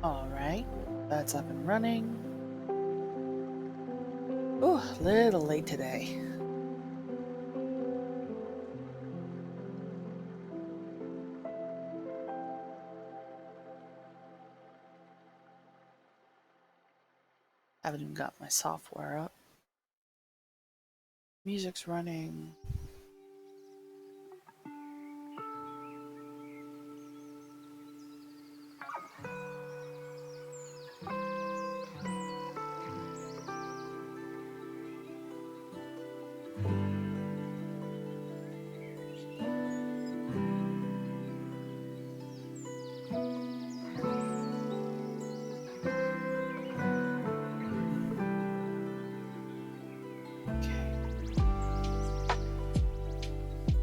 Alright, that's up and running. Oh, a little late today. Haven't even got my software up. Music's running.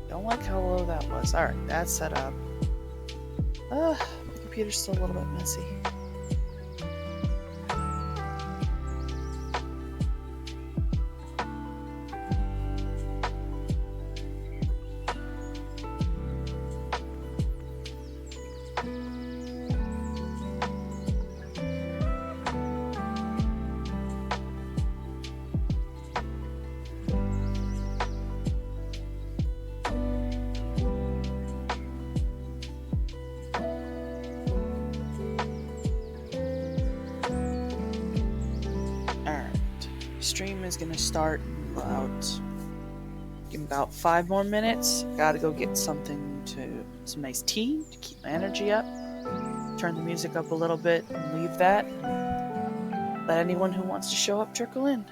Don't like how low that was. Alright, that's set up. My computer's still a little bit messy. Stream is gonna start in about 5 more minutes. Gotta go get some nice tea to keep my energy up. Turn the music up a little bit and leave that. Let anyone who wants to show up trickle in.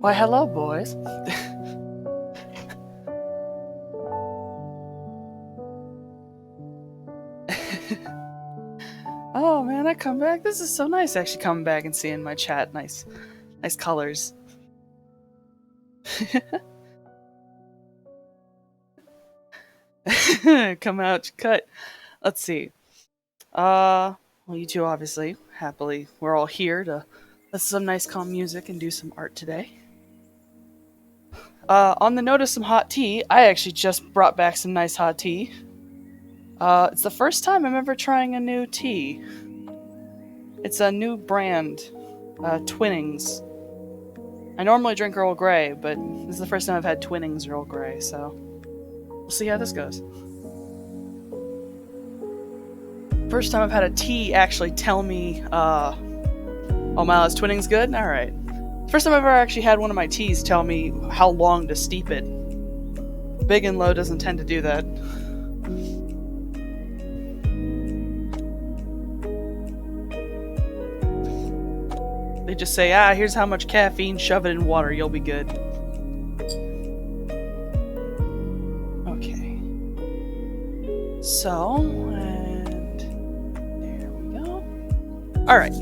Why, hello, boys. Oh man, I come back. This is so nice actually coming back and seeing my chat. Nice colors. Come out, cut. Let's see. Well, you two obviously, happily, we're all here to listen to some nice calm music and do some art today. On the note of some hot tea, I actually just brought back some nice hot tea. It's the first time I'm ever trying a new tea. It's a new brand, Twinnings. I normally drink Earl Grey, but this is the first time I've had Twinnings Earl Grey, so we'll see how this goes. First time I've had a tea actually tell me, oh wow, is Twinnings good? Alright. First time I've ever actually had one of my teas tell me how long to steep it. Big and Low doesn't tend to do that. They just say, here's how much caffeine, shove it in water, you'll be good. Okay. So, and there we go. Alright.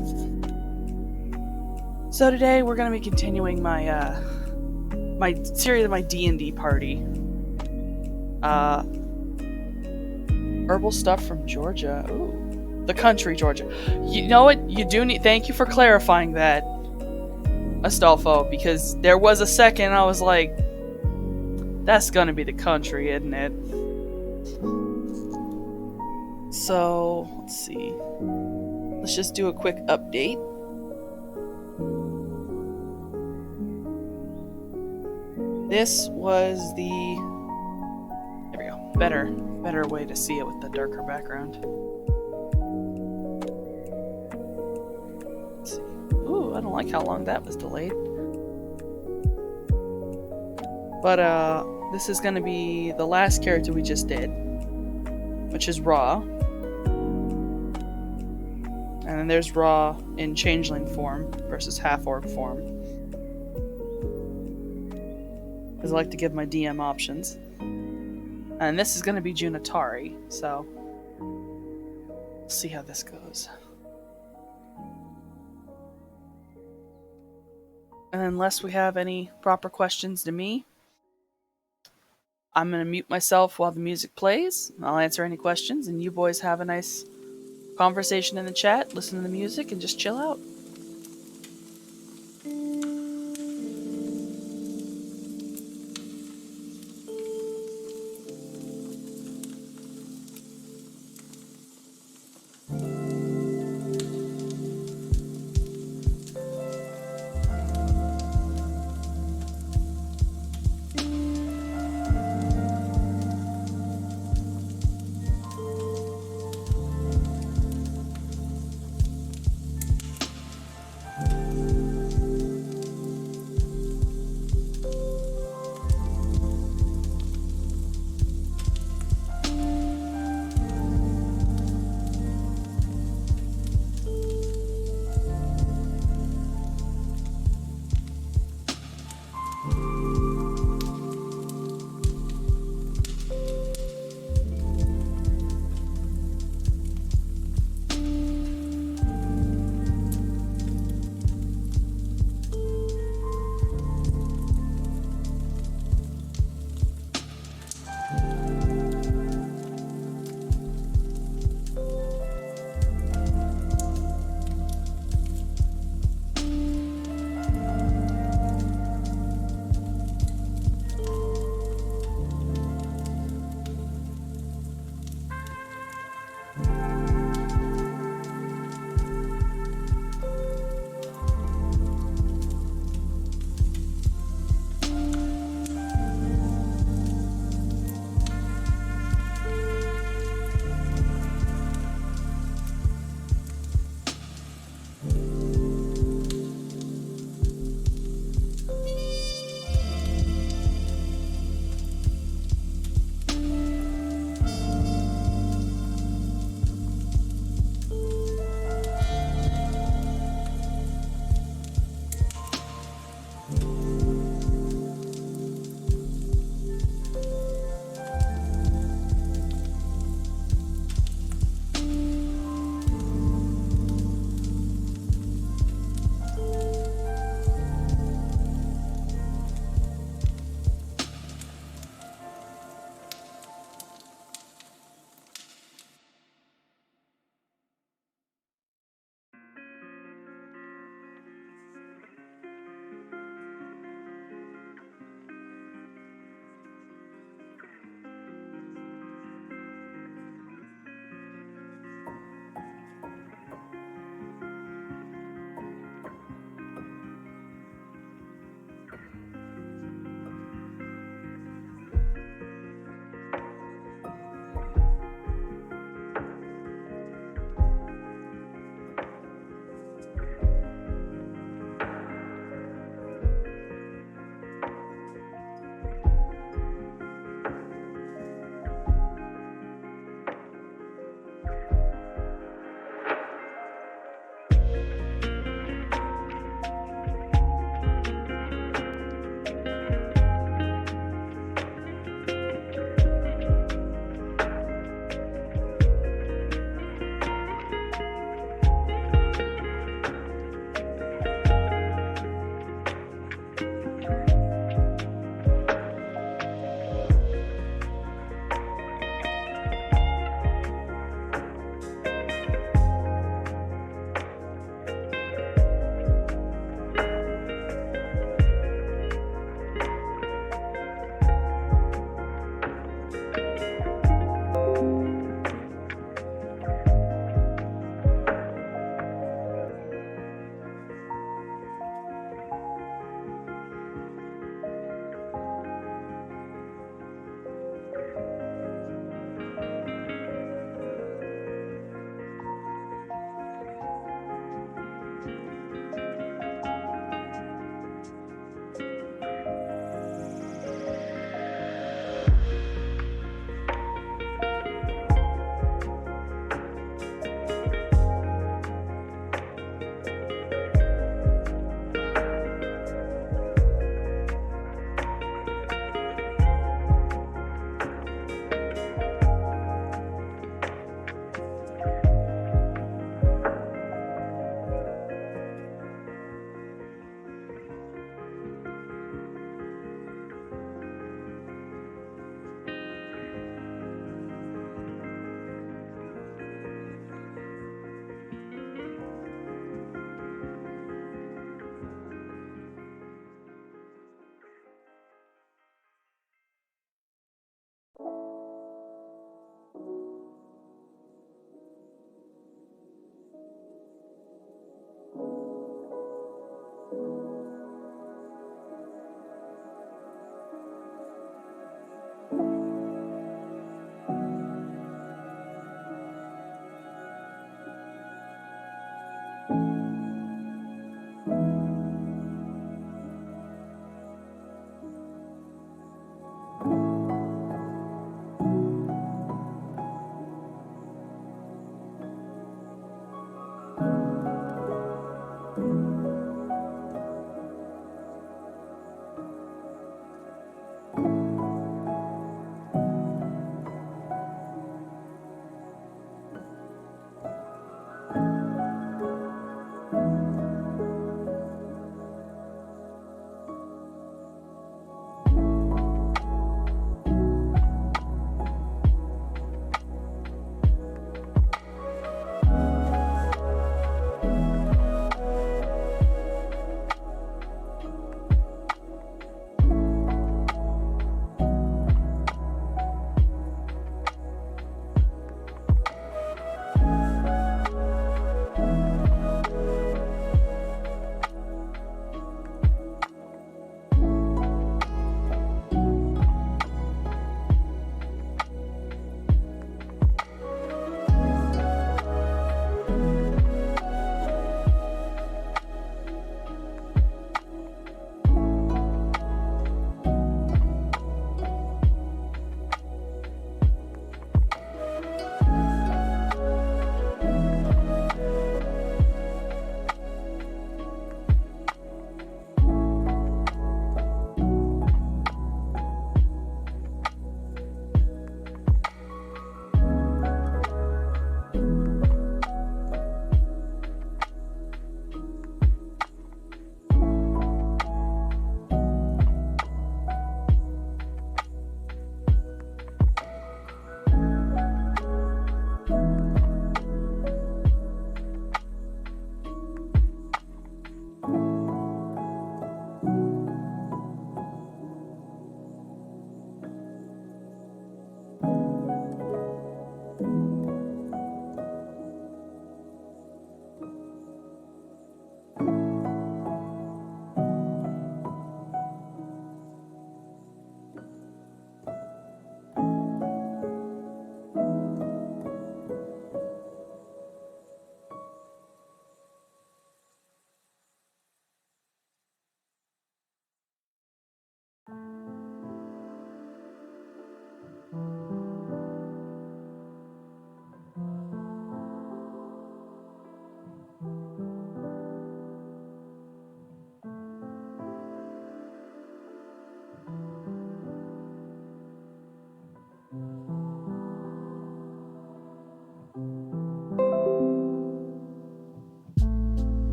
So today we're going to be continuing my, my series of my D&D party. Herbal stuff from Georgia. Ooh. The country, Georgia. You know what? You do need. Thank you for clarifying that, Astolfo, because there was a second I was like, that's gonna be the country, isn't it? So, let's see. Let's just do a quick update. This was the... There we go. Better way to see it with the darker background. Ooh, I don't like how long that was delayed. But, this is gonna be the last character we just did, which is Ra. And then there's Ra in changeling form versus half-orc form. Because I like to give my DM options. And this is gonna be Junatari, so we'll see how this goes. And unless we have any proper questions to me, I'm going to mute myself while the music plays. I'll answer any questions, and you boys have a nice conversation in the chat, listen to the music, and just chill out.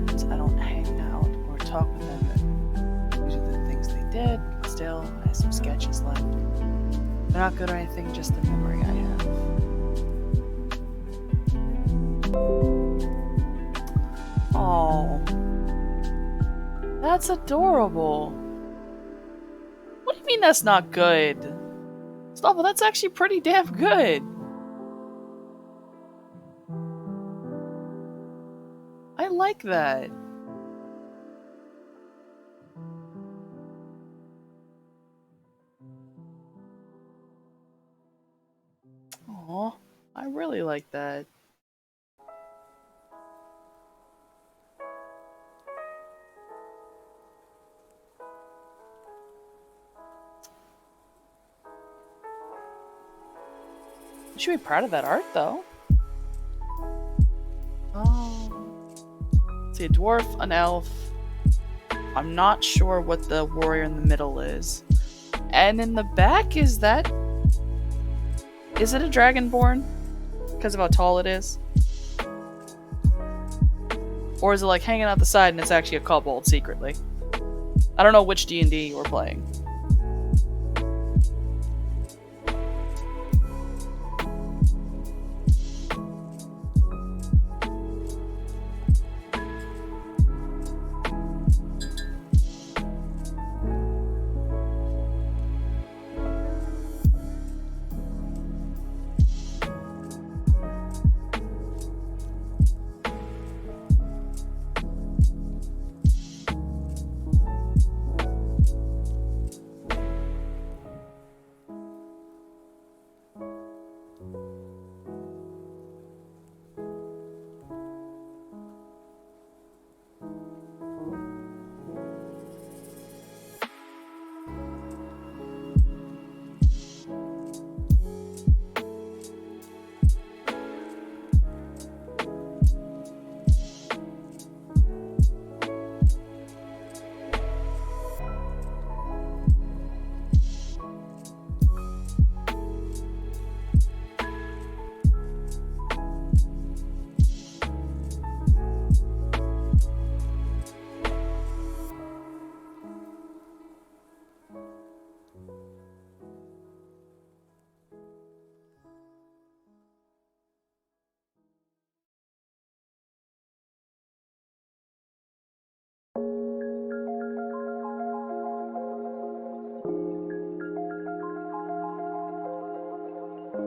friends. I don't hang out or talk with them due to the things they did. Still, I have some sketches left. They're not good or anything, just the memory I have. Oh, that's adorable. What do you mean that's not good? Stop, that's actually pretty damn good. I like that. Aw, I really like that. You should be proud of that art, though. Oh. See, a dwarf, an elf. I'm not sure what the warrior in the middle is. And in the back, is that... Is it a dragonborn? Because of how tall it is? Or is it like hanging out the side and it's actually a kobold secretly? I don't know which D&D we're playing.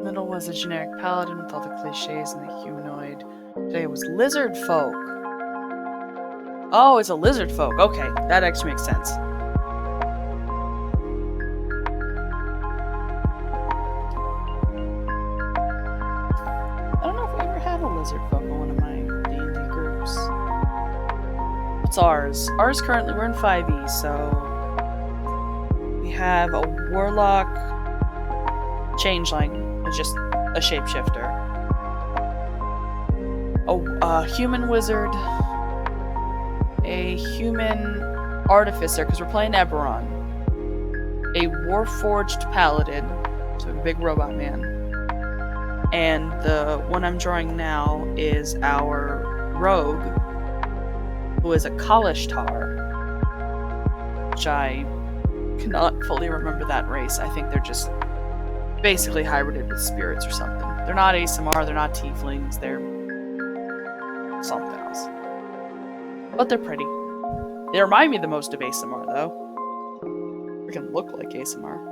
Middle was a generic paladin with all the cliches and the humanoid. Today it was lizard folk. Oh, it's a lizard folk. Okay, that actually makes sense. I don't know if we ever had a lizard folk in one of my D&D groups. What's ours? Ours currently, we're in 5e, so... We have a warlock... changeling. Just a shapeshifter. A human wizard. A human artificer, because we're playing Eberron. A warforged paladin, so a big robot man. And the one I'm drawing now is our rogue, who is a Kalishtar. Which I cannot fully remember that race. I think they're just basically hybrided with spirits or something. They're not ASMR, they're not tieflings, they're something else. But they're pretty. They remind me the most of ASMR, though. They can look like ASMR.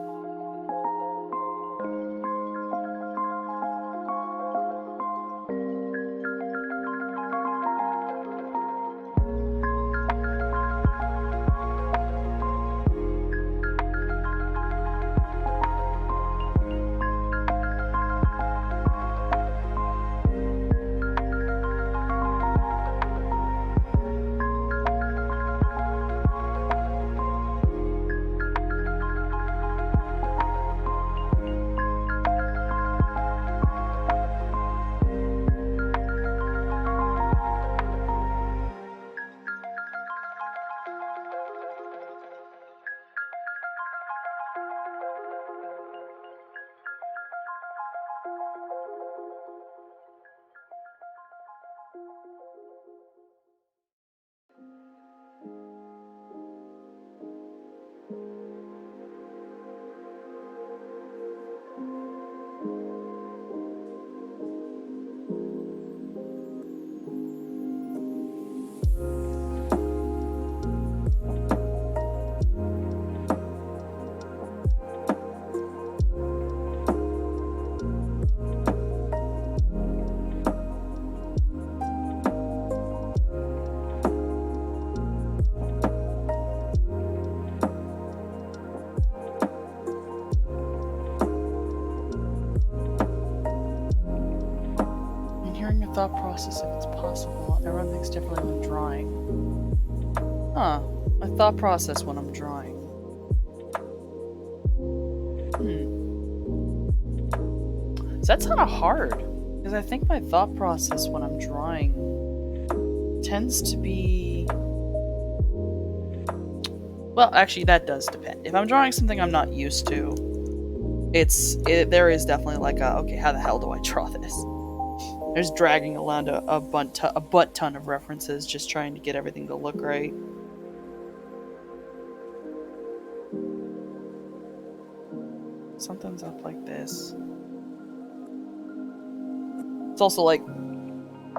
process if it's possible. Everyone thinks differently when drawing. Huh. My thought process when I'm drawing. So that's kind of hard. Because I think my thought process when I'm drawing tends to be... Well, actually, that does depend. If I'm drawing something I'm not used to, there is definitely like okay, how the hell do I draw this? There's dragging around a butt ton of references, just trying to get everything to look right. Something's up like this. It's also like,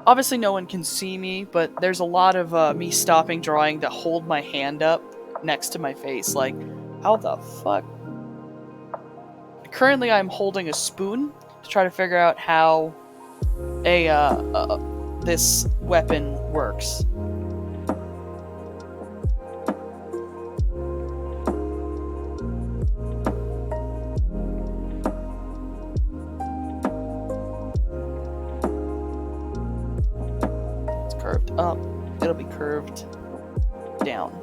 obviously no one can see me, but there's a lot of me stopping drawing to hold my hand up next to my face. Like, how the fuck? Currently I'm holding a spoon to try to figure out how this weapon works. It's curved up. It'll be curved down.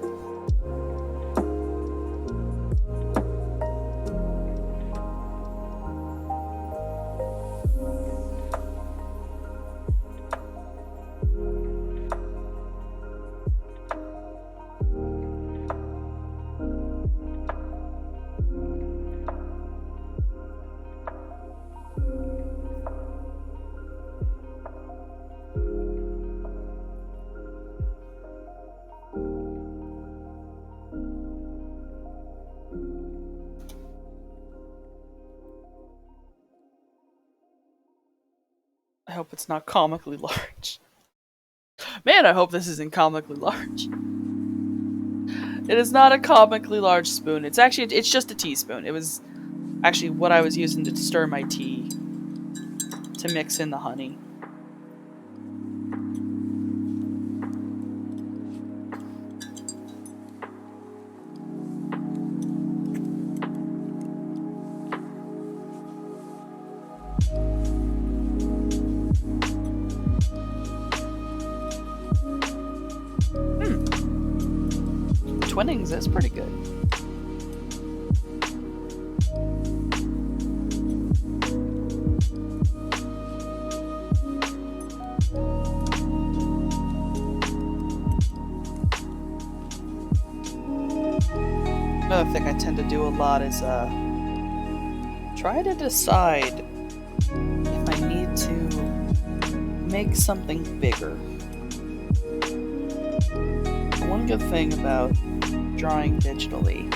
I hope it's not comically large. Man, I hope this isn't comically large. It is not a comically large spoon. It's just a teaspoon. It was actually what I was using to stir my tea to mix in the honey. Twinnings is pretty good. Another thing I tend to do a lot is try to decide if I need to make something bigger. One good thing about drawing digitally,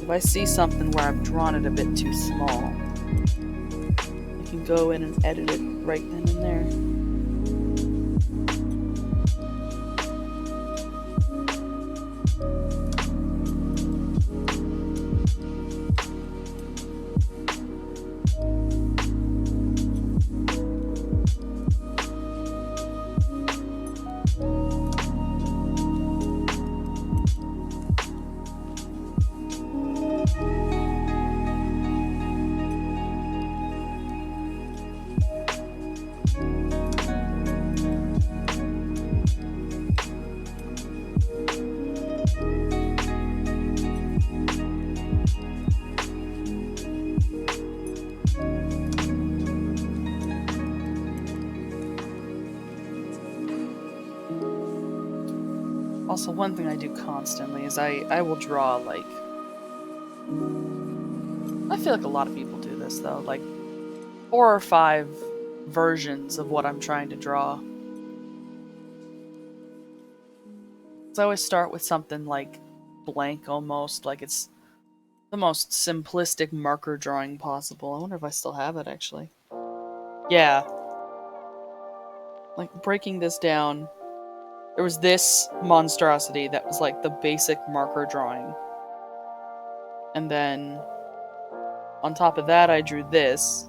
if I see something where I've drawn it a bit too small, I can go in and edit it right then and there. Also, one thing I do constantly is I will draw, like... I feel like a lot of people do this, though. Like, 4 or 5 versions of what I'm trying to draw. So I always start with something, like, blank, almost. Like, it's the most simplistic marker drawing possible. I wonder if I still have it, actually. Yeah. Like, breaking this down... There was this monstrosity that was like the basic marker drawing. And then on top of that I drew this,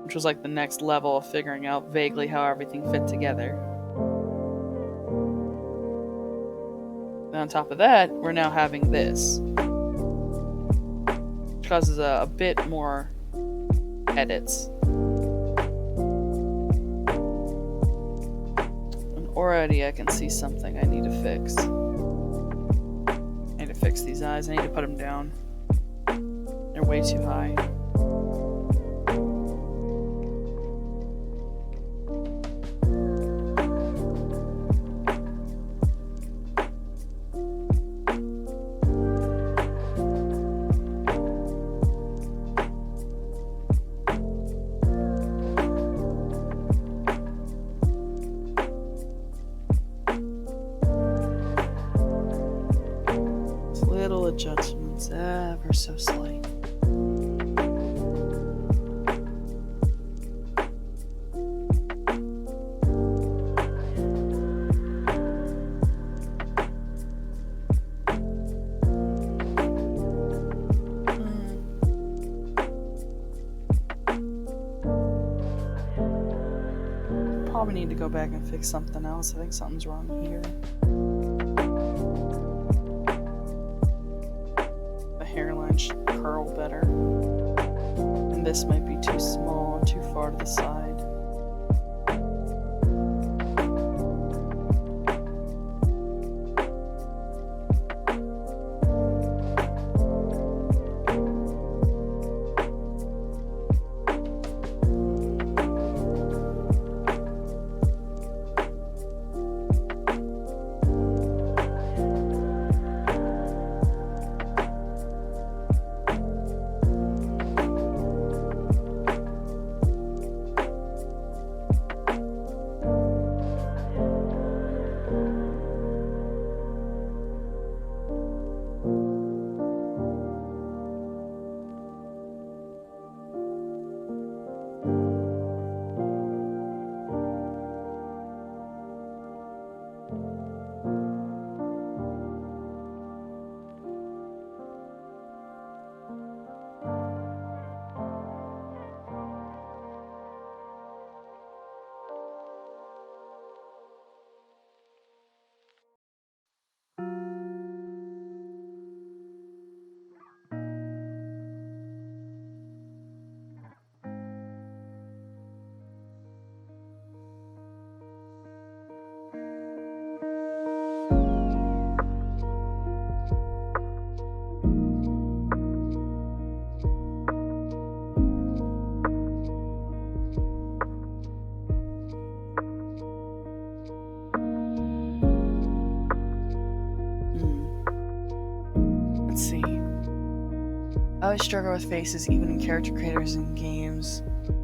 which was like the next level of figuring out vaguely how everything fit together. And on top of that, we're now having this, which causes a bit more edits. Already I can see something I need to fix. I need to fix these eyes. I need to put them down. They're way too high. Little adjustments, ever so slight. Probably need to go back and fix something else. I think something's wrong here. The hairline should curl better. And this might be too small and too far to the side. I always struggle with faces, even in character creators in games.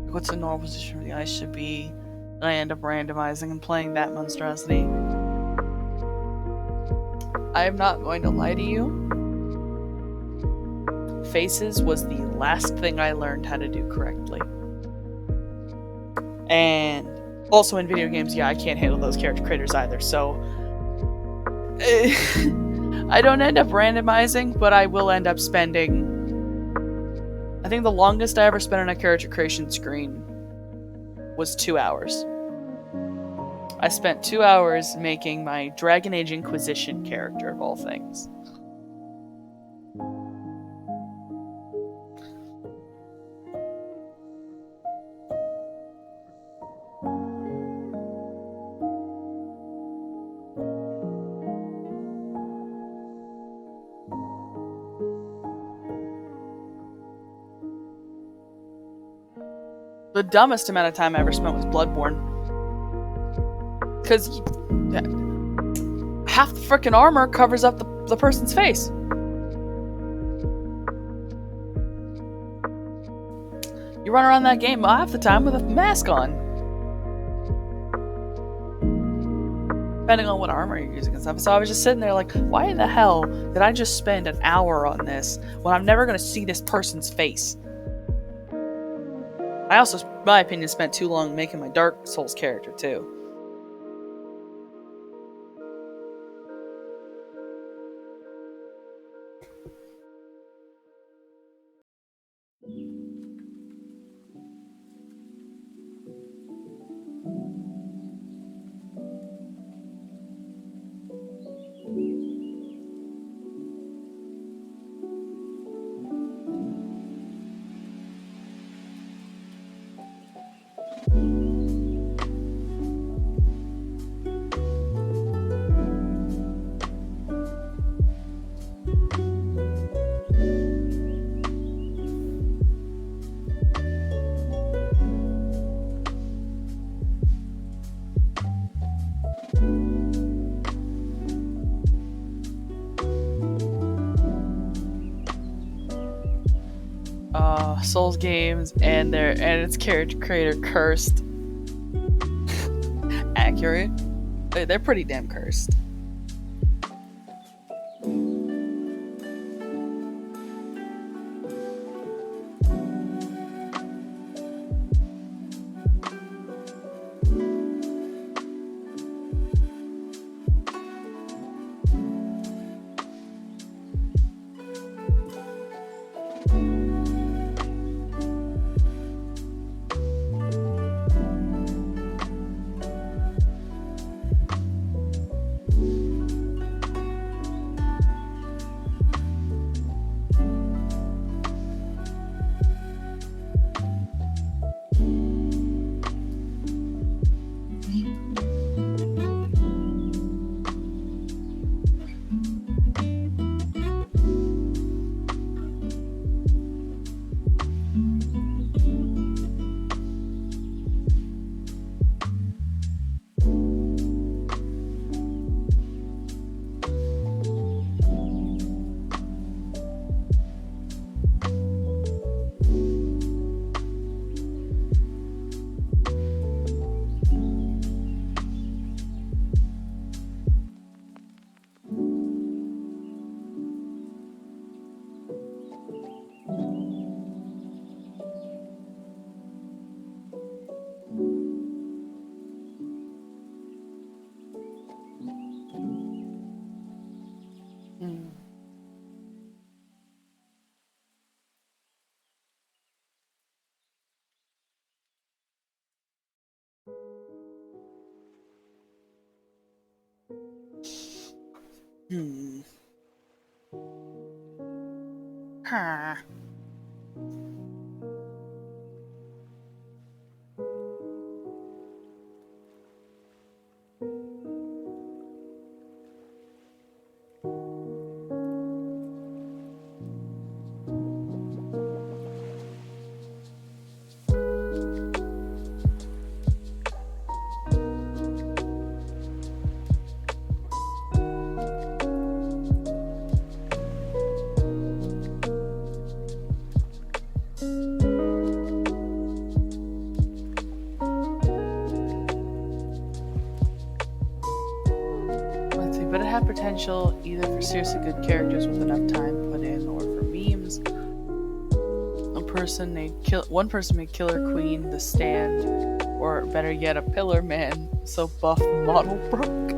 What's the normal position where the eyes should be? And I end up randomizing and playing that monstrosity. I am not going to lie to you. Faces was the last thing I learned how to do correctly. And also in video games, yeah, I can't handle those character creators either, so... I don't end up randomizing, but I will end up spending... I think the longest I ever spent on a character creation screen was 2 hours. I spent 2 hours making my Dragon Age Inquisition character, of all things. The dumbest amount of time I ever spent was Bloodborne. Because half the frickin' armor covers up the person's face. You run around that game half the time with a mask on. Depending on what armor you're using and stuff. So I was just sitting there like, why in the hell did I just spend an hour on this when I'm never going to see this person's face? I also, in my opinion, spent too long making my Dark Souls character, too. Souls games, and its character creator cursed. Accurate. They're pretty damn cursed. Huh. But it had potential either for seriously good characters with enough time put in, or for memes. One person made Killer Queen the stand, or better yet, a Pillar Man so buff the model broke.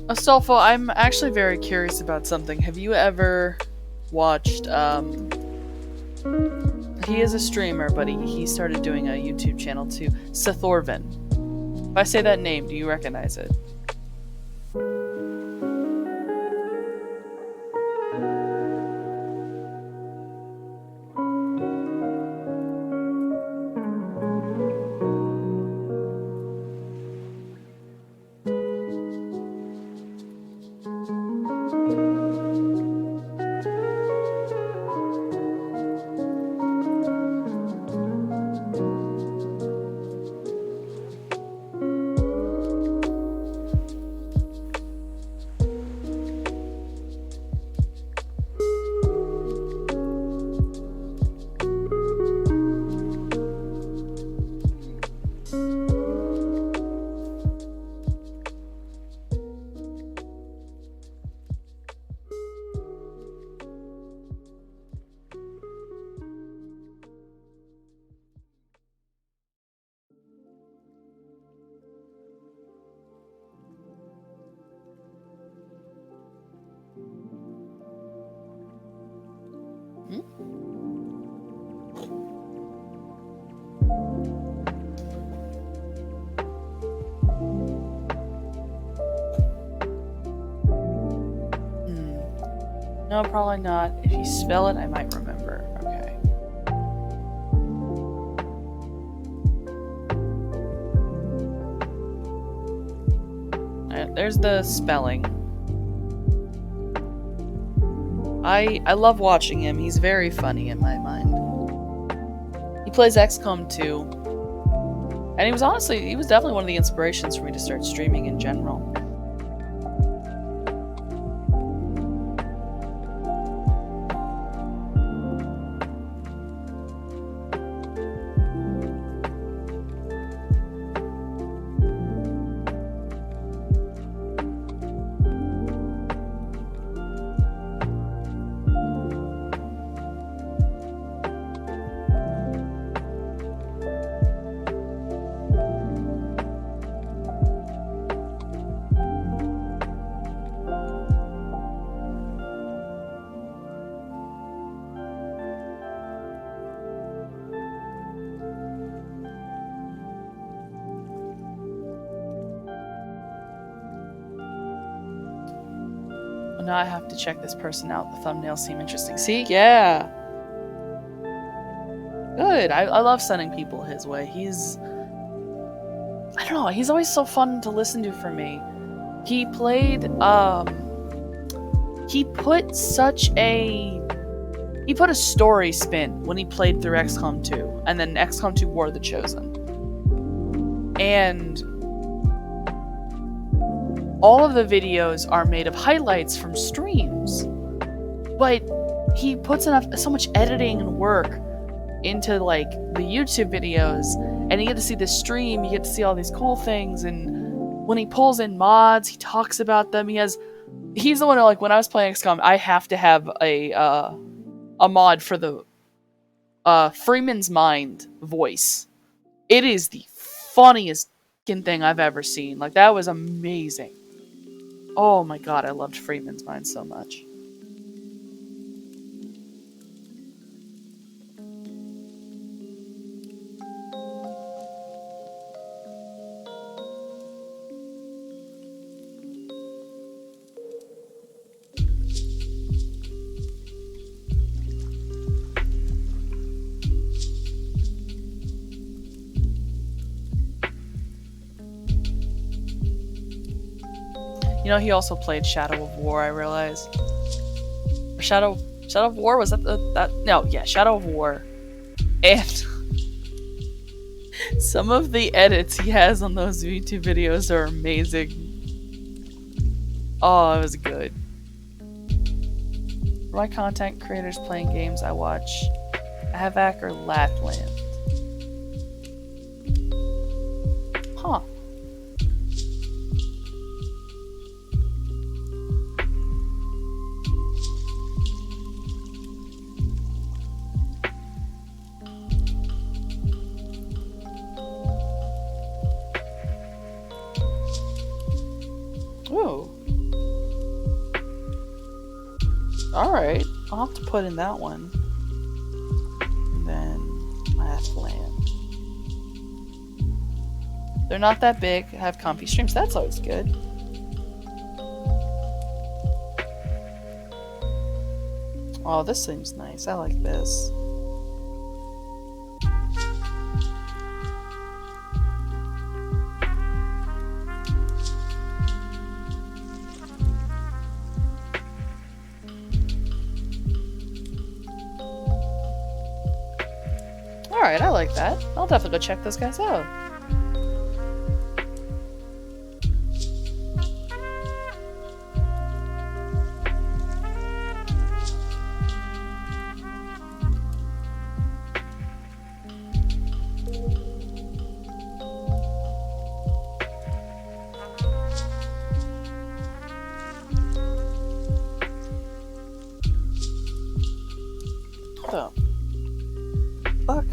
Astolfo, I'm actually very curious about something. Have you ever watched, he is a streamer, but he started doing a YouTube channel too, Sethorvin. If I say that name, do you recognize it? No, probably not. If you spell it, I might remember. Okay. Alright, there's the spelling. I love watching him. He's very funny in my mind. He plays XCOM 2. And he was definitely one of the inspirations for me to start streaming in general. Well, now I have to check this person out. The thumbnails seem interesting. See? Yeah. Good. I love sending people his way. He's... I don't know. He's always so fun to listen to for me. He played, he put a story spin when he played through XCOM 2, and then XCOM 2 War of the Chosen. And all of the videos are made of highlights from streams. But he puts so much editing and work into like the YouTube videos, and you get to see the stream, you get to see all these cool things, and when he pulls in mods, he talks about them. He's the one who, like, when I was playing XCOM, I have to have a mod for the Freeman's Mind voice. It is the funniest thing I've ever seen. Like, that was amazing. Oh my god, I loved Freeman's Mind so much. You know, he also played Shadow of War, I realized. Shadow of War? Was that no, yeah, Shadow of War. And some of the edits he has on those YouTube videos are amazing. Oh, it was good. For my content creators playing games, I watch Havoc or Lathland. Huh. Ooh. Alright. I'll have to put in that one. And then Lathland. They're not that big, have comfy streams. That's always good. Oh, this seems nice. I like this. Alright, I like that. I'll definitely go check those guys out. Oh. Fuck.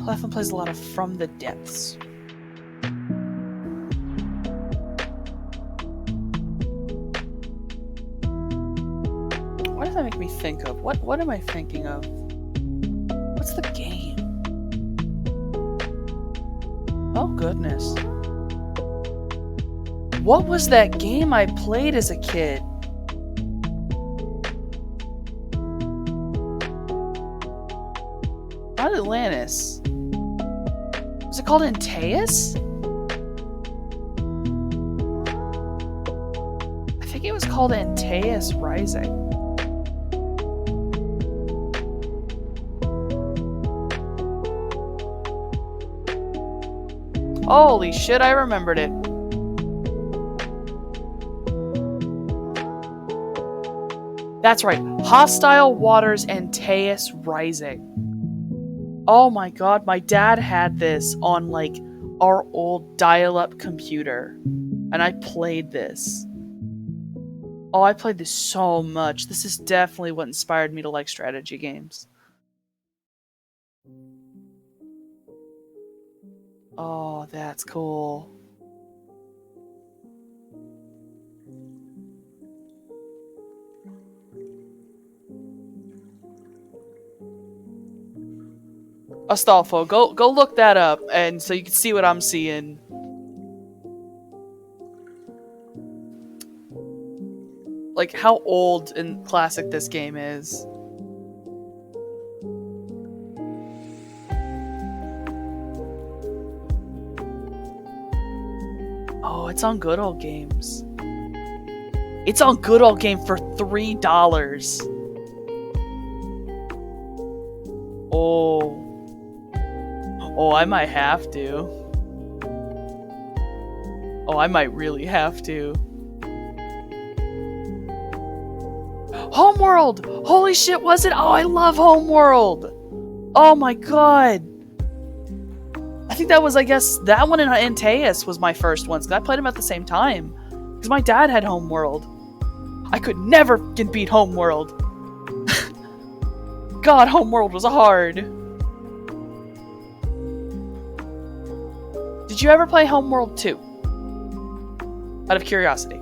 Lathland plays a lot of From the Depths. What does that make me think of? What am I thinking of? What's the game? Oh goodness. What was that game I played as a kid? Not Atlantis. Was it called Antaeus? I think it was called Antaeus Rising. Holy shit, I remembered it. That's right. Hostile Waters Antaeus Rising. Oh my god, my dad had this on, like, our old dial-up computer. And I played this. Oh, I played this so much. This is definitely what inspired me to like strategy games. Oh, that's cool. Astolfo, go look that up, and so you can see what I'm seeing. Like, how old and classic this game is. Oh, it's on Good Old Games. It's on Good Old Game for $3. Oh. Oh, I might have to. Oh, I might really have to. Homeworld! Holy shit, was it? Oh, I love Homeworld! Oh my god! I think that was, I guess, that one in Antaeus was my first one, because I played them at the same time. Because my dad had Homeworld. I could never beat Homeworld. God, Homeworld was hard. Did you ever play Homeworld 2? Out of curiosity.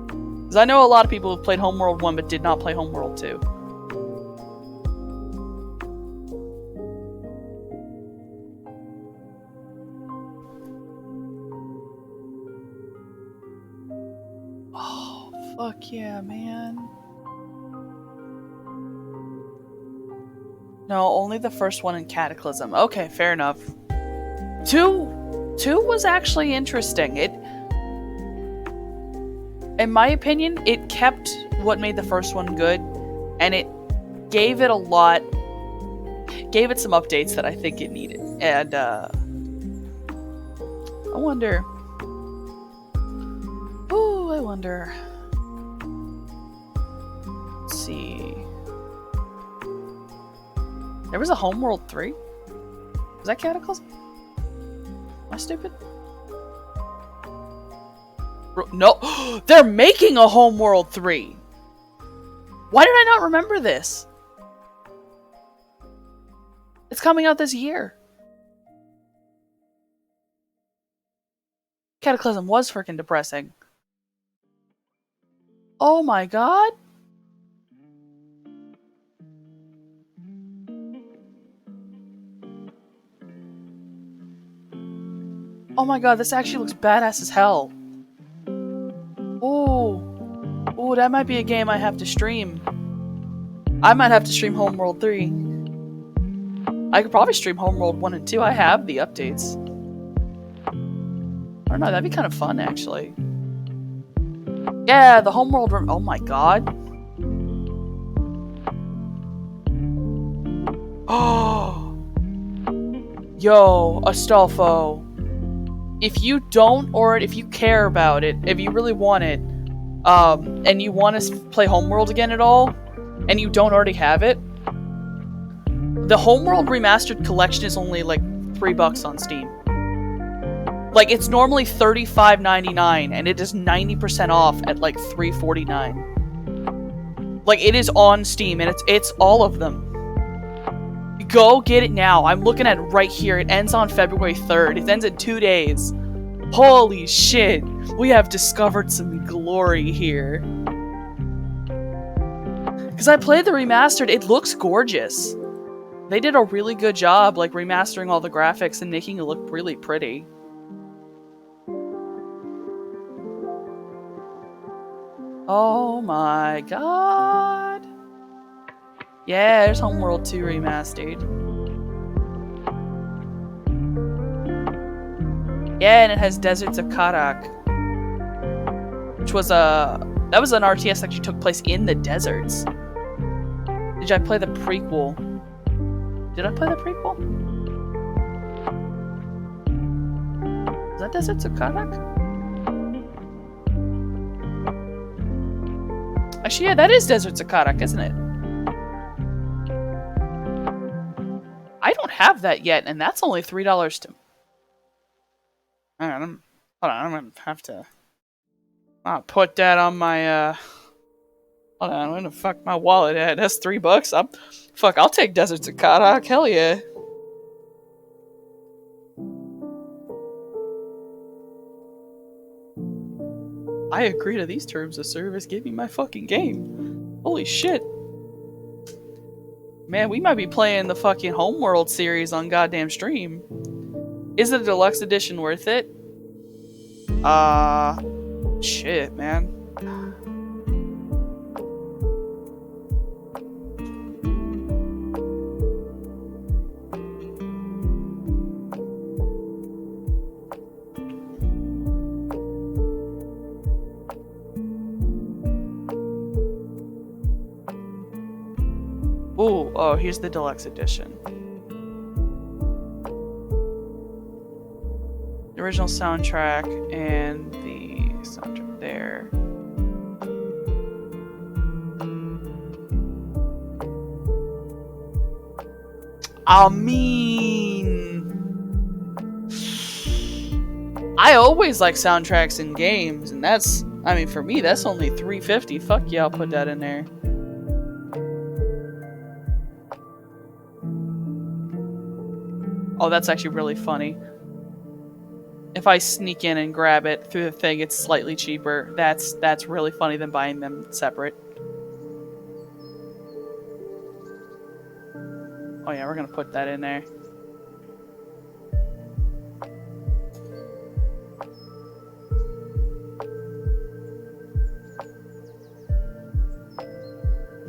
Because I know a lot of people have played Homeworld 1 but did not play Homeworld 2. Oh, fuck yeah, man. No, only the first one in Cataclysm. Okay, fair enough. 2 was actually interesting. In my opinion, it kept what made the first one good, and it gave it some updates that I think it needed. And, I wonder. Let's see. There was a Homeworld 3? Was that Cataclysm? Am I stupid? No! They're making a Homeworld 3! Why did I not remember this? It's coming out this year. Cataclysm was freaking depressing. Oh my god! Oh my god, this actually looks badass as hell. Ooh, that might be a game I have to stream. I might have to stream Homeworld 3. I could probably stream Homeworld 1 and 2. I have the updates. I don't know, that'd be kind of fun, actually. Yeah, the Homeworld room. Oh my god. Oh. Yo, Astolfo. If you don't, or if you care about it, if you really want it, and you want to play Homeworld again at all, and you don't already have it, the Homeworld Remastered Collection is only like $3 on Steam. Like, it's normally $35.99, and it is 90% off at like $3.49. Like, it is on Steam, and it's all of them. Go get it now. I'm looking at it right here. It ends on February 3rd. It ends in 2 days. Holy shit. We have discovered some glory here. Because I played the remastered. It looks gorgeous. They did a really good job, like, remastering all the graphics and making it look really pretty. Oh my god. Yeah, there's Homeworld 2 remastered. Yeah, and it has Deserts of Karak, which was that was an RTS that actually took place in the deserts. Did I play the prequel? Did I play the prequel? that Desert Sakarak? Actually, yeah, that is Desert Sakarak, isn't it? I don't have that yet, and that's only $3 to... Hold on, I'm gonna have to... I'll put that on my, Hold on, I'm gonna fuck my wallet at. That's $3. Fuck, I'll take Desert Sakarak, hell yeah. I agree to these terms of service. Give me my fucking game. Holy shit. Man, we might be playing the fucking Homeworld series on goddamn stream. Is the deluxe edition worth it? Shit, man. Ooh, oh, here's the deluxe edition. The original soundtrack and the soundtrack there. I mean, I always like soundtracks in games, and that's, I mean, for me, that's only $3.50. Fuck yeah, I'll put that in there. Oh, that's actually really funny. If I sneak in and grab it through the thing, it's slightly cheaper. That's really funny than buying them separate. Oh yeah, we're gonna put that in there.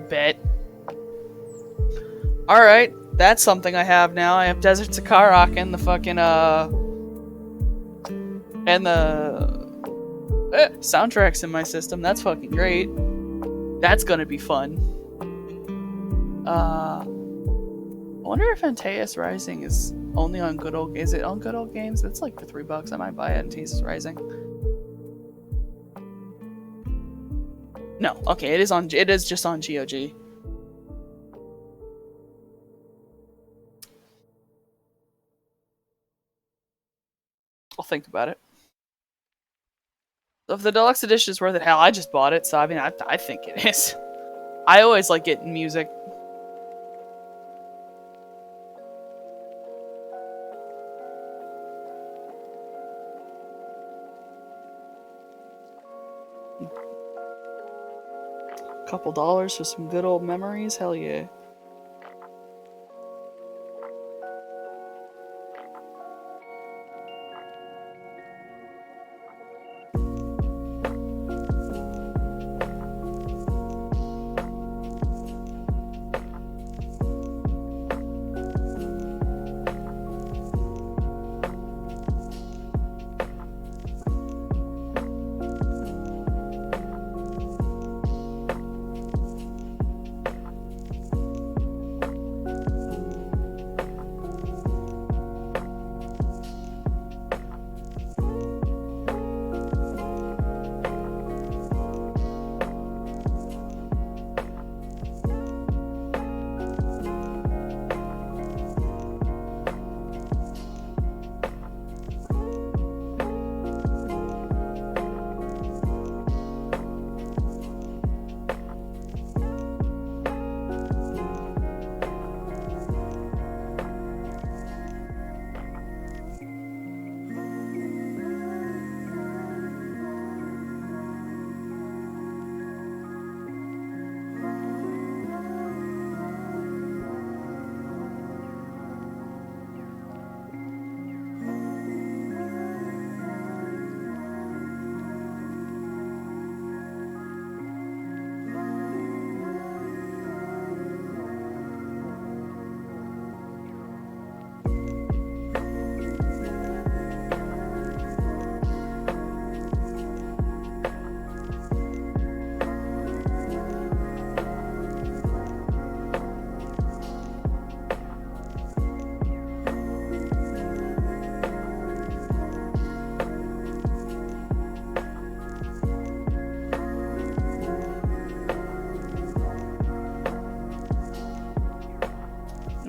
Bet. Alright, that's something I have now. I have Desert Sakarak and the fucking, and the soundtracks in my system. That's fucking great. That's gonna be fun. I wonder if Antaeus Rising is only on Good Old... Is it on Good Old Games? It's like for $3. I might buy it, Antaeus Rising. No, okay, it is just on GOG. I'll think about it. If the deluxe edition is worth it, hell, I just bought it, so I mean, I think it is. I always like getting music. Couple dollars for some good old memories, hell yeah.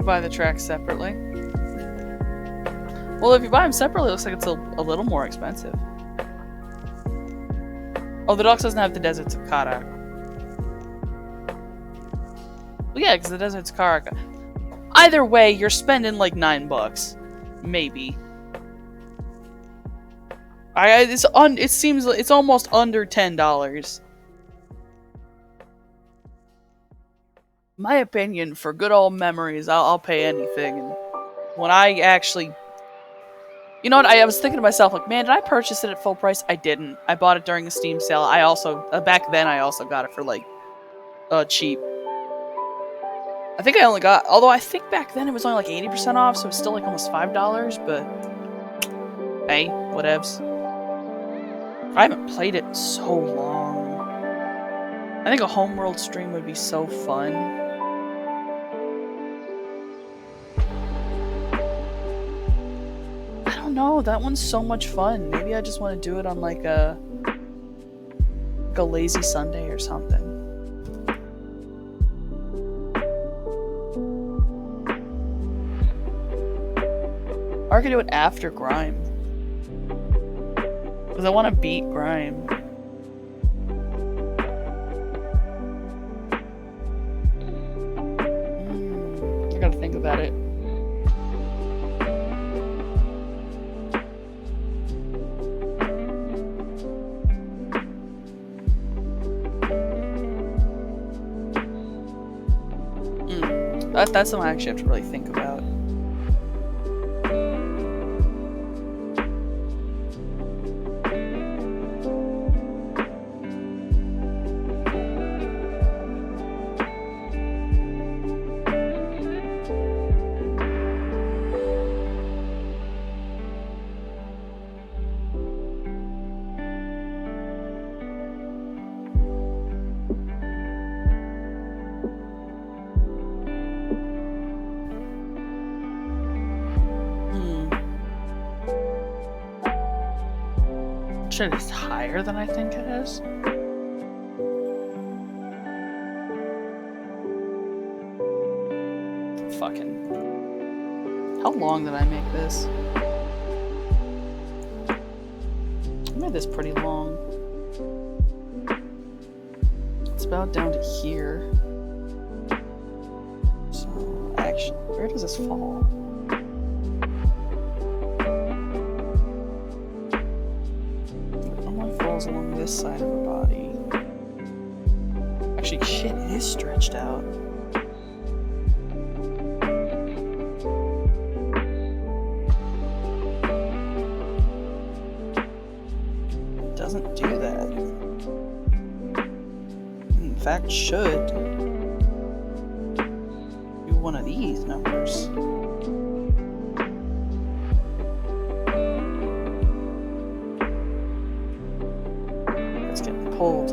buy the tracks separately. Well, if you buy them separately, it looks like it's a little more expensive. Oh, the deluxe doesn't have the Deserts of Karak. Well, yeah, because the Deserts of Karak. Either way, you're spending like $9, maybe. It seems it's almost under $10. My opinion, for good old memories, I'll pay anything. And when I actually, you know what, I was thinking to myself, like, man, did I purchase it at full price? I didn't. I bought it during a Steam sale. I also back then I also got it for like cheap. I think I only got, although I think back then it was only like 80% off, so it's still like almost $5. But hey, whatevs. I haven't played it in so long. I think a homeworld stream would be so fun. I don't know, that one's so much fun. Maybe I just want to do it on like a lazy Sunday or something. Or I could do it after Grime. Because I want to beat Grime. I gotta think about it. That's something I actually have to really think about. Shit is higher than I think it is. Fucking. How long did I make this? I made this pretty long. It's about down to here. So, actually, where does this fall? Along this side of her body. Actually, shit, it is stretched out. It doesn't do that. In fact, should do one of these numbers. Pulled.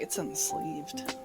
it's unsleeved.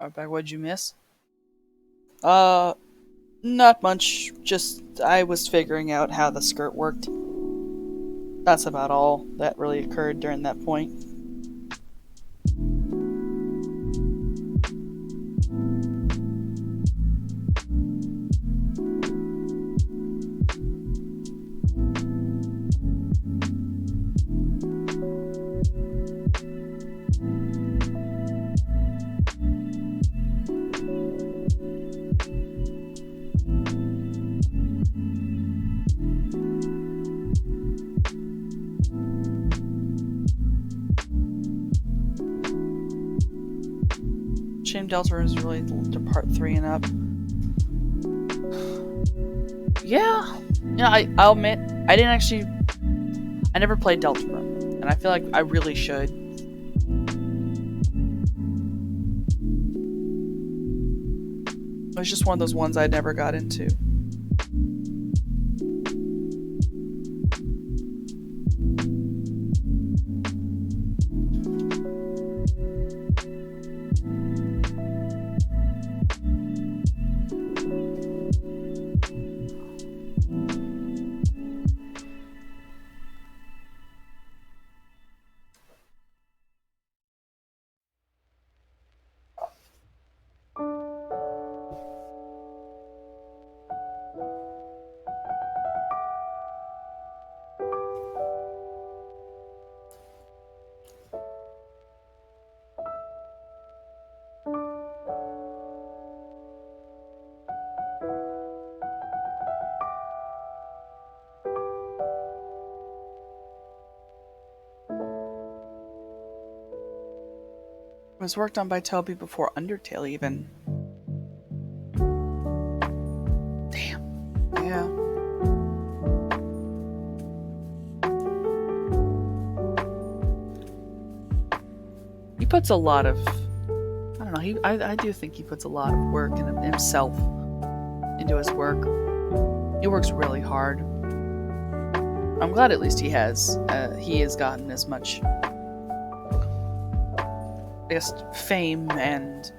Right back. What'd you miss? Not much. Just I was figuring out how the skirt worked. That's about all that really occurred during that point. Shame Delta is really to part 3 and up. Yeah. I'll admit, I never played Deltarune, and I feel like I really should. It was just one of those ones I never got into. It was worked on by Toby before Undertale even. Damn. Yeah. He puts a lot of... I don't know, I do think he puts a lot of work in himself into his work. He works really hard. I'm glad at least he has gotten as much, I guess, fame and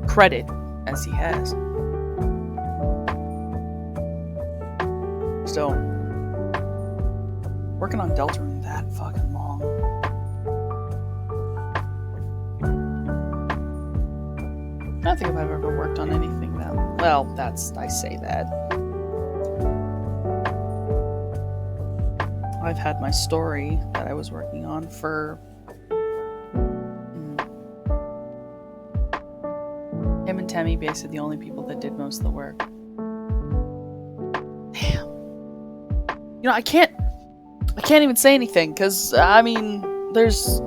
credit as he has. So, working on Deltarune that fucking long. I don't think I've ever worked on anything that... Well, I say that. I've had my story that I was working on for... Him and Temmie, basically the only people that did most of the work. Damn. I can't even say anything, because, I mean, there's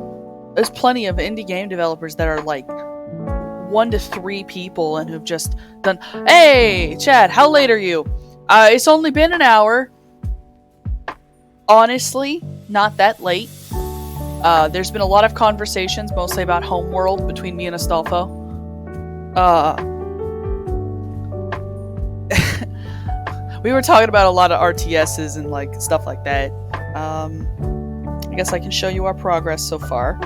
plenty of indie game developers that are like 1 to 3 people and who've just done, hey, Chad, how late are you? It's only been an hour. Honestly, not that late. There's been a lot of conversations, mostly about Homeworld, between me and Astolfo. We were talking about a lot of RTSs and like stuff like that. I guess I can show you our progress so far.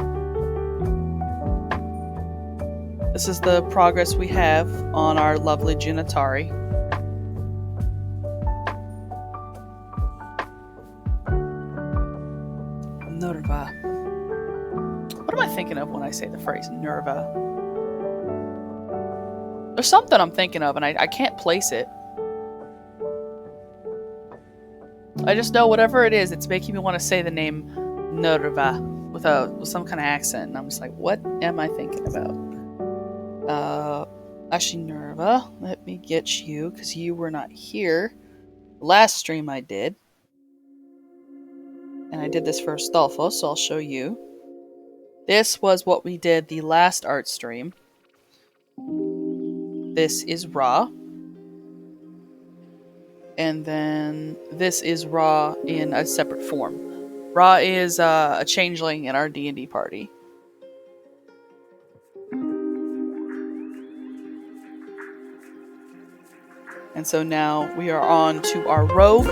This is the progress we have on our lovely Junitari. Nerva. What am I thinking of when I say the phrase Nerva? There's something I'm thinking of and I can't place it. I just know whatever it is, it's making me want to say the name Nerva with some kind of accent. And I'm just like, what am I thinking about? Actually, Nerva, let me get you, because you were not here. Last stream I did. And I did this for Astolfo, so I'll show you. This was what we did the last art stream. This is Ra. And then this is Ra in a separate form. Ra is a changeling in our D&D party. And so now we are on to our rogue.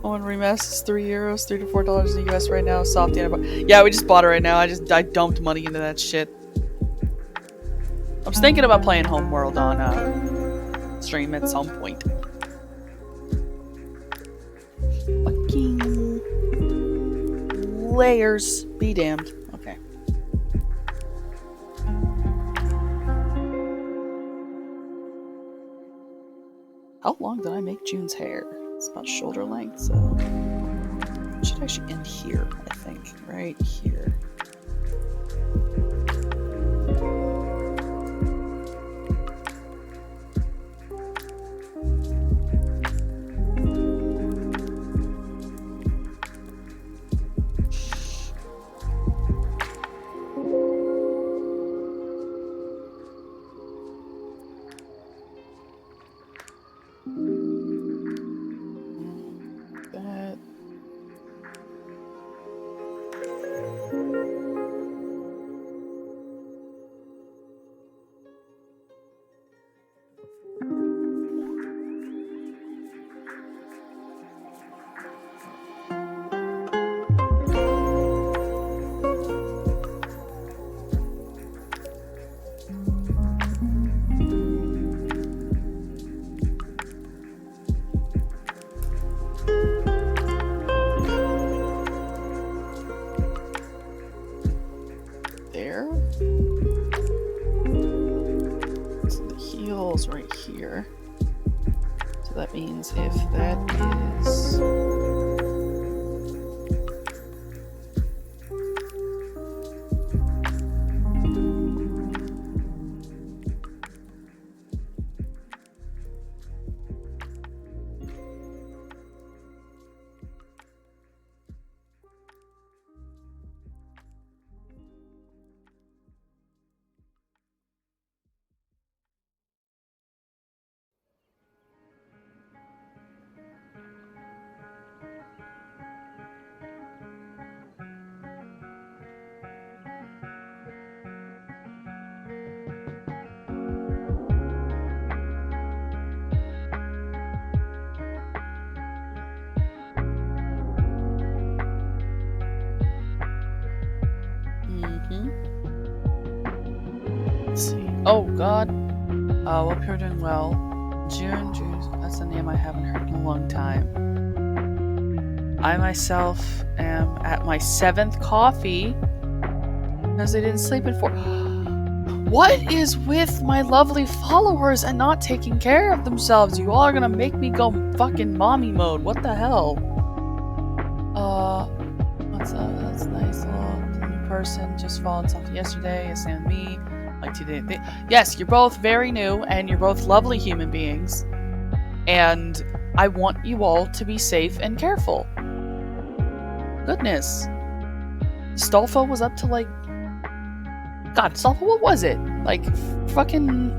Oh, and remask is €3, $3 to $4 in the US right now. Softy, yeah, we just bought it right now. I dumped money into that shit. I was thinking about playing Homeworld on stream at some point. Fucking layers, be damned. Okay. How long did I make June's hair? It's about shoulder length, so it should actually end here, I think. Right here. Right here. So that means if that is let's see. Oh God. Hope you're doing well. June, that's a name I haven't heard in a long time. I myself am at my 7th coffee because I didn't sleep in 4. What is with my lovely followers and not taking care of themselves? You all are gonna make me go fucking mommy mode. What the hell? What's up? That's nice. New person just followed something yesterday. Yes, and me. Like today. Yes, you're both very new and you're both lovely human beings. And I want you all to be safe and careful. Goodness. Stolfo was up to like... God, Stolfo, what was it? Like, fucking...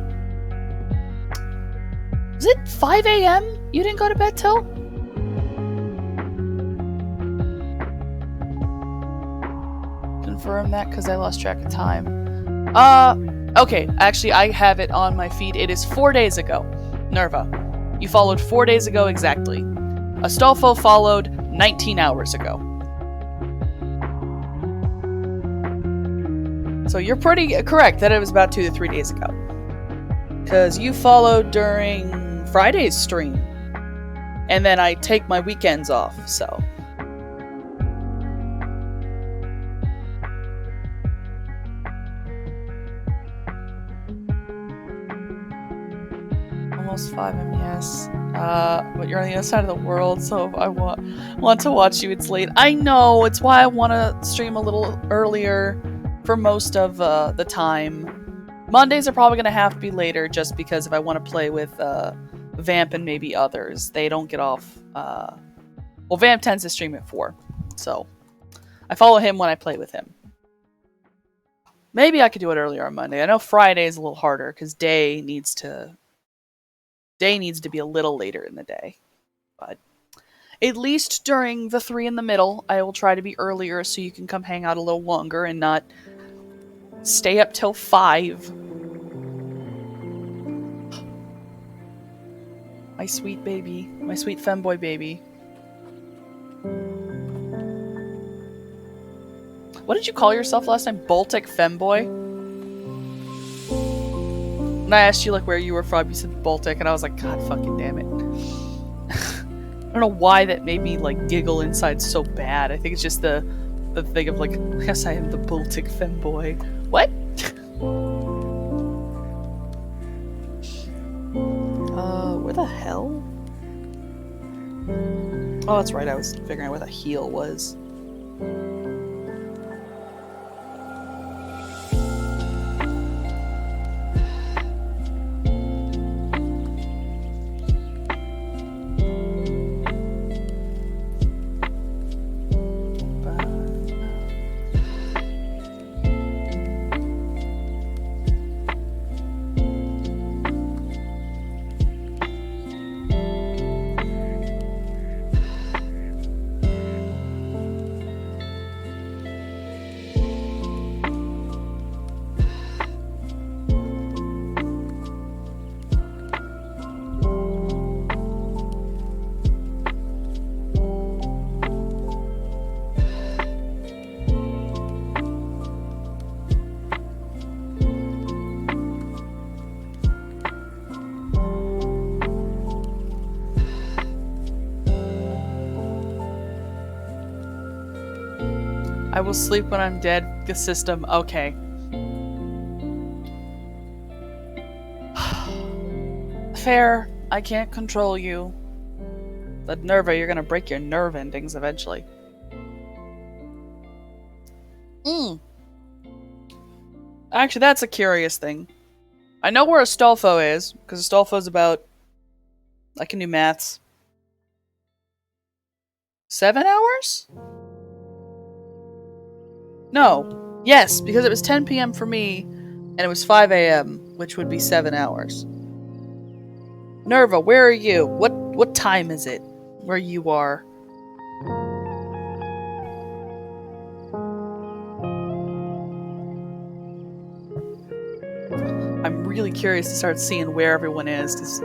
Was it 5 a.m.? You didn't go to bed till? Confirm that because I lost track of time. Okay, actually I have it on my feed. It is 4 days ago. Nerva, you followed 4 days ago exactly. Astolfo followed 19 hours ago. So you're pretty correct that it was about 2 to 3 days ago. Because you followed during Friday's stream. And then I take my weekends off, so... Almost 5 MES. But you're on the other side of the world, so if I want to watch you, it's late. I know, it's why I want to stream a little earlier for most of the time. Mondays are probably going to have to be later, just because if I want to play with Vamp and maybe others, they don't get off. Well, Vamp tends to stream at 4, so I follow him when I play with him. Maybe I could do it earlier on Monday. I know Friday is a little harder, because Day needs to be a little later in the day. But at least during the 3 in the middle, I will try to be earlier so you can come hang out a little longer and not stay up till 5. My sweet baby. My sweet femboy baby. What did you call yourself last time? Baltic Femboy? When I asked you like where you were from, you said Baltic, and I was like, God fucking damn it. I don't know why that made me like giggle inside so bad. I think it's just the thing of like, yes, I am the Baltic Femboy. What? Where the hell? Oh, that's right, I was figuring out where the heel was. I will sleep when I'm dead. The system. Okay. Fair. I can't control you. But Nerva, you're gonna break your nerve endings eventually. Actually, that's a curious thing. I know where Astolfo is, because Astolfo's about... I can do maths. 7 hours? No. Yes, because it was 10 p.m. for me, and it was 5 a.m., which would be 7 hours. Nerva, where are you? What time is it where you are? I'm really curious to start seeing where everyone is, because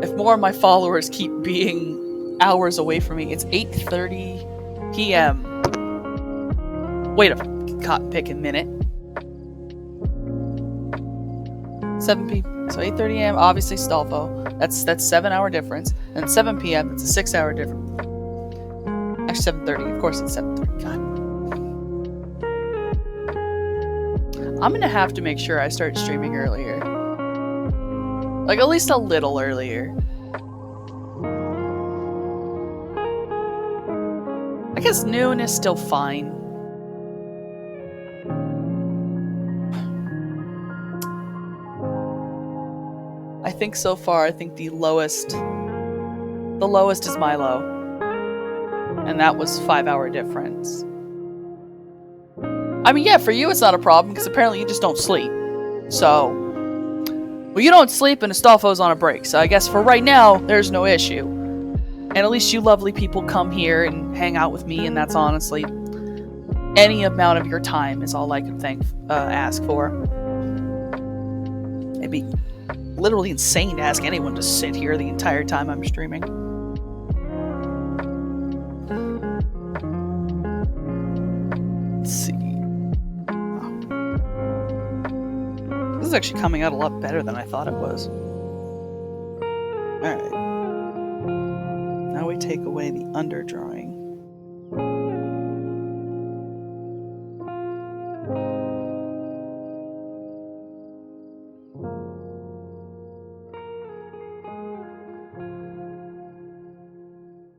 if more of my followers keep being hours away from me, it's 8:30 p.m. Wait a cotton picking minute. 7 p.m. So 8:30 a.m. obviously Stolfo. That's 7-hour difference. And 7 p.m. it's a 6-hour difference. Actually 7:30. Of course it's 7:30. God. I'm gonna have to make sure I start streaming earlier. Like at least a little earlier. I guess noon is still fine. I think so far, I think the lowest is Milo. And that was 5-hour difference. I mean, yeah, for you it's not a problem, because apparently you just don't sleep. So, well, you don't sleep and Astolfo's on a break, so I guess for right now, there's no issue. And at least you lovely people come here and hang out with me, and that's honestly, any amount of your time is all I could ask for. It'd be literally insane to ask anyone to sit here the entire time I'm streaming. Let's see. Oh. This is actually coming out a lot better than I thought it was. Alright. Now we take away the underdrawing.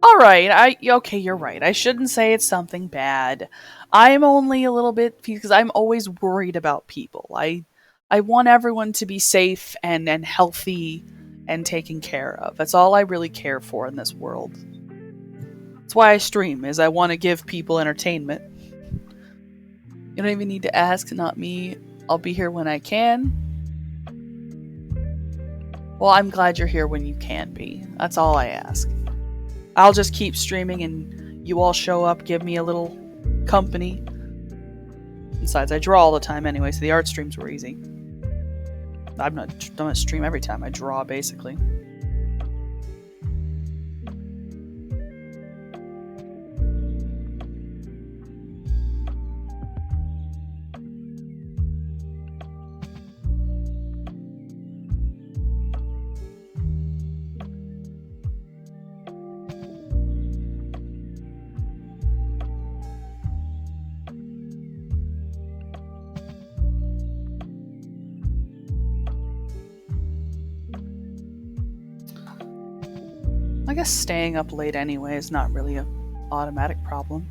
Alright, okay, you're right. I shouldn't say it's something bad. I'm only a little bit, because I'm always worried about people. I want everyone to be safe and healthy and taken care of. That's all I really care for in this world. That's why I stream, is I want to give people entertainment. You don't even need to ask, not me. I'll be here when I can. Well, I'm glad you're here when you can be. That's all I ask. I'll just keep streaming and you all show up, give me a little company. Besides, I draw all the time anyway, so the art streams were easy. I'm not gonna stream every time I draw, basically. I guess staying up late anyway is not really an automatic problem.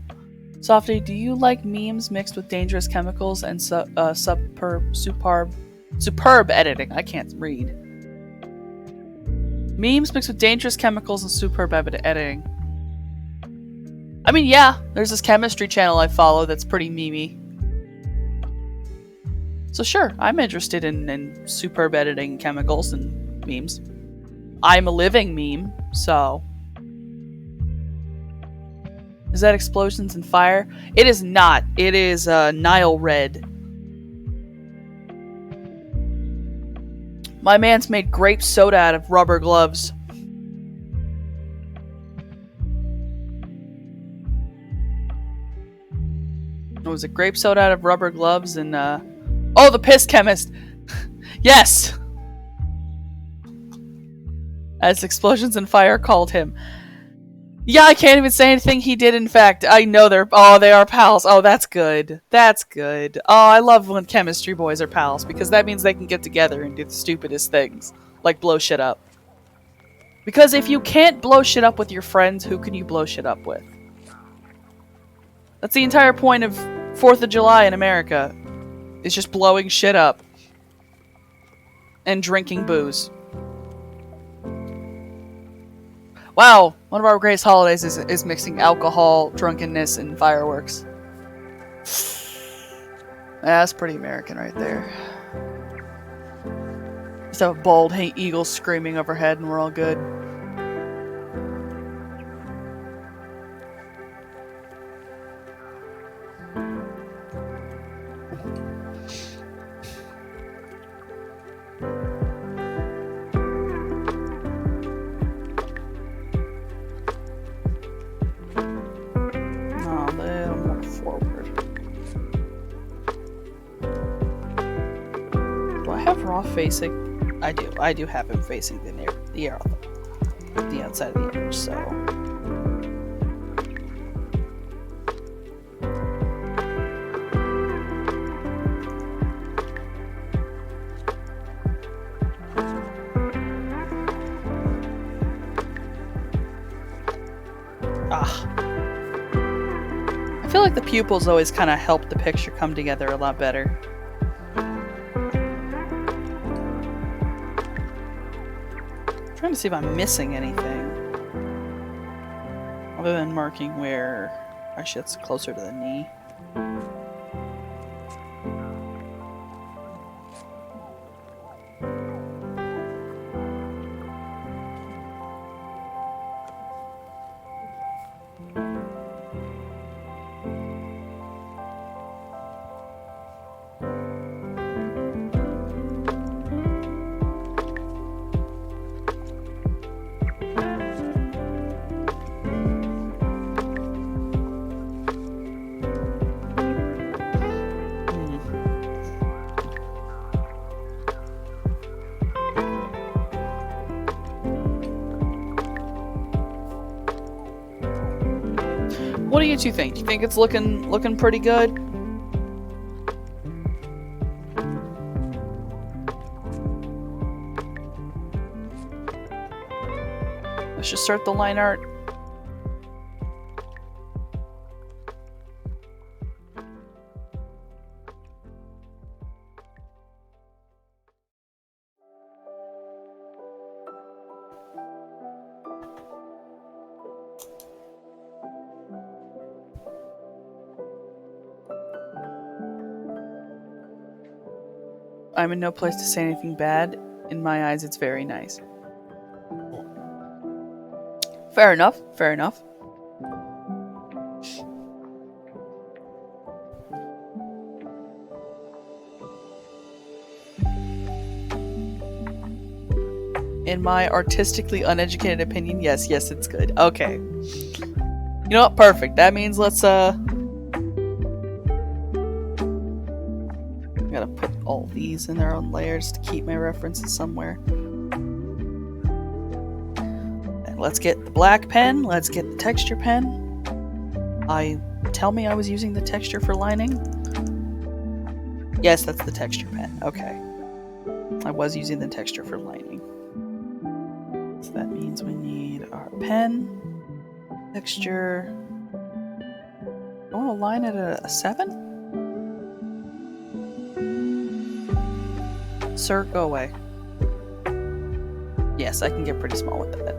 Softy, do you like memes mixed with dangerous chemicals and superb editing? I can't read. Memes mixed with dangerous chemicals and superb editing. I mean, yeah, there's this chemistry channel I follow that's pretty memey. So sure, I'm interested in superb editing chemicals and memes. I'm a living meme, so... Is that explosions and fire? It is not. It is Nile Red. My man's made grape soda out of rubber gloves. Was it grape soda out of rubber gloves and oh, the piss chemist. Yes. As explosions and fire called him. Yeah, I can't even say anything he did, in fact. I know they are pals. Oh, that's good. That's good. Oh, I love when chemistry boys are pals, because that means they can get together and do the stupidest things. Like blow shit up. Because if you can't blow shit up with your friends, who can you blow shit up with? That's the entire point of 4th of July in America. It's just blowing shit up. And drinking booze. Wow, one of our greatest holidays is mixing alcohol, drunkenness, and fireworks. That's pretty American right there. Just have a bald eagle screaming overhead and we're all good. Facing, I do have him facing the outside of the image, so. I feel like the pupils always kind of help the picture come together a lot better. Trying to see if I'm missing anything other than marking where our shit's closer to the knee. What do you two think? Do you think it's looking pretty good? Let's just start the line art. I'm in no place to say anything bad. In my eyes, it's very nice. Fair enough, fair enough. In my artistically uneducated opinion, yes, it's good. Okay. You know what? Perfect. That means let's, gotta put all these in their own layers to keep my references somewhere. And let's get the black pen. Let's get the texture pen. Tell me I was using the texture for lining. Yes, that's the texture pen. Okay. I was using the texture for lining. So that means we need our pen, texture. I want to line it at a 7? Sir, go away. Yes, I can get pretty small with that.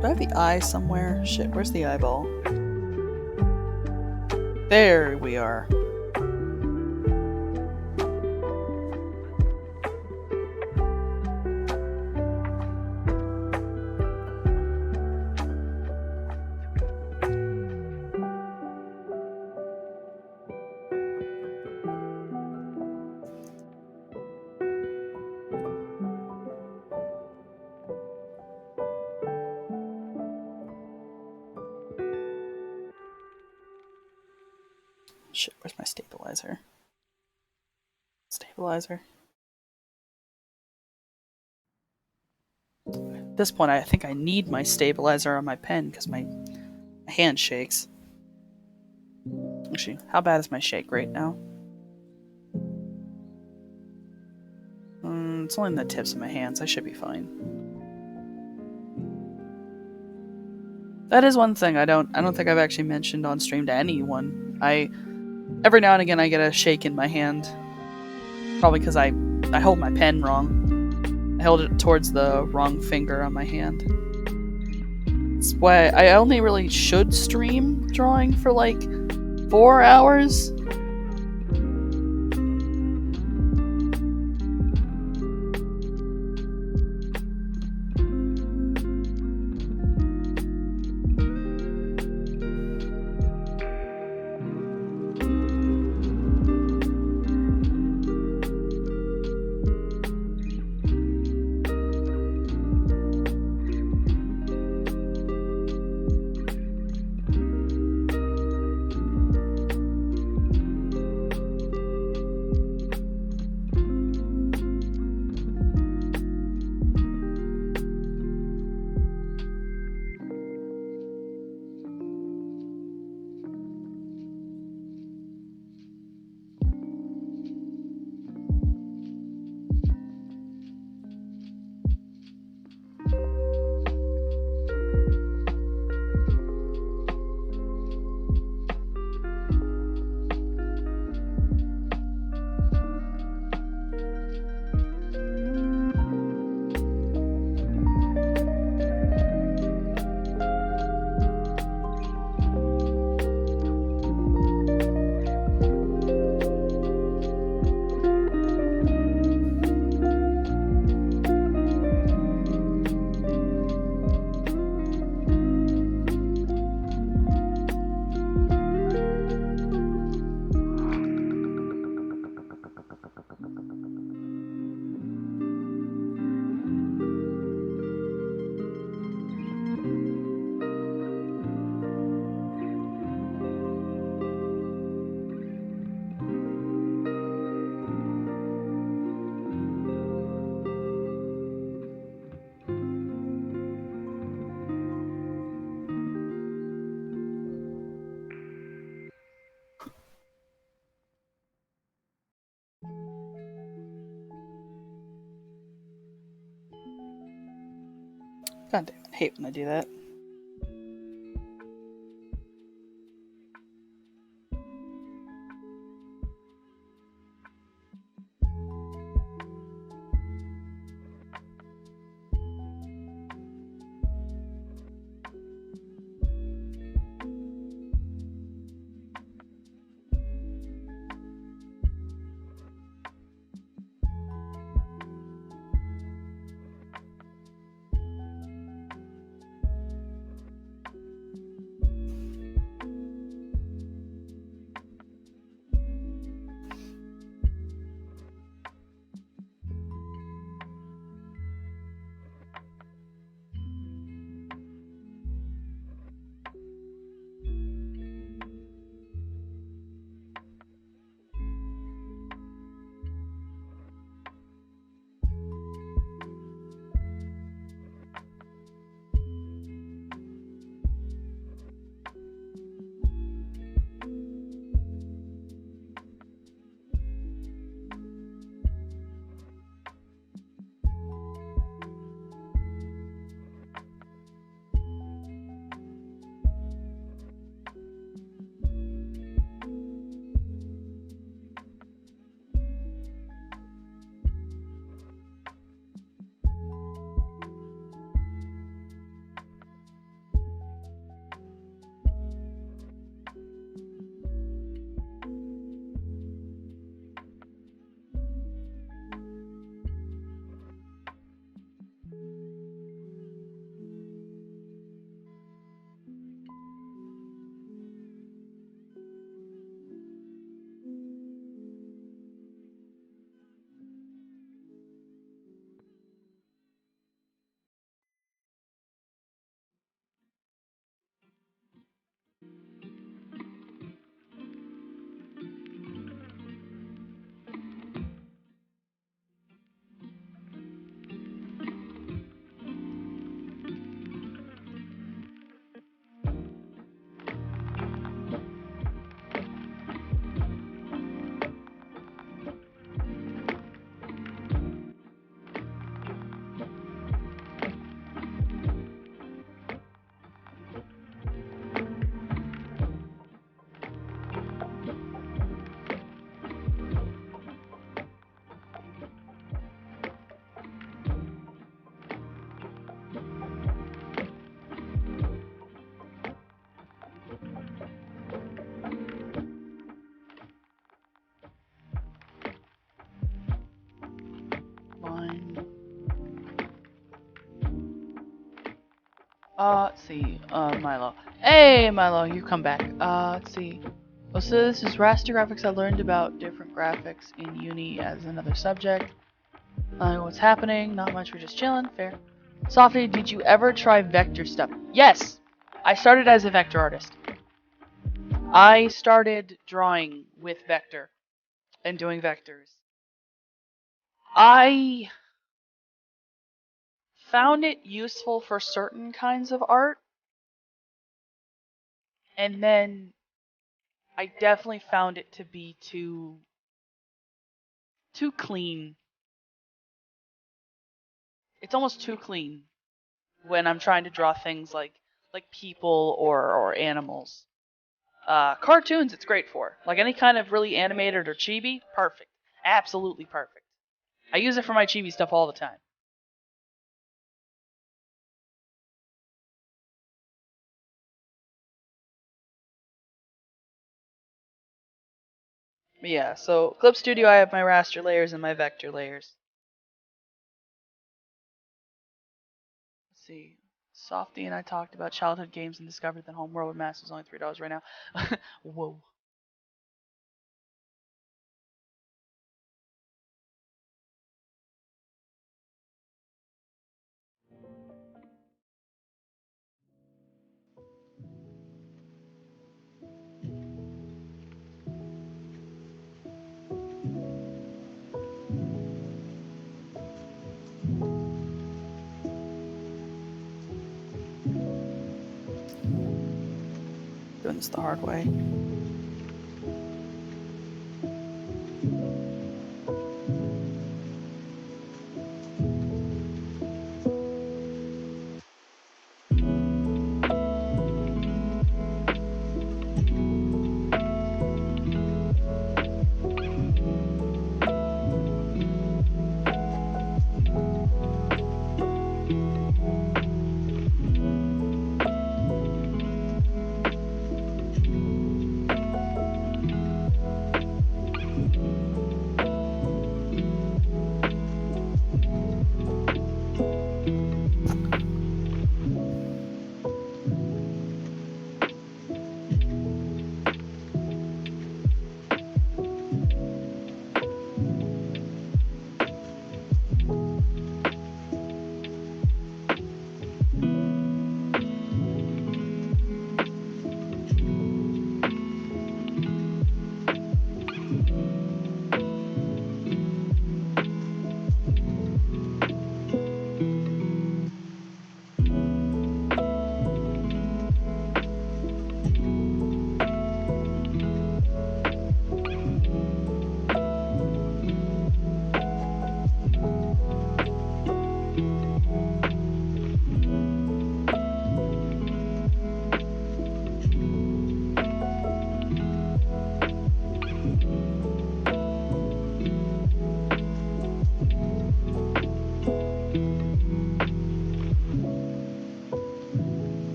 Do I have the eye somewhere? Shit, where's the eyeball? There we are. Shit, where's my stabilizer? Stabilizer. At this point, I think I need my stabilizer on my pen because my hand shakes. Actually, how bad is my shake right now? It's only in the tips of my hands. I should be fine. That is one thing I don't think I've actually mentioned on stream to anyone. Every now and again I get a shake in my hand. Probably because I hold my pen wrong. I held it towards the wrong finger on my hand. That's why I only really should stream drawing for like 4 hours. God damn it, I hate when I do that. Let's see. Milo. Hey, Milo, you come back. Let's see. Oh, so this is raster graphics. I learned about different graphics in uni as another subject. What's happening? Not much. We're just chilling. Fair. Softy, did you ever try vector stuff? Yes! I started as a vector artist. I started drawing with vector and doing vectors. I found it useful for certain kinds of art, and then I definitely found it to be too clean. It's almost too clean when I'm trying to draw things like people or animals. Cartoons, it's great for. Like any kind of really animated or chibi, perfect. Absolutely perfect. I use it for my chibi stuff all the time. But yeah, so Clip Studio, I have my raster layers and my vector layers. Let's see. Softy and I talked about childhood games and discovered that Homeworld with Mass is only $3 right now. Whoa. Doing this the hard way.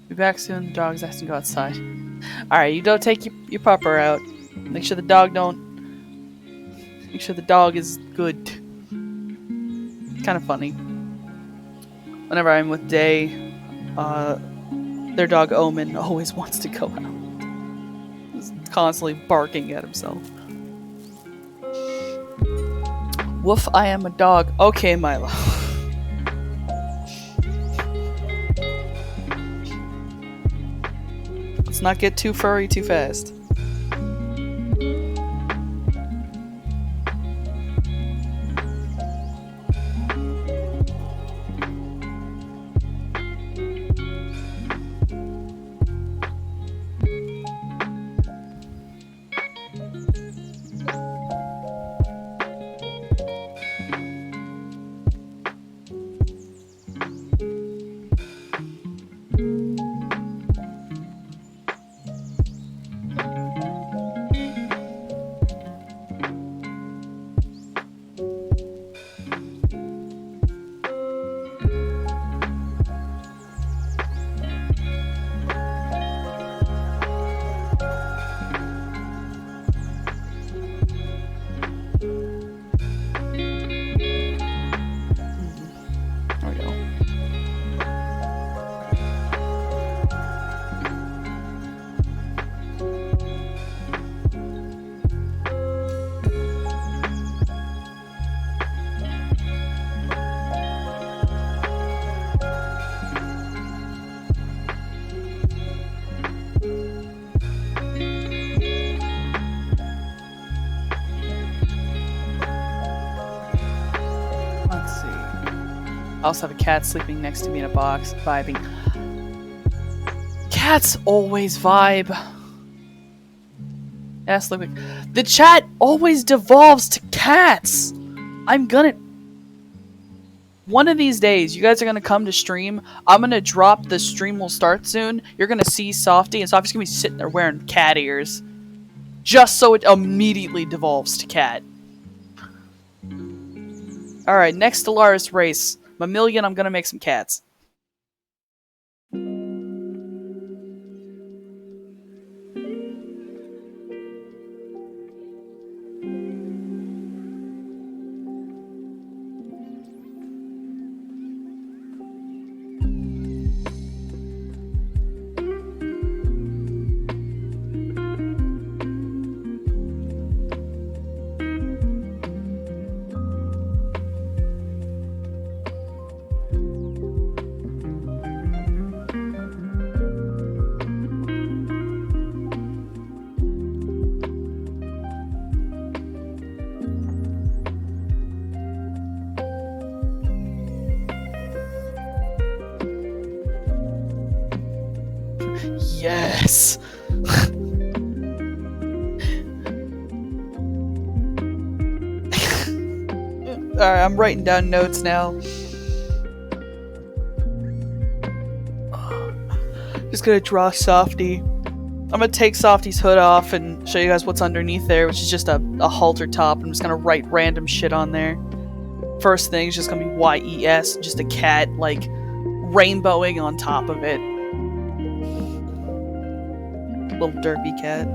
Be back soon. The dog's asking to go outside. Alright, you don't take your pupper out. Make sure the dog don't. Make sure the dog is good. It's kind of funny. Whenever I'm with Day, their dog Omen always wants to go out. He's constantly barking at himself. Woof, I am a dog. Okay, Milo. Let's not get too furry too fast. also have a cat sleeping next to me in a box, vibing. Cats always vibe. Yeah, sleeping. The chat always devolves to cats. I'm gonna. One of these days, you guys are gonna come to stream. I'm gonna drop. The stream will start soon. You're gonna see Softy, and Softy's gonna be sitting there wearing cat ears, just so it immediately devolves to cat. All right, next Stellaris race, Mammalian. I'm gonna make some cats. Yes. Alright, I'm writing down notes now. Just gonna draw Softy. I'm gonna take Softy's hood off and show you guys what's underneath there, which is just a halter top. I'm just gonna write random shit on there. First thing is just gonna be YES, just a cat, like, rainbowing on top of it. Little derpy cat.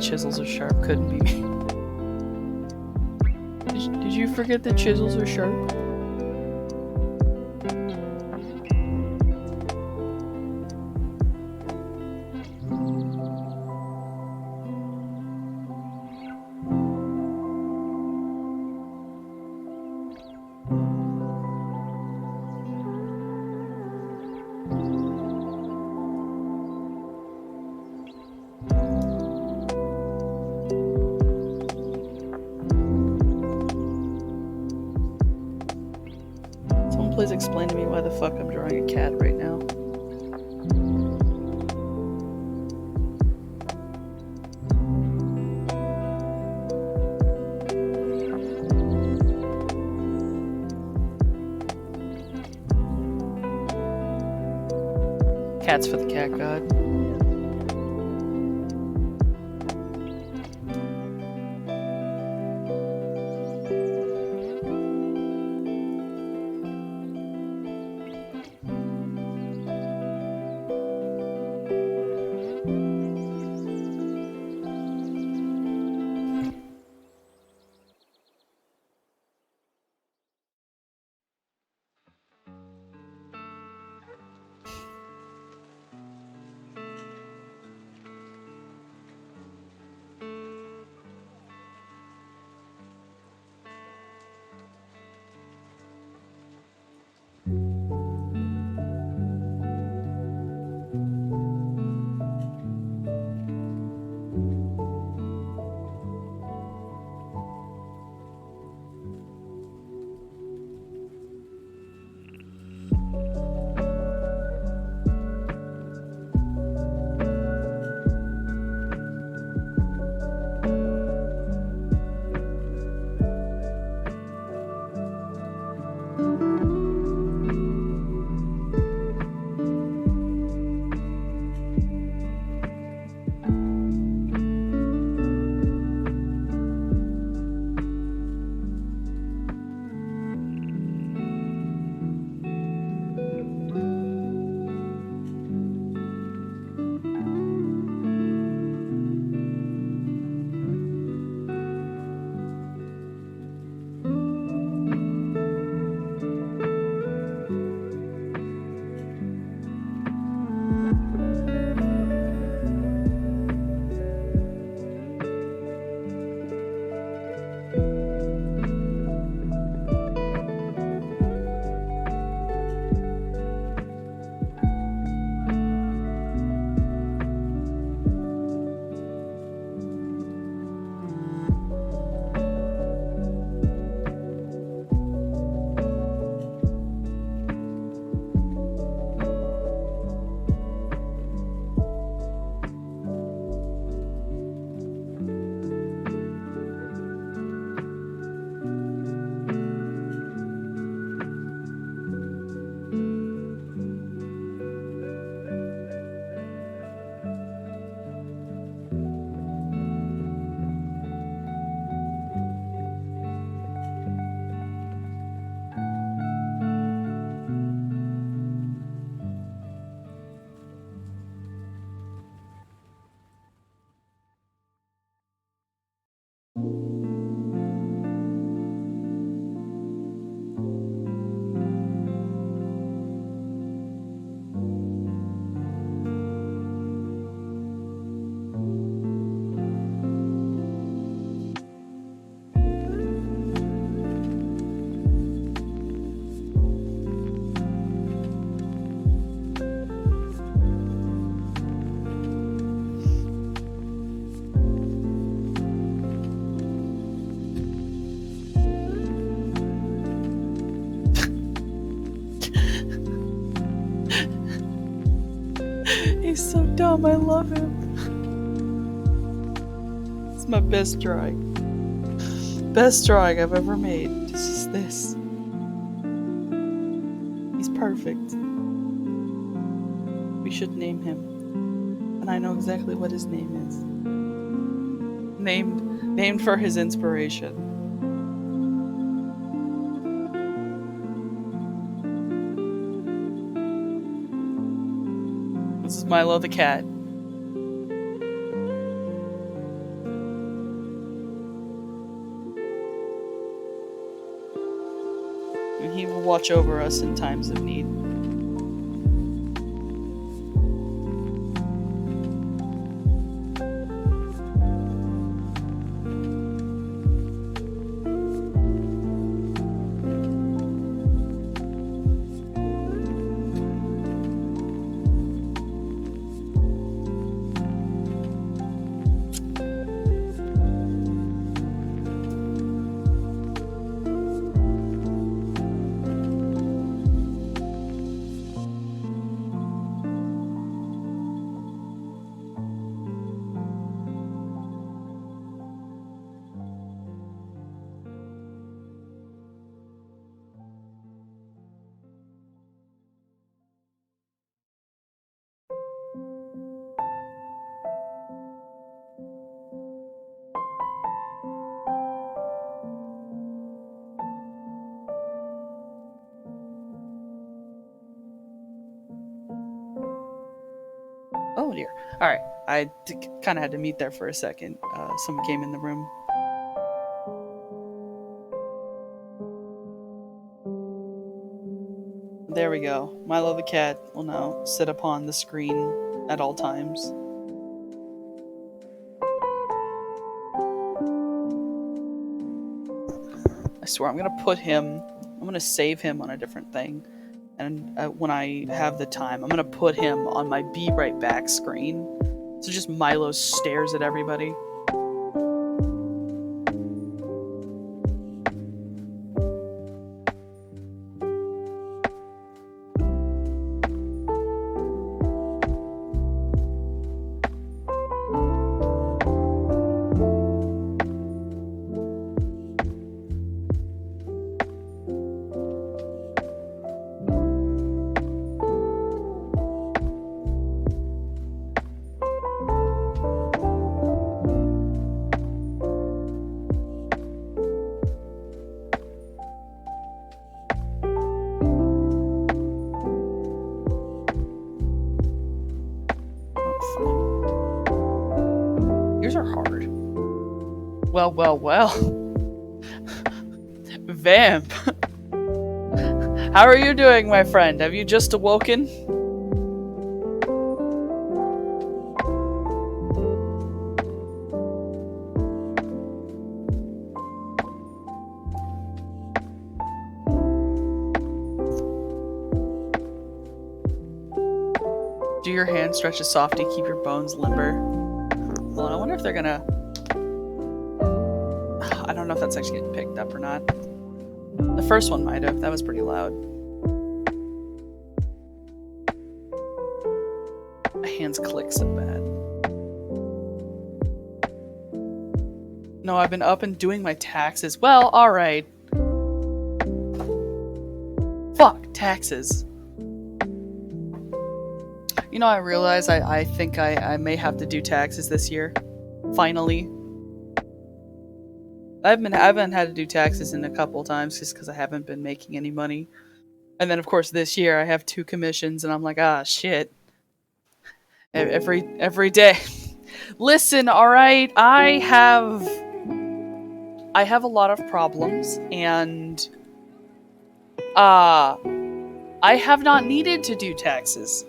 Chisels are sharp, couldn't be me. Did you forget that chisels are sharp? Please explain to me why the fuck I'm drawing a cat right now. Cats for the cat god. Tom. I love him. It's my best drawing. Best drawing I've ever made. This is this. He's perfect. We should name him. And I know exactly what his name is. Named for his inspiration. This is Milo the cat. And he will watch over us in times of need. Oh dear. Alright, I kind of had to mute there for a second. Someone came in the room. There we go. Milo the cat will now sit upon the screen at all times. I swear I'm gonna save him on a different thing. And when I have the time, I'm gonna put him on my Be Right Back screen. So just Milo stares at everybody. Yours are hard. Well. Vamp. How are you doing, my friend? Have you just awoken? Do your hand stretch a softy, keep your bones limber. Well, I wonder if they're gonna... I don't know if that's actually getting picked up or not. The first one might have. That was pretty loud. My hands click so bad. No, I've been up and doing my taxes. Well, alright. Fuck, taxes. You know, I realize I think I may have to do taxes this year. Finally. I haven't had to do taxes in a couple times just because I haven't been making any money. And then, of course, this year I have 2 commissions and I'm like, ah, shit. Every day. Listen, alright, I have a lot of problems and I have not needed to do taxes.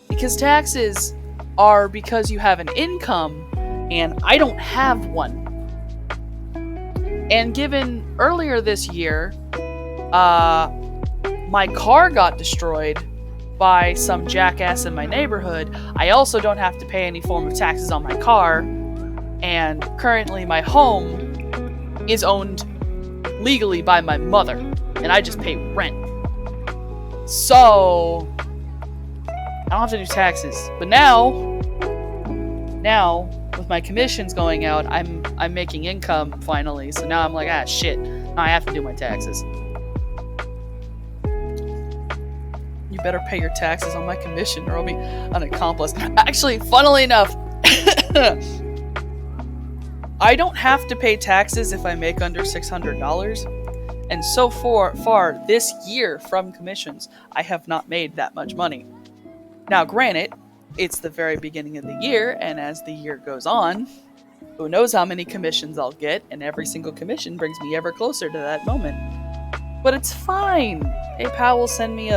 Because taxes are because you have an income and I don't have one. And given earlier this year, my car got destroyed by some jackass in my neighborhood, I also don't have to pay any form of taxes on my car. And currently my home is owned legally by my mother, and I just pay rent. So I don't have to do taxes. But now Now, with my commissions going out, I'm making income finally. So now I'm like, ah, shit. Now I have to do my taxes. You better pay your taxes on my commission or I'll be an accomplice. Actually, funnily enough, I don't have to pay taxes if I make under $600. And so far this year from commissions, I have not made that much money. Now, granted, it's the very beginning of the year, and as the year goes on, who knows how many commissions I'll get, and every single commission brings me ever closer to that moment. But it's fine. PayPal will send me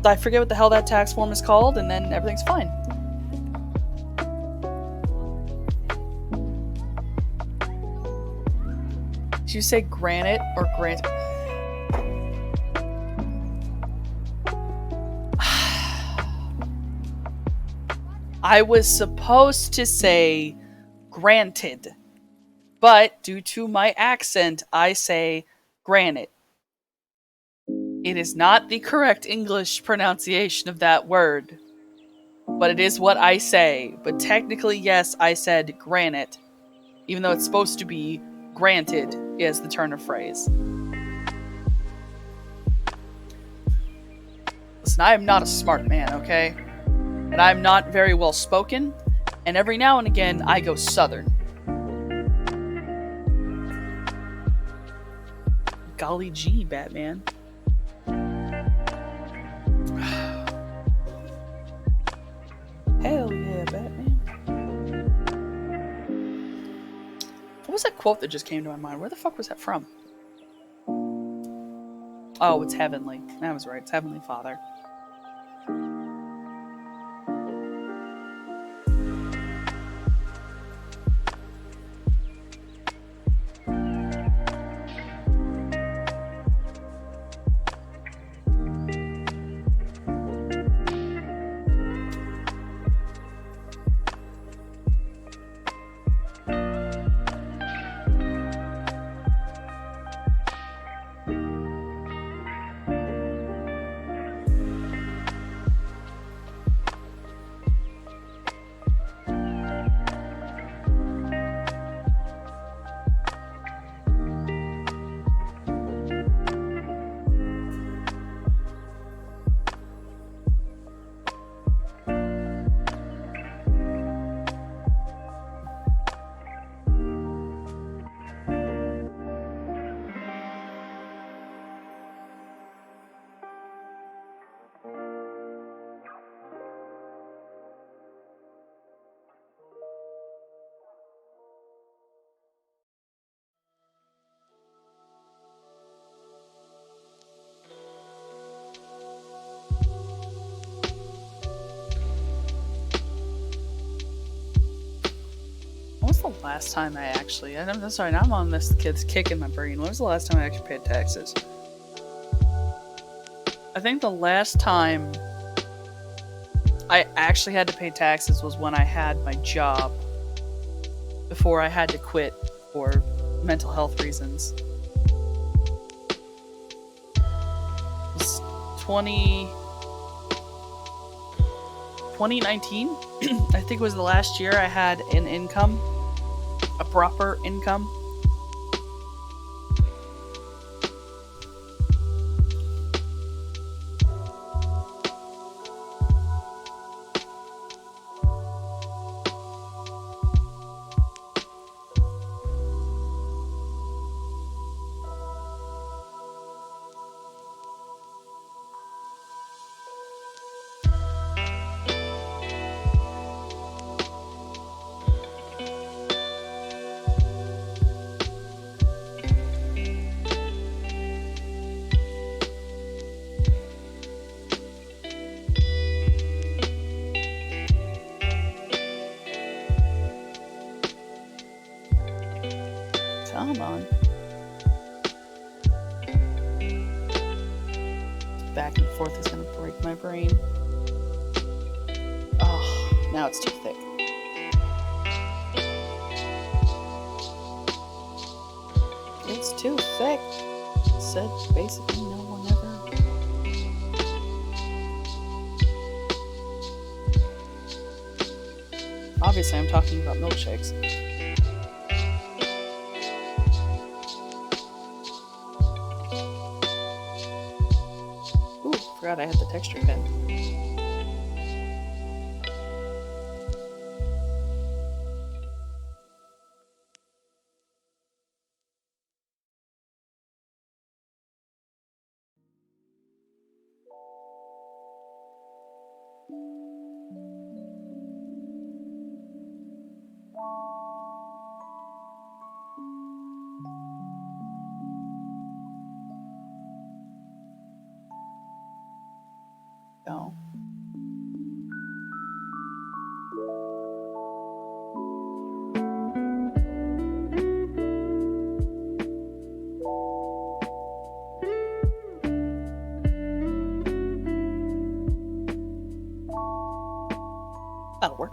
I forget what the hell that tax form is called, and then everything's fine. Did you say granite or grant? I was supposed to say granted, but due to my accent, I say granite. It is not the correct English pronunciation of that word, but it is what I say. But technically, yes, I said granite, even though it's supposed to be granted is the turn of phrase. Listen, I am not a smart man, okay? And I'm not very well spoken, and every now and again I go southern. Golly gee, Batman. Hell yeah, Batman. What was that quote that just came to my mind? Where the fuck was that from? Oh, it's Heavenly. That was right. It's Heavenly Father. When was the last time I actually... I'm sorry, now I'm on this kid's kick in my brain. When was the last time I actually paid taxes? I think the last time I actually had to pay taxes was when I had my job. Before I had to quit for mental health reasons. It was 2019? I think was the last year I had an income. A proper income. Come on. Back and forth is gonna break my brain. Oh, now it's too thick. It's too thick. Said basically no one ever. Obviously, I'm talking about milkshakes. Ooh, forgot I had the texture pen. Go. That'll work.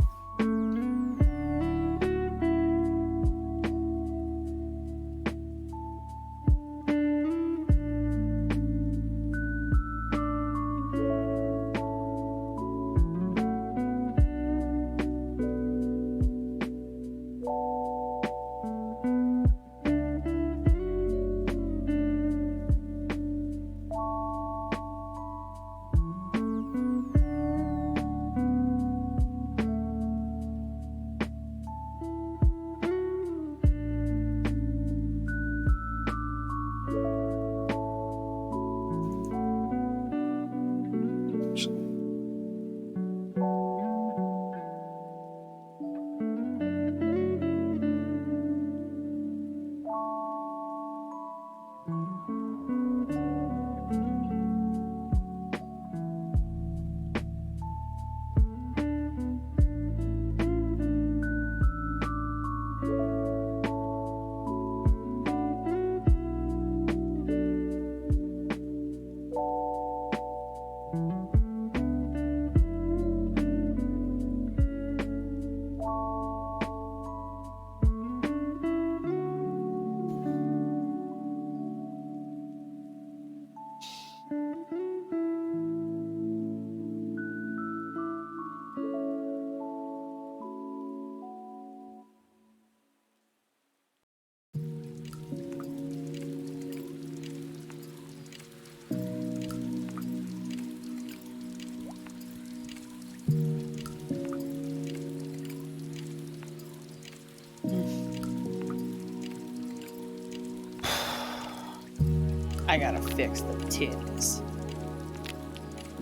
I gotta fix the titties.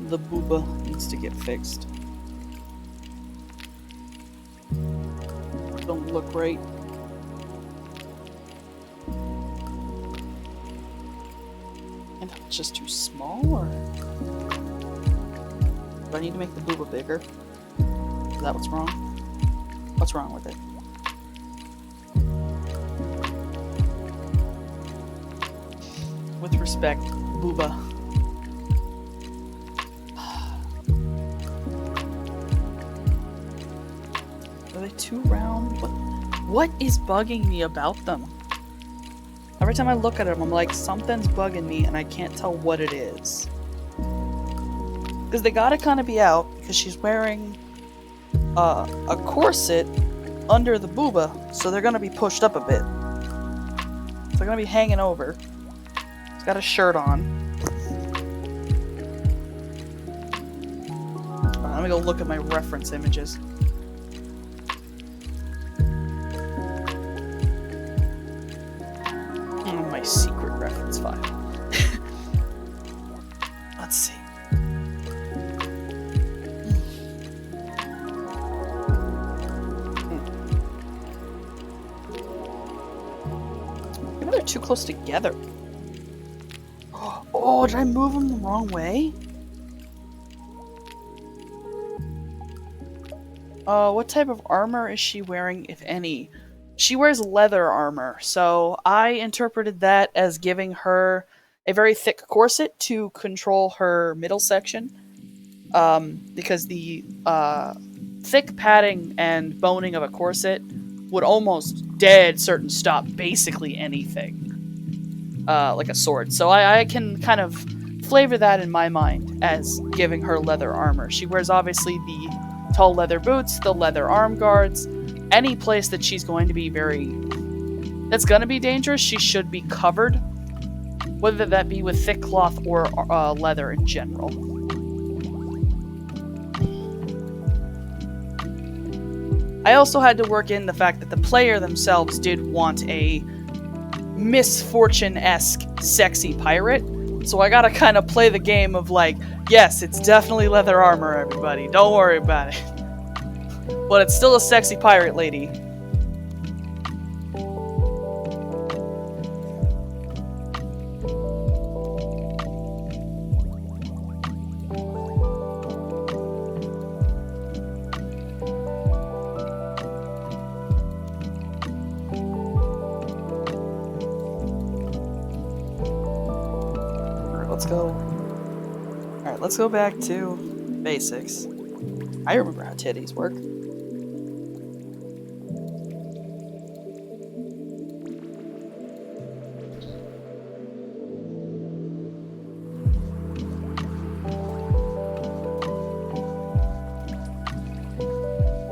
The booba needs to get fixed. Don't look right. And it's just too small, or do I need to make the booba bigger? Is that what's wrong? What's wrong with it? With respect, booba. Are they too round? What is bugging me about them? Every time I look at them, I'm like, something's bugging me, and I can't tell what it is. Because they gotta kind of be out, because she's wearing a corset under the booba, so they're gonna be pushed up a bit. So they're gonna be hanging over. She's got a shirt on. Let me go look at my reference images. My secret reference file. Let's see. Maybe they're too close together. Oh, did I move them the wrong way? What type of armor is she wearing, if any? She wears leather armor, so I interpreted that as giving her a very thick corset to control her middle section. Because the thick padding and boning of a corset would almost dead certain stop basically anything. Like a sword. So I can kind of flavor that in my mind as giving her leather armor. She wears obviously the tall leather boots, the leather arm guards, any place that she's going to be that's going to be dangerous, she should be covered, whether that be with thick cloth or leather in general. I also had to work in the fact that the player themselves did want a misfortune-esque sexy pirate, so I gotta kind of play the game of like, yes, it's definitely leather armor, everybody, don't worry about it. But it's still a sexy pirate lady. Let's go back to basics. I remember how titties work.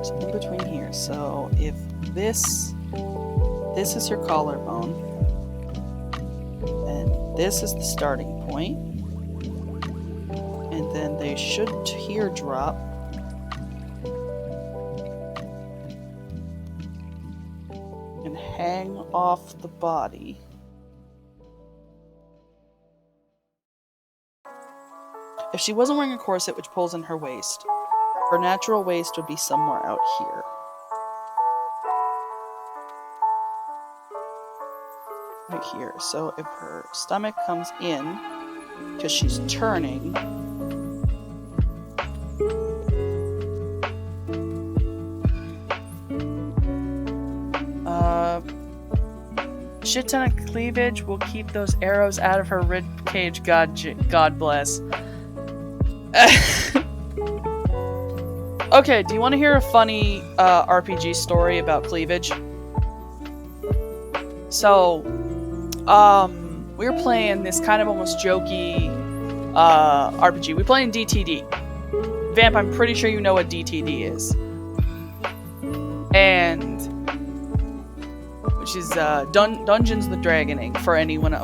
So in between here, so if this is her collarbone, and this is the starting point. And then they should teardrop. And hang off the body. If she wasn't wearing a corset which pulls in her waist, her natural waist would be somewhere out here. Right here. So if her stomach comes in, because she's turning, shit ton of cleavage will keep those arrows out of her rib cage. God bless. Okay, do you want to hear a funny RPG story about cleavage? So, we were playing this kind of almost jokey RPG. We play in DTD. Vamp, I'm pretty sure you know what DTD is. And which is Dungeons the Dragoning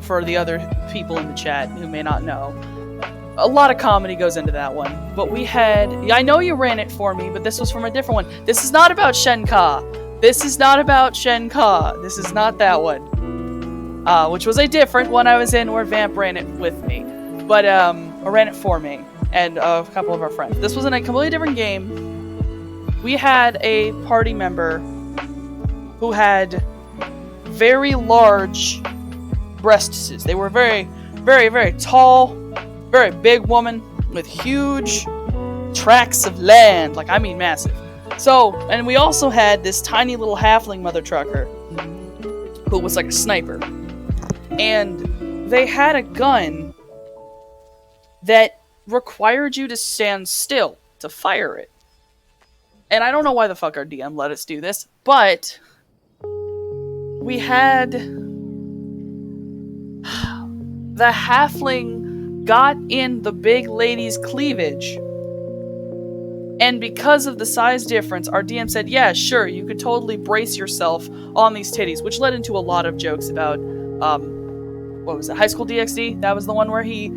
for the other people in the chat who may not know. A lot of comedy goes into that one. But we had, I know you ran it for me, but this was from a different one. This is not about Shenka. This is not about Shenka. This is not that one. Which was a different one I was in where Vamp ran it with me. But, or ran it for me. And a couple of our friends. This was in a completely different game. We had a party member who had very large breasts. They were very, very, very tall, very big woman with huge tracts of land. Like, I mean massive. So, and we also had this tiny little halfling mother trucker who was like a sniper. And they had a gun that required you to stand still to fire it. And I don't know why the fuck our DM let us do this, but we had the halfling got in the big lady's cleavage. And because of the size difference, our DM said, yeah, sure, you could totally brace yourself on these titties, which led into a lot of jokes about, what was it, High School DxD? That was the one where he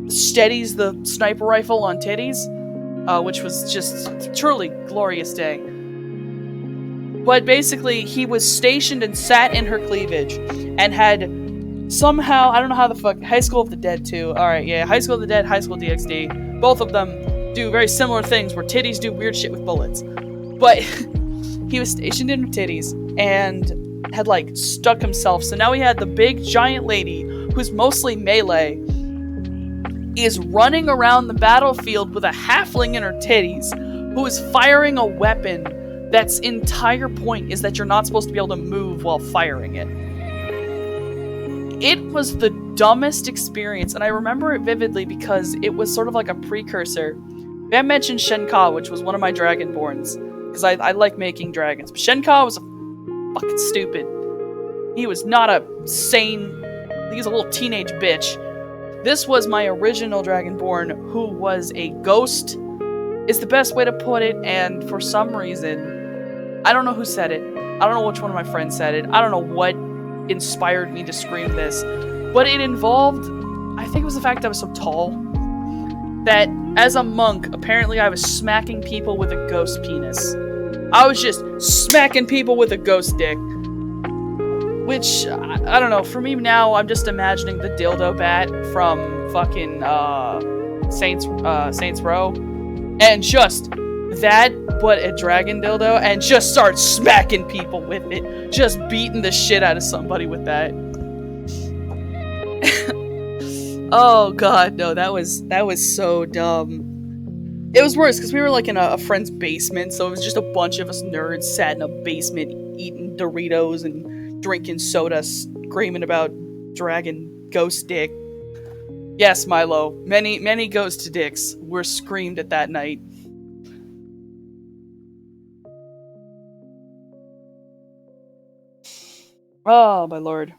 steadies the sniper rifle on titties, which was just a truly glorious day. But basically, he was stationed and sat in her cleavage, and had somehow, I don't know how the fuck, High School of the Dead too. Alright, yeah, High School of the Dead, High School DxD. Both of them do very similar things where titties do weird shit with bullets. But he was stationed in titties and had like stuck himself. So now he had the big giant lady who's mostly melee is running around the battlefield with a halfling in her titties who is firing a weapon that's entire point is that you're not supposed to be able to move while firing it. It was the dumbest experience, and I remember it vividly because it was sort of like a precursor. I mentioned Shenka, which was one of my Dragonborns, because I like making dragons. But Shenka was fucking stupid. He was not a sane... He was a little teenage bitch. This was my original Dragonborn, who was a ghost is the best way to put it, and for some reason, I don't know who said it. I don't know which one of my friends said it. I don't know what inspired me to scream this, but it involved, I think it was the fact that I was so tall, that as a monk, apparently I was smacking people with a ghost penis. I was just smacking people with a ghost dick. Which, I don't know, for me now, I'm just imagining the dildo bat from fucking Saints Row. And just that, but a dragon dildo, and just start smacking people with it. Just beating the shit out of somebody with that. Oh god, no, that was so dumb. It was worse, because we were like in a friend's basement, so it was just a bunch of us nerds sat in a basement eating Doritos and drinking soda, screaming about dragon ghost dick. Yes, Milo, many ghost dicks were screamed at that night. Oh, my lord.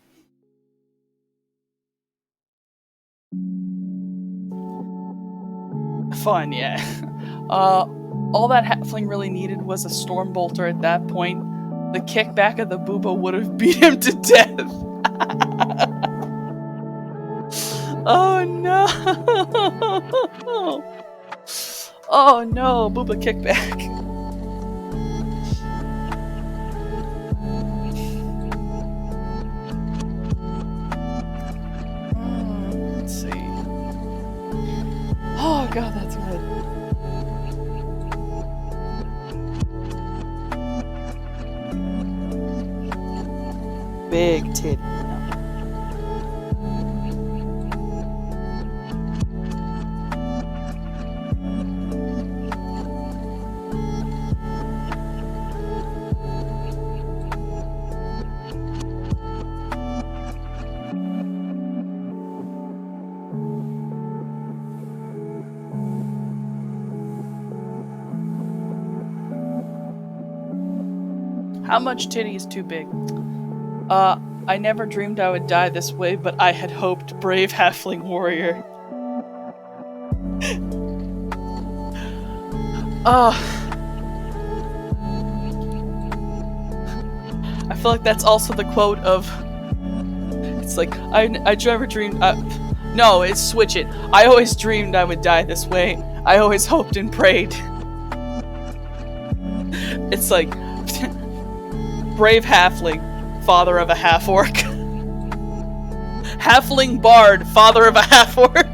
Fun, yeah. All that halfling really needed was a storm bolter at that point. The kickback of the booba would have beat him to death. Oh no! Oh no, booba kickback. Let's see. Oh god, that's good. Big titty. How much titty is too big? I never dreamed I would die this way, but I had hoped, brave halfling warrior. I feel like that's also the quote of... It's like, I never dreamed... no, it's switch it. I always dreamed I would die this way. I always hoped and prayed. It's like... brave halfling, father of a half-orc. Halfling bard, father of a half-orc.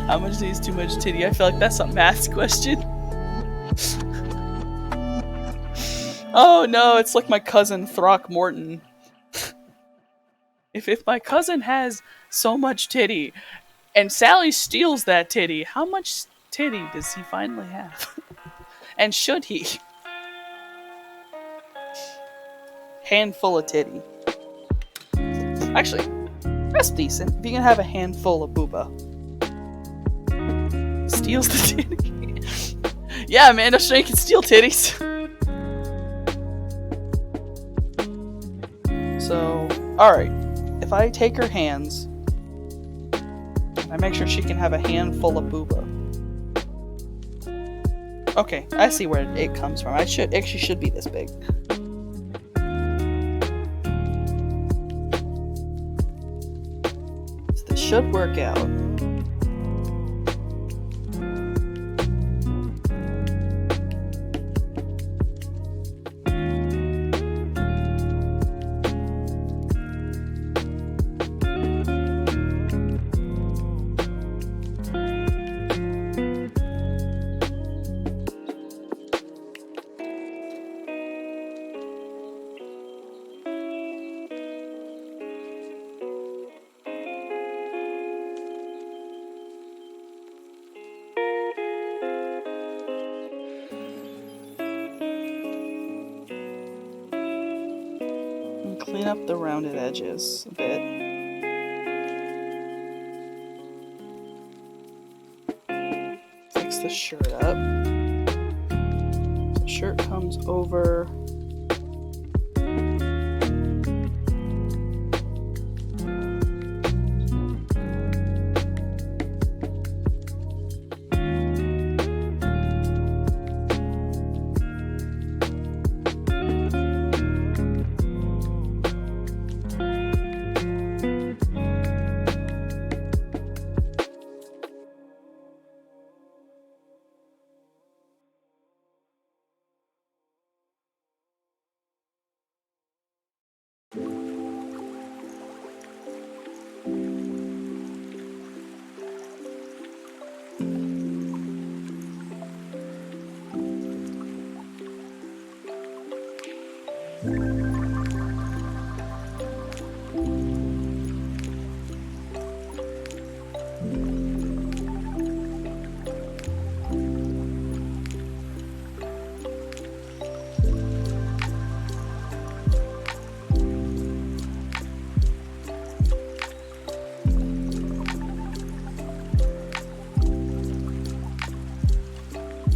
How much is too much titty? I feel like that's a math question. Oh no, it's like my cousin Throckmorton. If my cousin has so much titty, and Sally steals that titty, how much titty does he finally have? And should he? Handful of titty. Actually, that's decent. If you can have a handful of booba. Steals the titty. Yeah, Amanda Shane can steal titties. So, alright. If I take her hands, I make sure she can have a handful of booba. Okay, I see where it comes from. It actually should be this big. So this should work out. Clean up the rounded edges a bit. Fix the shirt up. The shirt comes over.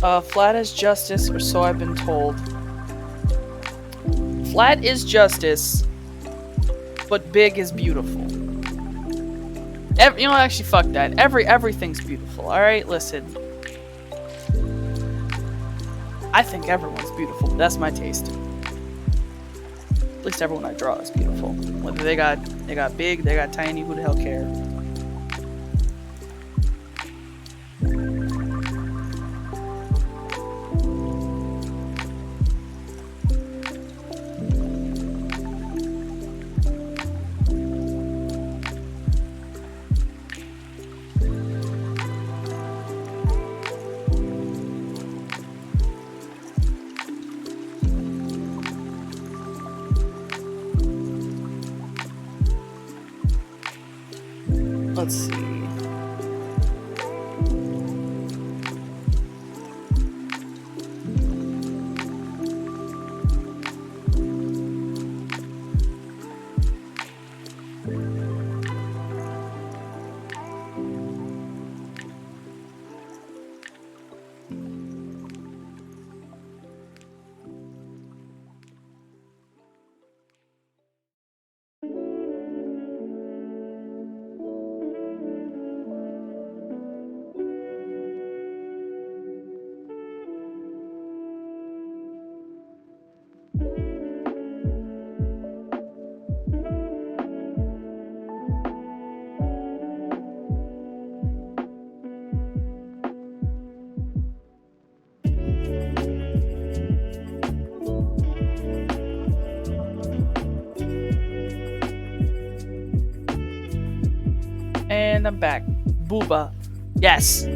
Flat is justice, or so I've been told. Flat is justice, but big is beautiful. You know, actually, fuck that. Everything's beautiful. All right, listen. I think everyone's beautiful. That's my taste. At least everyone I draw is beautiful. Whether they got big, they got tiny. Who the hell cares? Let's see. And I'm back. Booba. Yes.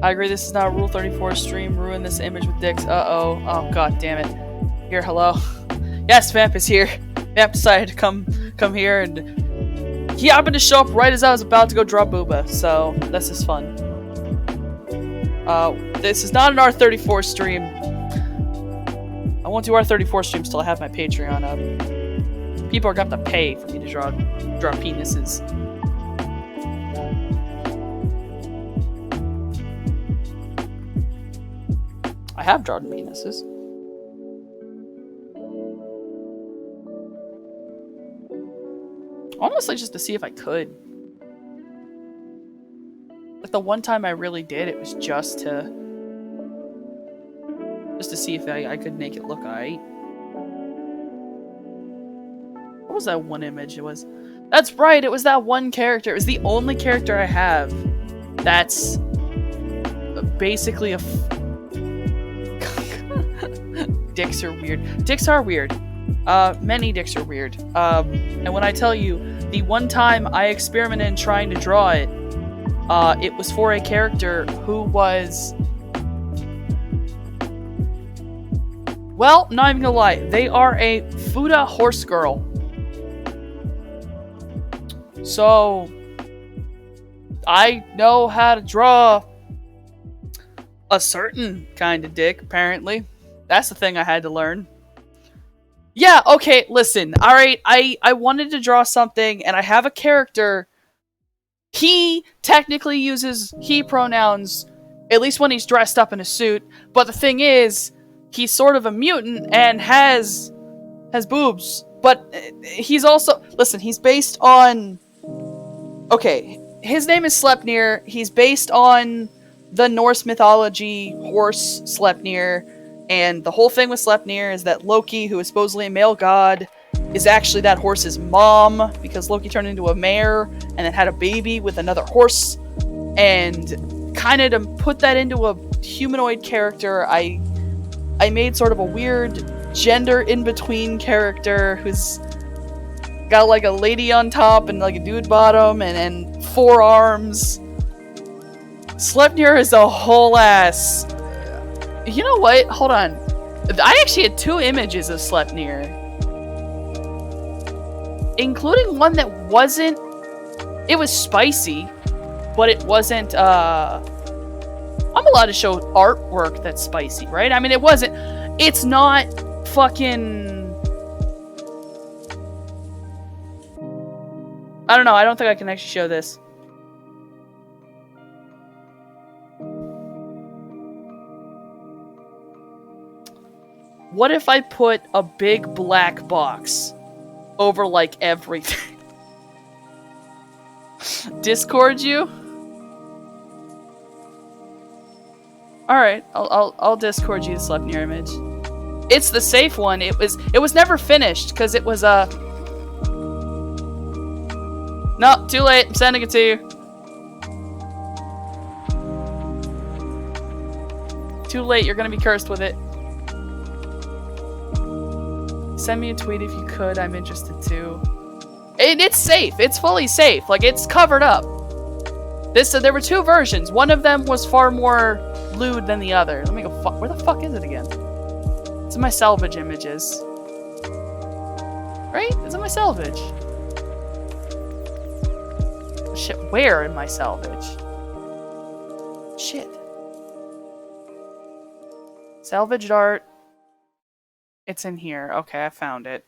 I agree, this is not a Rule 34 stream. Ruin this image with dicks. Uh-oh. Oh, god damn it. Here, hello. Yes, Vamp is here. Vamp decided to come here, and he happened to show up right as I was about to go draw Booba, so this is fun. This is not an R34 stream. I won't do R34 streams till I have my Patreon up. People are going to have to pay for me to draw penises. I have drawn penises. Honestly, just to see if I could. Like the one time I really did, it was just to see if I could make it look alright. What was that one image? That's right, it was that one character. It was the only character I have that's basically a dicks are weird. Dicks are weird. Many dicks are weird. And when I tell you, the one time I experimented in trying to draw it, it was for a character who was... Well, not even gonna lie, they are a Fuda horse girl. So, I know how to draw a certain kind of dick, apparently. That's the thing I had to learn. Yeah, okay, listen, alright, I wanted to draw something, and I have a character. He technically uses he pronouns, at least when he's dressed up in a suit, but the thing is, he's sort of a mutant and has boobs, but he's also... Listen, he's based on... Okay, his name is Sleipnir. He's based on the Norse mythology horse Sleipnir, and the whole thing with Sleipnir is that Loki, who is supposedly a male god, is actually that horse's mom, because Loki turned into a mare and then had a baby with another horse, and kind of to put that into a humanoid character, I made sort of a weird gender in-between character who's got like a lady on top and like a dude bottom and 4 arms. Sleipnir is a whole ass. You know what? Hold on. I actually had 2 images of Sleipnir, including one that wasn't... It was spicy, but it wasn't, I'm allowed to show artwork that's spicy, right? I mean, it wasn't... It's not fucking... I don't know, I don't think I can actually show this. What if I put a big black box over, like, everything? Discord you? Alright, I'll Discord you the Sleipnir image. It's the safe one. It was never finished, because it was, No, too late. I'm sending it to you. Too late. You're gonna be cursed with it. Send me a tweet if you could. I'm interested too. It's safe. It's fully safe. Like, it's covered up. There were two versions. One of them was far more lewd than the other. Let me go. Where the fuck is it again? It's in my salvage images. Right? It's in my salvage. Shit, where in my salvage? Shit. Salvaged art. It's in here. Okay, I found it.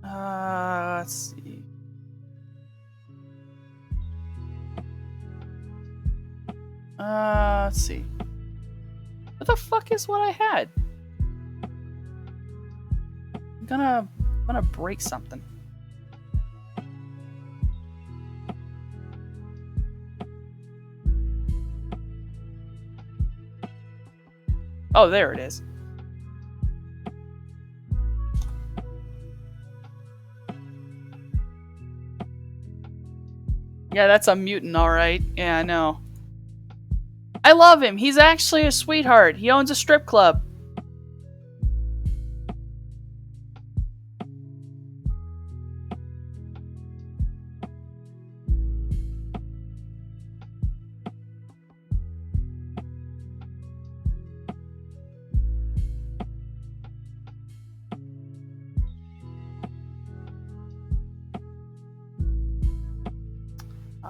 Let's see. Let's see. What the fuck is what I had? I'm gonna break something. Oh, there it is. Yeah, that's a mutant, alright. Yeah, I know. I love him. He's actually a sweetheart. He owns a strip club.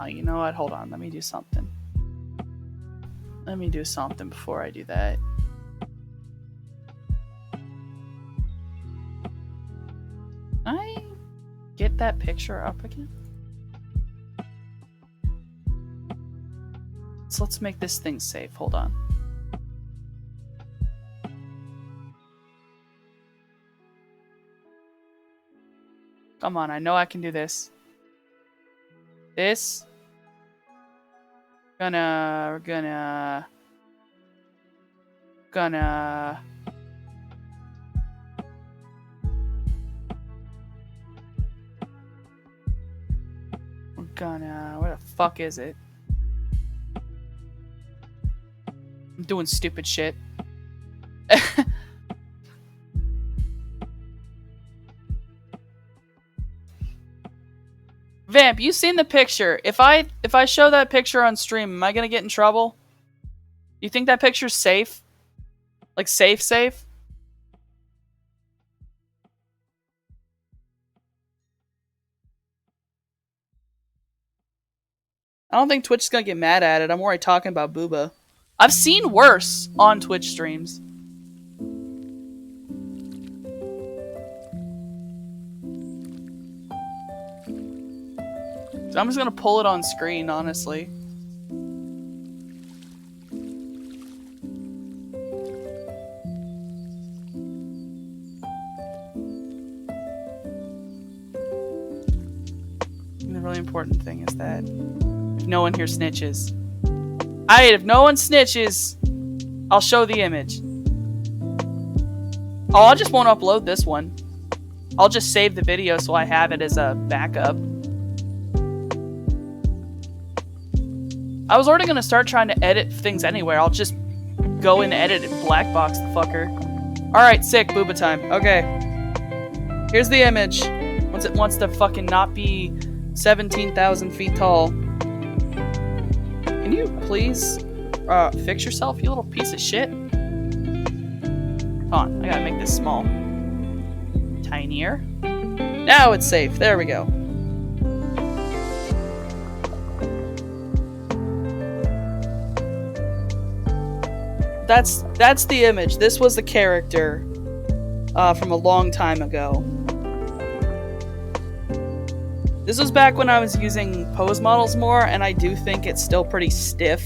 You know what? Hold on. Let me do something. Let me do something before I do that. Can I get that picture up again? So let's make this thing safe. Hold on. Come on, I know I can do this. This. We're gonna where the fuck is it? I'm doing stupid shit. Vamp, you seen the picture. If I show that picture on stream, am I gonna get in trouble? You think that picture's safe? Like safe? I don't think Twitch is gonna get mad at it. I'm worried talking about Booba. I've seen worse on Twitch streams. So I'm just gonna pull it on screen, honestly. And the really important thing is that if no one here snitches. Alright, if no one snitches, I'll show the image. Oh, I just won't upload this one. I'll just save the video so I have it as a backup. I was already gonna start trying to edit things anywhere. I'll just go and edit it, black box the fucker. Alright, sick, Booba time. Okay. Here's the image. Once it wants to fucking not be 17,000 feet tall. Can you please fix yourself, you little piece of shit? Hold on, I gotta make this small. Tinier. Now it's safe. There we go. That's the image. This was the character. from a long time ago. This was back when I was using pose models more, and I do think it's still pretty stiff.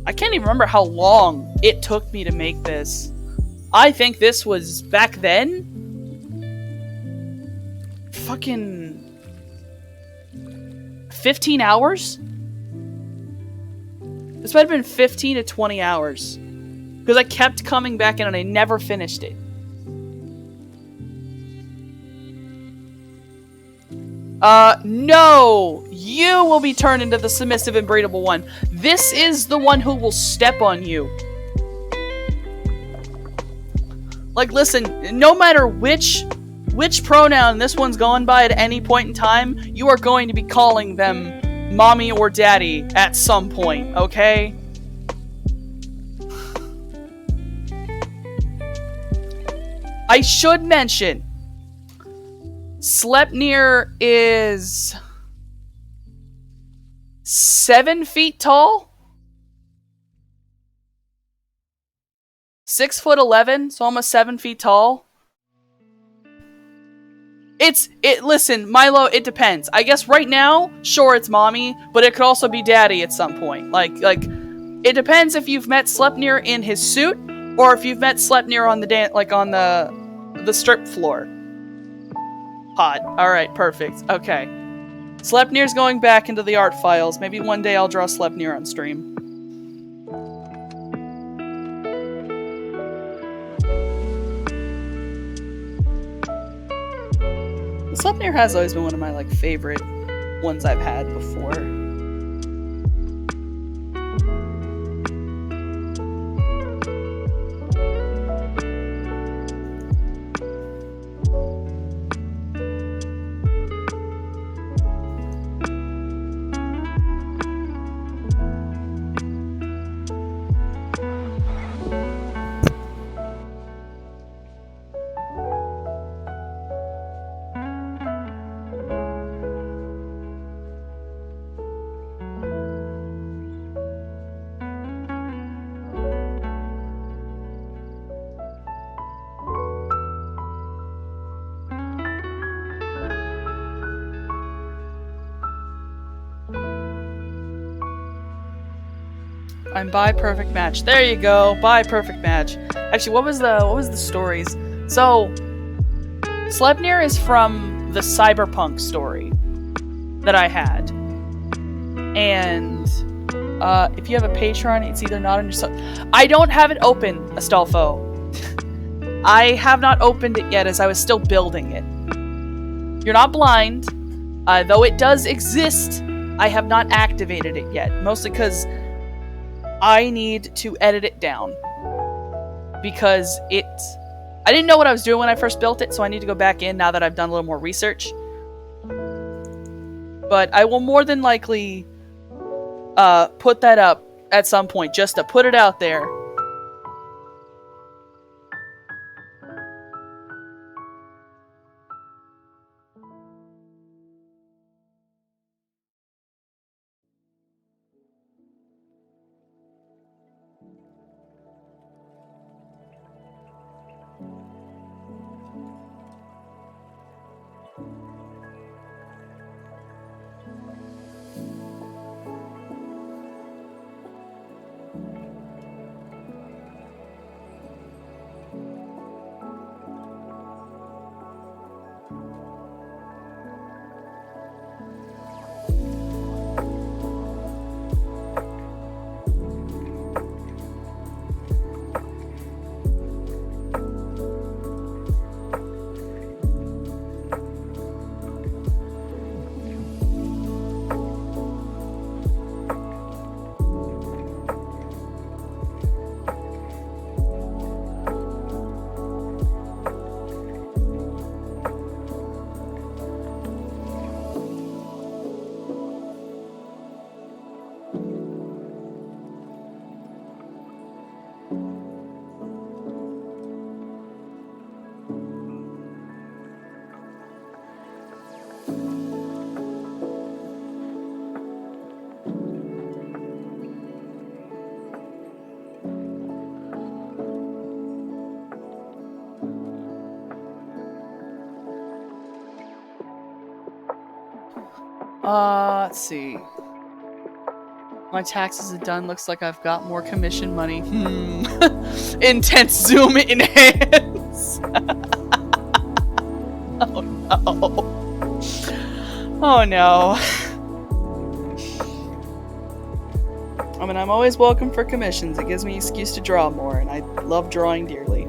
I can't even remember how long it took me to make this. I think this was, back then, fucking 15 hours? This might have been 15 to 20 hours. Because I kept coming back in and I never finished it. No! You will be turned into the submissive and breedable one. This is the one who will step on you. Like, listen, no matter which pronoun this one's going by at any point in time, you are going to be calling them mommy or daddy at some point, okay? I should mention, Sleipnir is 7 feet tall? 6'11", so almost 7 feet tall. Listen, Milo, it depends. I guess right now, sure, it's mommy, but it could also be daddy at some point. Like, it depends if you've met Sleipnir in his suit, or if you've met Sleipnir on the strip floor. Pod. Alright, perfect. Okay. Sleipnir's going back into the art files. Maybe one day I'll draw Sleipnir on stream. Sleipnir has always been one of my favorite ones I've had before. I'm by perfect match. There you go, by perfect match. Actually, what was the stories? So, Sleipnir is from the Cyberpunk story that I had, and if you have a Patreon, it's either not on your. I don't have it open, Astolfo. I have not opened it yet, as I was still building it. You're not blind, though it does exist. I have not activated it yet, mostly because I need to edit it down, because I didn't know what I was doing when I first built it, so I need to go back in now that I've done a little more research. But I will more than likely put that up at some point, just to put it out there. Let's see. My taxes are done. Looks like I've got more commission money. Intense zoom enhance. Oh no. Oh no. I mean, I'm always welcome for commissions. It gives me an excuse to draw more, and I love drawing dearly.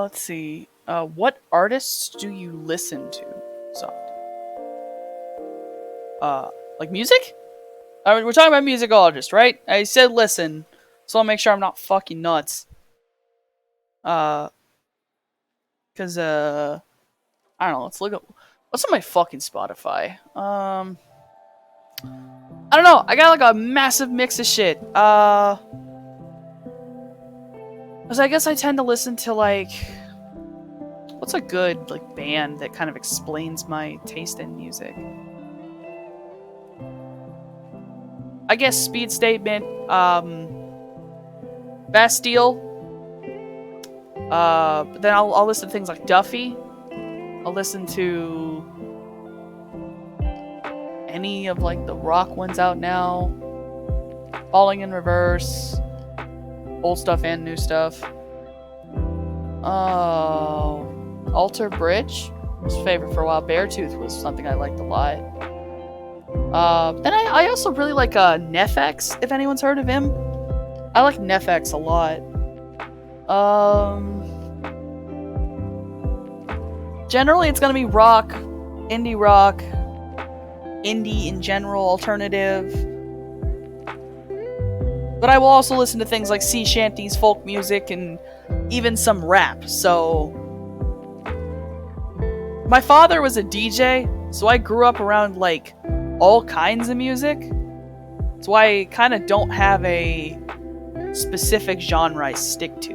Let's see. What artists do you listen to, Soft? Like music? We're talking about musicologist, right? I said listen, so I'll make sure I'm not fucking nuts. Cause, I don't know, let's look up, what's on my fucking Spotify? I don't know, I got like a massive mix of shit. Cause I guess I tend to listen to like, what's a good, like, band that kind of explains my taste in music? I guess Speed Statement, Bastille, but then I'll listen to things like Duffy. I'll listen to any of like the rock ones out now. Falling in Reverse, old stuff and new stuff. Alter Bridge was a favorite for a while. Beartooth was something I liked a lot. Then I also really like Nefex, if anyone's heard of him. I like Nefex a lot. Generally it's gonna be rock, indie in general, alternative. But I will also listen to things like sea shanties, folk music, and even some rap, so... My father was a DJ, so I grew up around, like, all kinds of music. So I kind of don't have a specific genre I stick to.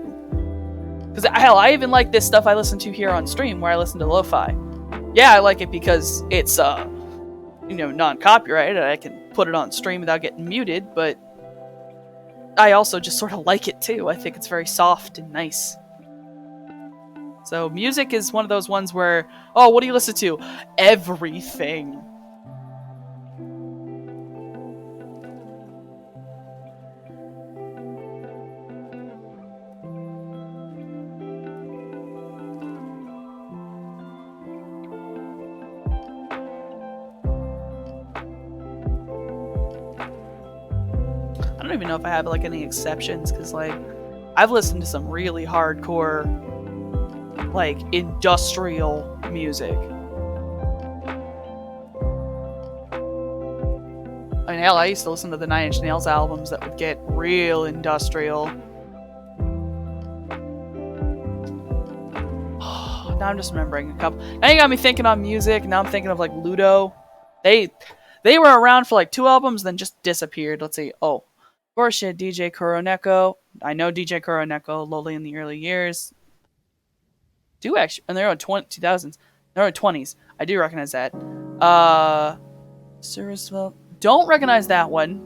Because, hell, I even like this stuff I listen to here on stream, where I listen to lo-fi. Yeah, I like it because it's, non-copyrighted, I can put it on stream without getting muted, but I also just sort of like it too. I think it's very soft and nice. So music is one of those ones where, oh, what do you listen to? Everything. I don't even know if I have like any exceptions, because like I've listened to some really hardcore, like industrial music. I mean, hell, I used to listen to the Nine Inch Nails albums that would get real industrial. Now I'm just remembering a couple. Now you got me thinking on music. Now I'm thinking of like Ludo. They were around for like 2 albums, then just disappeared. Let's see. Oh, of course you had DJ Kuroneko. I know DJ Kuroneko, Lowly in the early years. Do actually, and they're on 2000s. They're on 20s. I do recognize that. Sir Roosevelt. Don't recognize that one.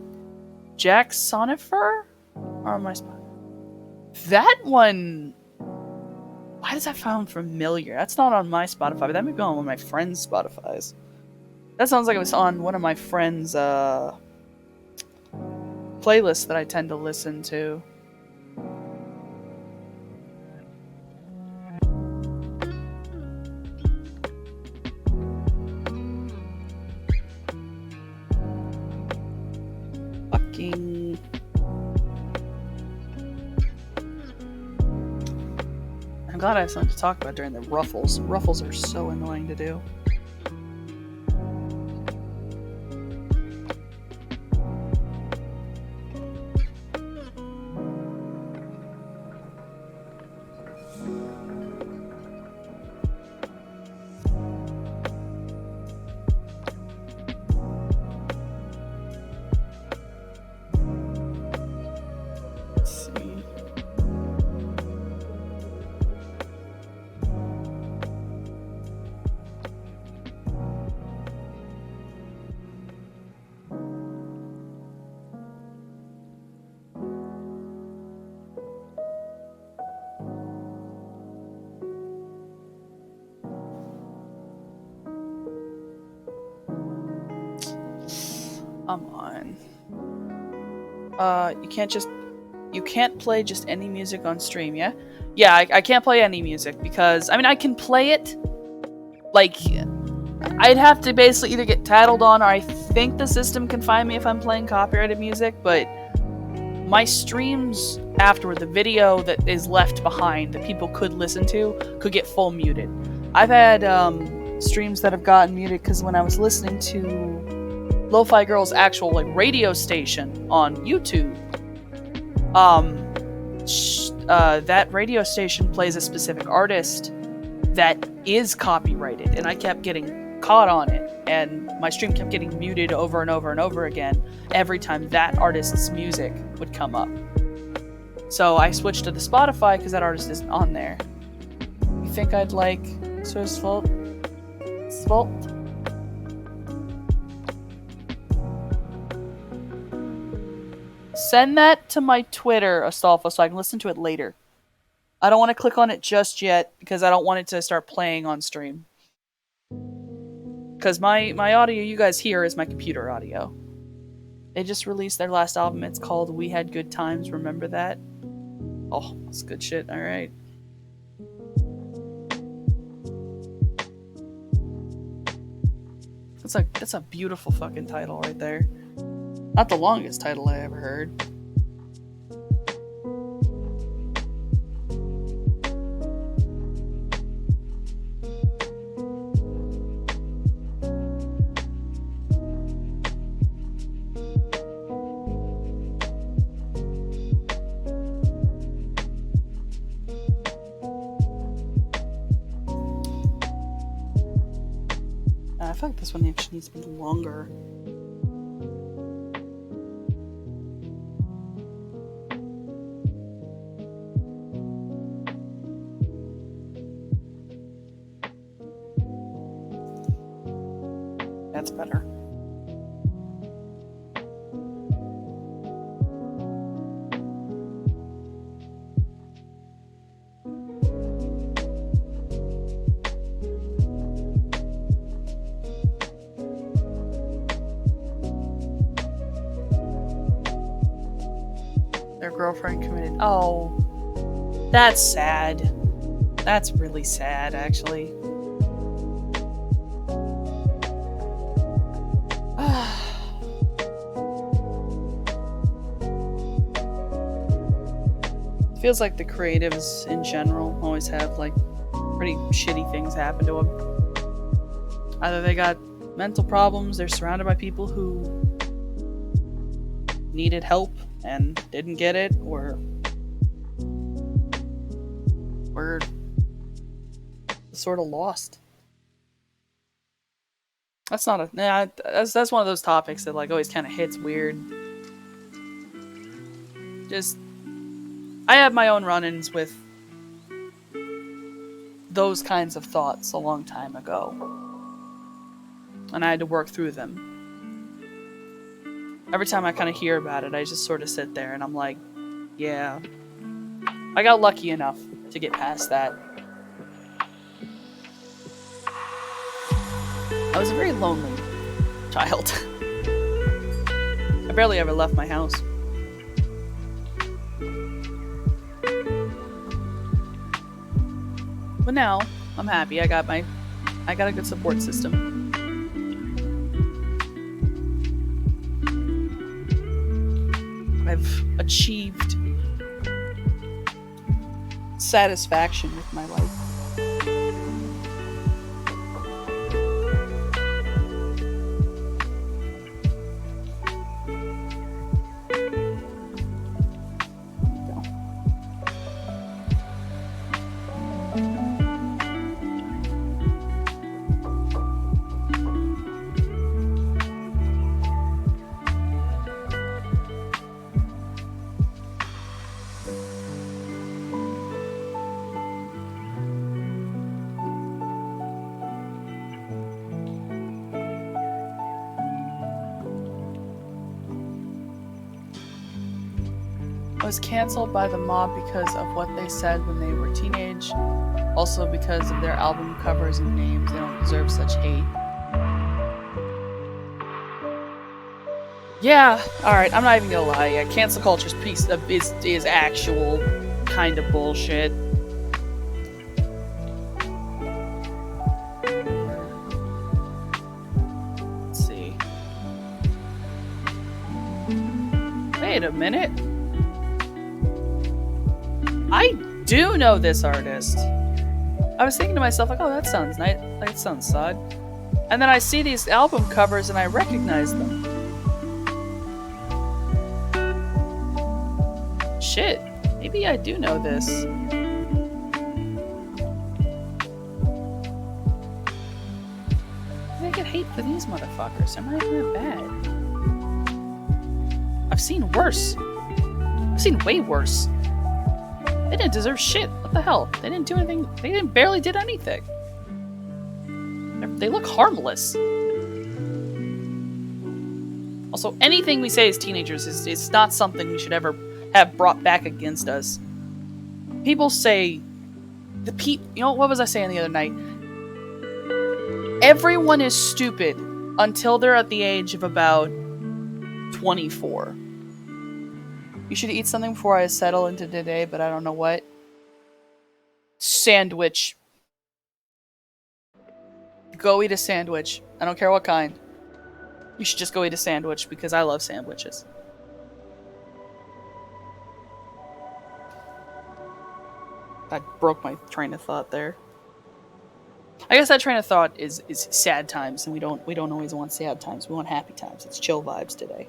Jack Sonifer? Or am I spot? That one. Why does that sound familiar? That's not on my Spotify, but that may be on one of my friends' Spotify's. That sounds like it was on one of my friends' playlists that I tend to listen to. Fucking... I'm glad I have something to talk about during the ruffles. Ruffles are so annoying to do. Come on. You can't play just any music on stream, yeah? Yeah, I can't play any music because, I mean, I can play it, like, I'd have to basically either get tattled on, or I think the system can find me if I'm playing copyrighted music, but my streams afterward, the video that is left behind that people could listen to, could get full muted. I've had streams that have gotten muted because when I was listening to Lo-Fi Girl's actual like radio station on YouTube, that radio station plays a specific artist that is copyrighted, and I kept getting caught on it, and my stream kept getting muted over and over and over again every time that artist's music would come up. So I switched to the Spotify because that artist isn't on there. You think I'd like Sir Svolt? Send that to my Twitter, Astolfo, so I can listen to it later. I don't want to click on it just yet because I don't want it to start playing on stream. Because my audio you guys hear is my computer audio. They just released their last album. It's called We Had Good Times. Remember that? Oh, that's good shit. All right. That's a beautiful fucking title right there. Not the longest title I ever heard. I feel like this one actually needs to be longer. That's better. girlfriend committed. Oh, that's sad. That's really sad, actually. Feels like the creatives in general always have like pretty shitty things happen to them. Either they got mental problems, they're surrounded by people who needed help and didn't get it, or were sort of lost. That's not a that's one of those topics that like always kind of hits weird. Just I had my own run-ins with those kinds of thoughts a long time ago, and I had to work through them. Every time I kind of hear about it, I just sort of sit there and I'm like, yeah, I got lucky enough to get past that. I was a very lonely child. I barely ever left my house. But now, I'm happy. I got a good support system. I've achieved satisfaction with my life. Was cancelled by the mob because of what they said when they were teenage. Also because of their album covers and names. They don't deserve such hate. Yeah, alright, I'm not even gonna lie. Yeah, cancel culture's piece of is actual kind of bullshit. Let's see. Wait a minute. I do know this artist. I was thinking to myself, like, oh, that sounds nice. That sounds sad. And then I see these album covers and I recognize them. Shit. Maybe I do know this. I get hate for these motherfuckers. They're not even that bad. I've seen worse. I've seen way worse. They didn't deserve shit. What the hell? They didn't do anything. They barely did anything. They look harmless. Also, anything we say as teenagers is not something we should ever have brought back against us. People say... You know, what was I saying the other night? Everyone is stupid until they're at the age of about 24. You should eat something before I settle into today, but I don't know what. Sandwich. Go eat a sandwich. I don't care what kind. You should just go eat a sandwich because I love sandwiches. I broke my train of thought there. I guess that train of thought is sad times, and we don't always want sad times. We want happy times. It's chill vibes today.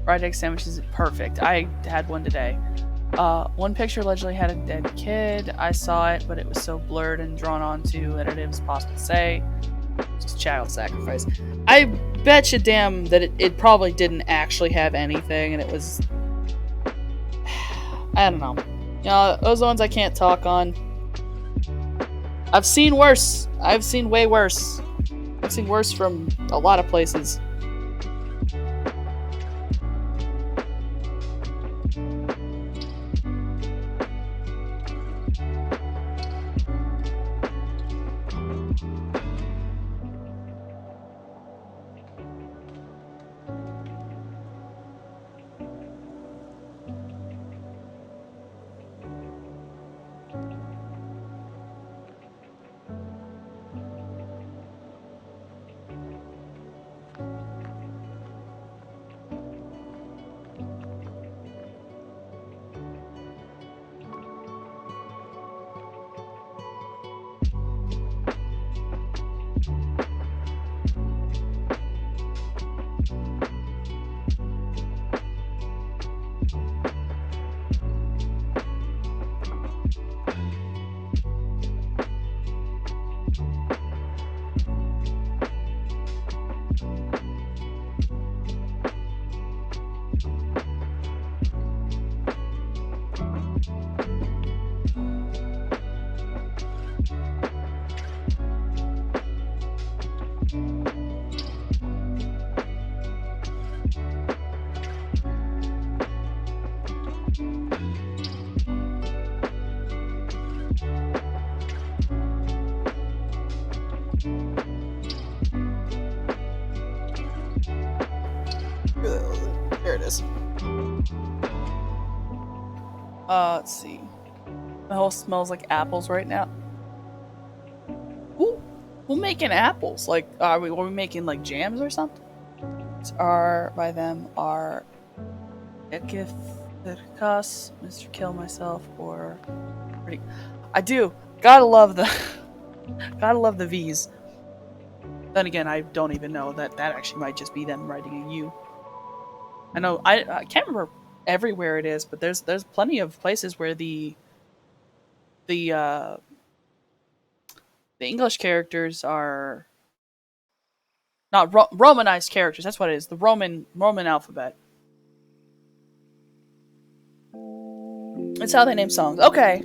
Fried egg sandwiches is perfect. I had one today. One picture allegedly had a dead kid. I saw it, but it was so blurred and drawn onto that it was possible to say. Just child sacrifice. I bet you damn that it probably didn't actually have anything, and it was... I don't know. You know, those are the ones I can't talk on. I've seen worse. I've seen way worse. I've seen worse from a lot of places. There it is. Let's see. My house smells like apples right now. Who making apples? Like, are we making like jams or something? By them are Ekithirkas, Mr. Kill Myself, or I do gotta love the V's. Then again, I don't even know that actually might just be them writing a U. I know I can't remember everywhere it is, but there's plenty of places where the English characters are not Romanized characters. That's what it is. The Roman alphabet. It's how they name songs. Okay.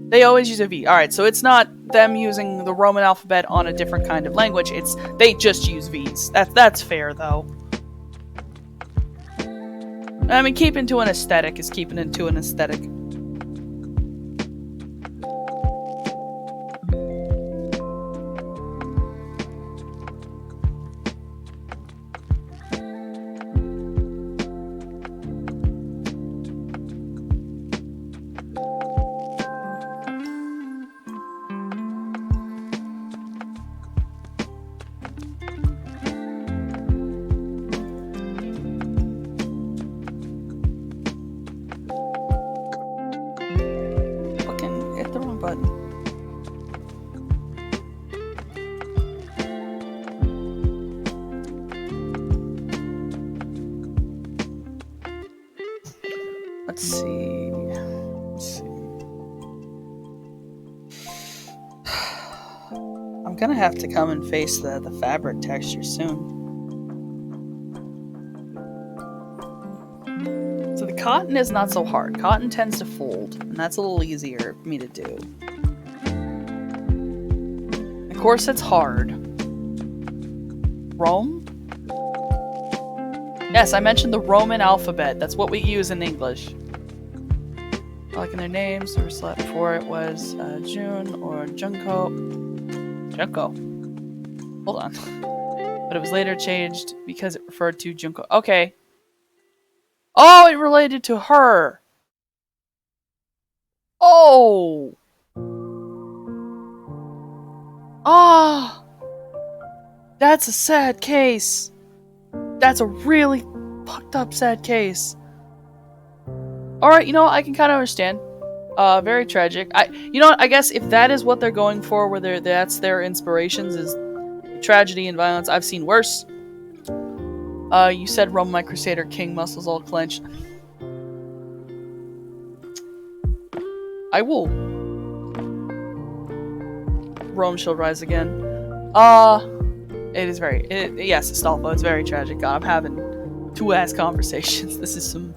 They always use a V. All right, so it's not them using the Roman alphabet on a different kind of language. It's they just use V's. That's fair though. I mean, keeping to an aesthetic is keeping it to an aesthetic. Let's see. I'm gonna have to come and face the fabric texture soon. So the cotton is not so hard. Cotton tends to fold, and that's a little easier for me to do. Of course, it's hard. Rome? Yes, I mentioned the Roman alphabet. That's what we use in English. Like in their names, the slot before it was June or Junko. Hold on. But it was later changed because it referred to Junko. Okay. Oh, it related to her. Oh. Ah. That's a sad case. That's a really fucked up sad case. Alright, I can kind of understand. Very tragic. I guess if that is what they're going for, where that's their inspirations, is tragedy and violence, I've seen worse. You said Rome, my Crusader King, muscles all clenched. I will. Rome shall rise again. It is very... yes, Astolfo, it's very tragic. God, I'm having two-ass conversations. This is some...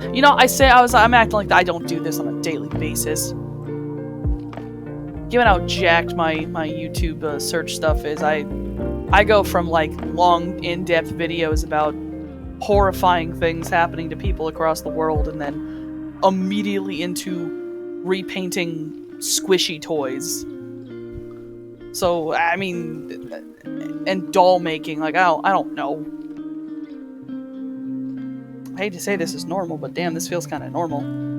I'm acting like I don't do this on a daily basis. given how jacked my YouTube search stuff is, I go from like long in-depth videos about horrifying things happening to people across the world, and then immediately into repainting squishy toys. So I mean, and doll making. Like I don't know. I hate to say this is normal, but damn, this feels kind of normal.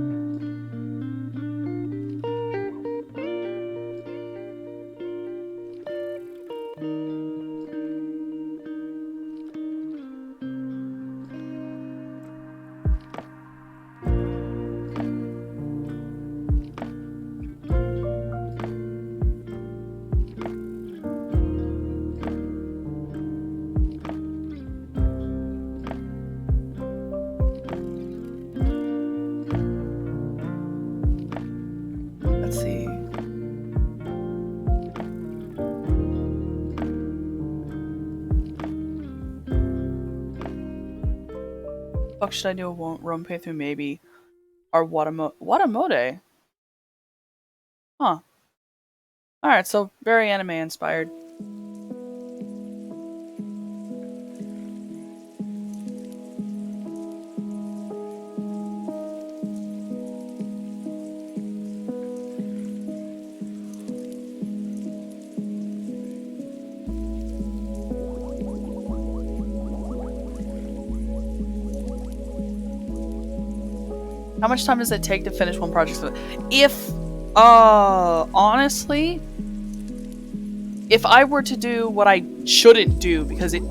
Fuck should I do a Rome playthrough? Maybe. Or Watamode? Huh. Alright, so very anime inspired. How much time does it take to finish one project? Honestly, if I were to do what I shouldn't do because it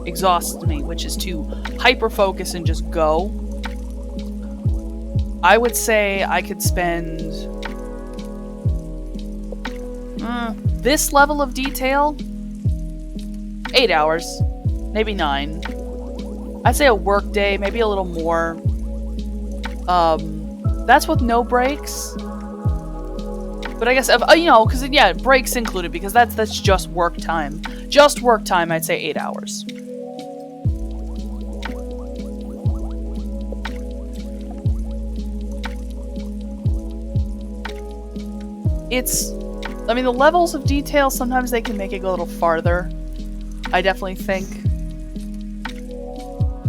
exhausts me, which is to hyper-focus and just go, I would say I could spend this level of detail 8 hours, maybe 9. I'd say a work day, maybe a little more. That's with no breaks. But I guess, because, yeah, breaks included, because that's just work time. Just work time, I'd say 8 hours. The levels of detail, sometimes they can make it go a little farther. I definitely think.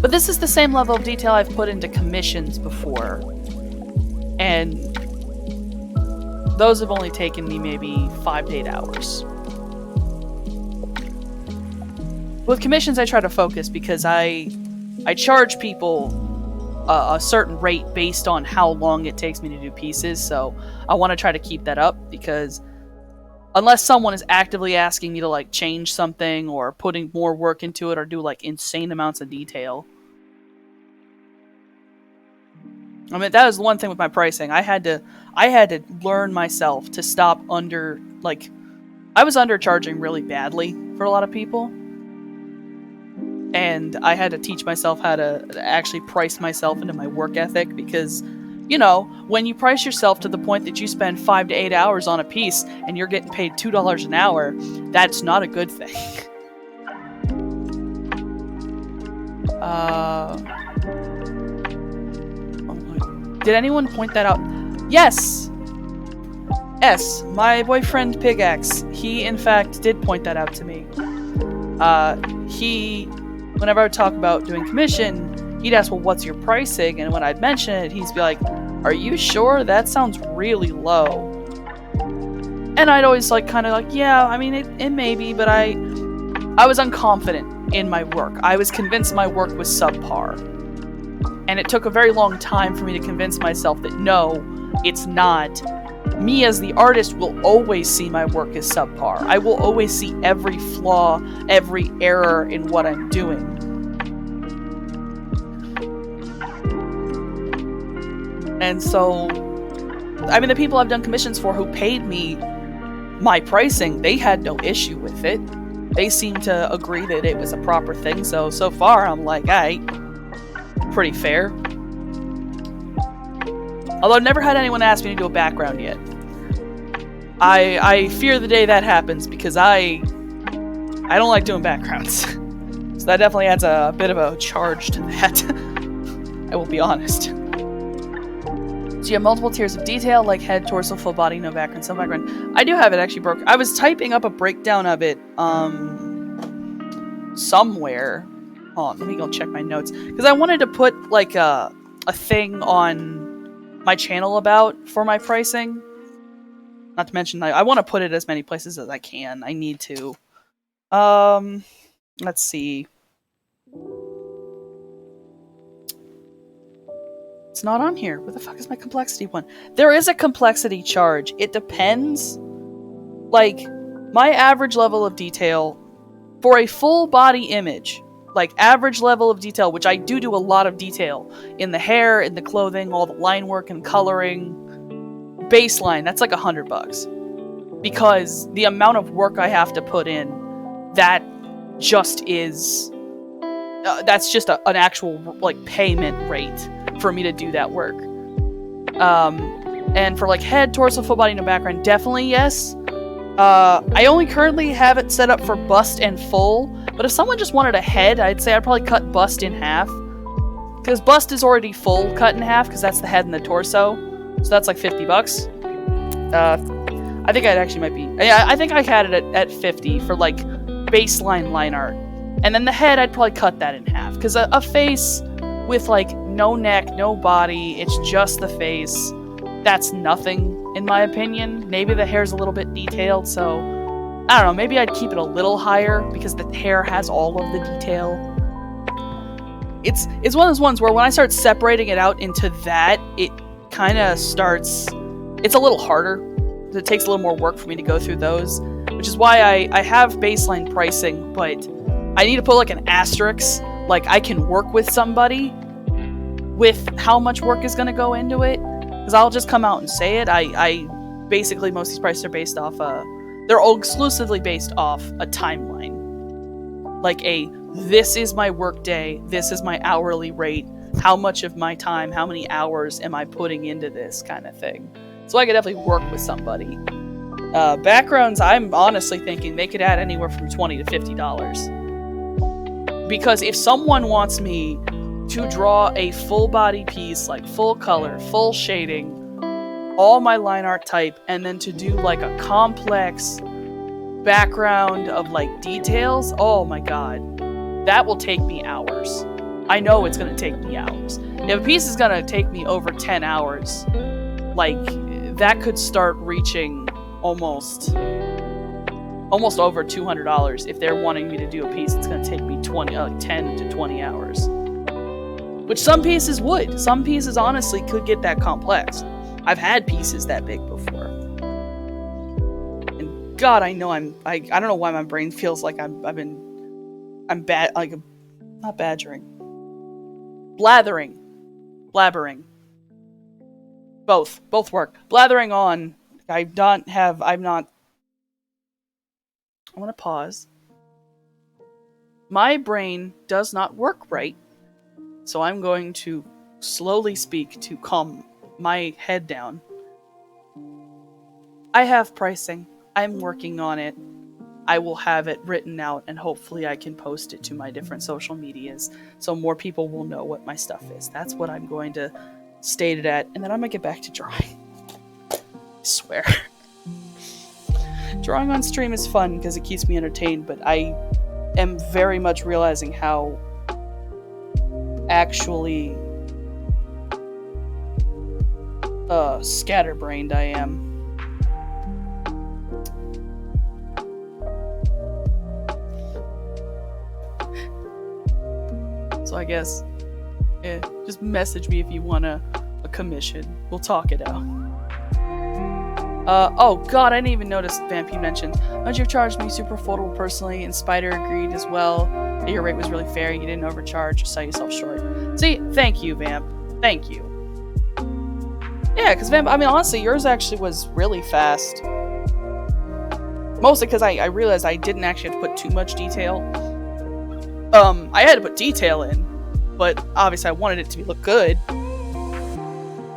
But this is the same level of detail I've put into commissions before. And those have only taken me maybe 5 to 8 hours. With commissions, I try to focus because I charge people a certain rate based on how long it takes me to do pieces, so I want to try to keep that up, because unless someone is actively asking me to like change something or putting more work into it or do like insane amounts of detail. I mean, that was one thing with my pricing. I had to learn myself to stop I was undercharging really badly for a lot of people. And I had to teach myself how to actually price myself into my work ethic, because, when you price yourself to the point that you spend 5 to 8 hours on a piece and you're getting paid $2 an hour, that's not a good thing. Did anyone point that out? Yes! S, my boyfriend Pigax, he in fact did point that out to me. Whenever I would talk about doing commission, he'd ask, well, what's your pricing? And when I'd mention it, he'd be like, are you sure? That sounds really low. And I'd always yeah, I mean, it may be, but I was unconfident in my work. I was convinced my work was subpar. And it took a very long time for me to convince myself that no, it's not. Me as the artist will always see my work as subpar. I will always see every flaw, every error in what I'm doing. And so, the people I've done commissions for who paid me my pricing, they had no issue with it. They seemed to agree that it was a proper thing, so far I'm like, aight, pretty fair. Although I've never had anyone ask me to do a background yet. I fear the day that happens, because I don't like doing backgrounds. So that definitely adds a bit of a charge to that. I will be honest. So you have multiple tiers of detail, like head, torso, full body, no background, some background. I do have it actually broke. I was typing up a breakdown of it somewhere. Hold on, let me go check my notes. Because I wanted to put like a thing on my channel for my pricing. Not to mention, I want to put it as many places as I can. I need to. Let's see. It's not on here. Where the fuck is my complexity one? There is a complexity charge. It depends. Like, my average level of detail for a full body image, like average level of detail, which I do a lot of detail in the hair, in the clothing, all the line work and coloring, baseline, that's like $100. Because the amount of work I have to put in, that just is... that's just an actual, like, payment rate for me to do that work. And for, like, head, torso, full body, no background, definitely yes. I only currently have it set up for bust and full, but if someone just wanted a head, I'd say I'd probably cut bust in half. Because bust is already full cut in half, because that's the head and the torso. So that's like $50. I think I'd actually might be... Yeah, I think I had it at 50 for, like, baseline line art. And then the head, I'd probably cut that in half. Because a face with, like, no neck, no body, it's just the face, that's nothing, in my opinion. Maybe the hair's a little bit detailed, so... I don't know, maybe I'd keep it a little higher, because the hair has all of the detail. It's one of those ones where when I start separating it out into that, it kind of starts... It's a little harder. It takes a little more work for me to go through those. Which is why I have baseline pricing, but I need to put like an asterisk. Like, I can work with somebody with how much work is going to go into it. Because I'll just come out and say it. I basically, most of these prices are based off... they're all exclusively based off a timeline. Like this is my work day, this is my hourly rate, how much of my time, how many hours am I putting into this kind of thing. So I could definitely work with somebody. Backgrounds, I'm honestly thinking they could add anywhere from $20 to $50. Because if someone wants me to draw a full body piece, like full color, full shading, all my line art type, and then to do like a complex background of like details, oh my god, that will take me hours. I know it's going to take me hours. If a piece is going to take me over 10 hours, like, that could start reaching almost over $200 if they're wanting me to do a piece that's going to take me 10 to 20 hours. Which some pieces would. Some pieces honestly could get that complex. I've had pieces that big before. And God, I know I don't know why my brain feels like I'm bad, like, not badgering. Blabbering. Both work. Blathering on, I want to pause. My brain does not work right, so I'm going to slowly speak to calm my head down. I have pricing. I'm working on it. I will have it written out, and hopefully I can post it to my different social medias so more people will know what my stuff is. That's what I'm going to state it at, and then I'm going to get back to drawing. I swear. Drawing on stream is fun because it keeps me entertained, but I am very much realizing how actually scatterbrained I am. So I guess, just message me if you want a commission. We'll talk it out. Oh god, I didn't even notice Vamp, you mentioned. Much you've charged me super affordable personally, and Spider agreed as well that your rate was really fair, you didn't overcharge or sell yourself short. See, thank you, Vamp. Thank you. Yeah, because Vamp, I mean, honestly, yours actually was really fast. Mostly because I realized I didn't actually have to put too much detail. I had to put detail in, but obviously I wanted it to look good.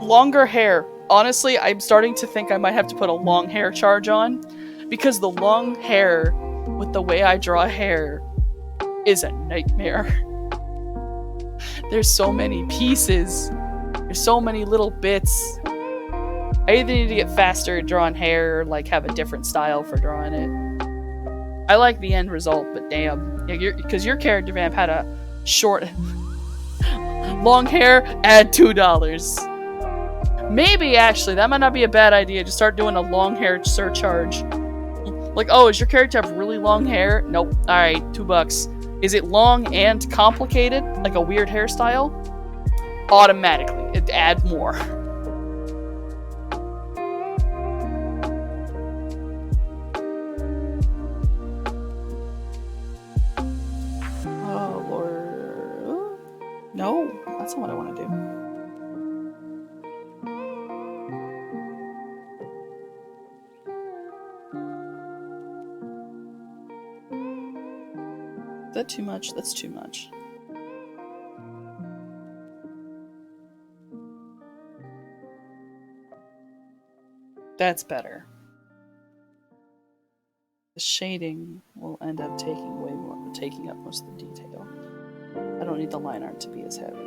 Longer hair. Honestly, I'm starting to think I might have to put a long hair charge on, because the long hair, with the way I draw hair, is a nightmare. There's so many pieces. There's so many little bits. I either need to get faster at drawing hair or like have a different style for drawing it. I like the end result, but damn, because your character vamp had a short, long hair. Add $2. Maybe actually that might not be a bad idea to start doing a long hair surcharge. Like, oh, does your character have really long hair? Nope. All right, $2. Is it long and complicated, like a weird hairstyle? Automatically, it add more. Oh Lord, no, that's not what I want to do. Is that too much? That's too much. That's better. The shading will end up taking up most of the detail. I don't need the line art to be as heavy.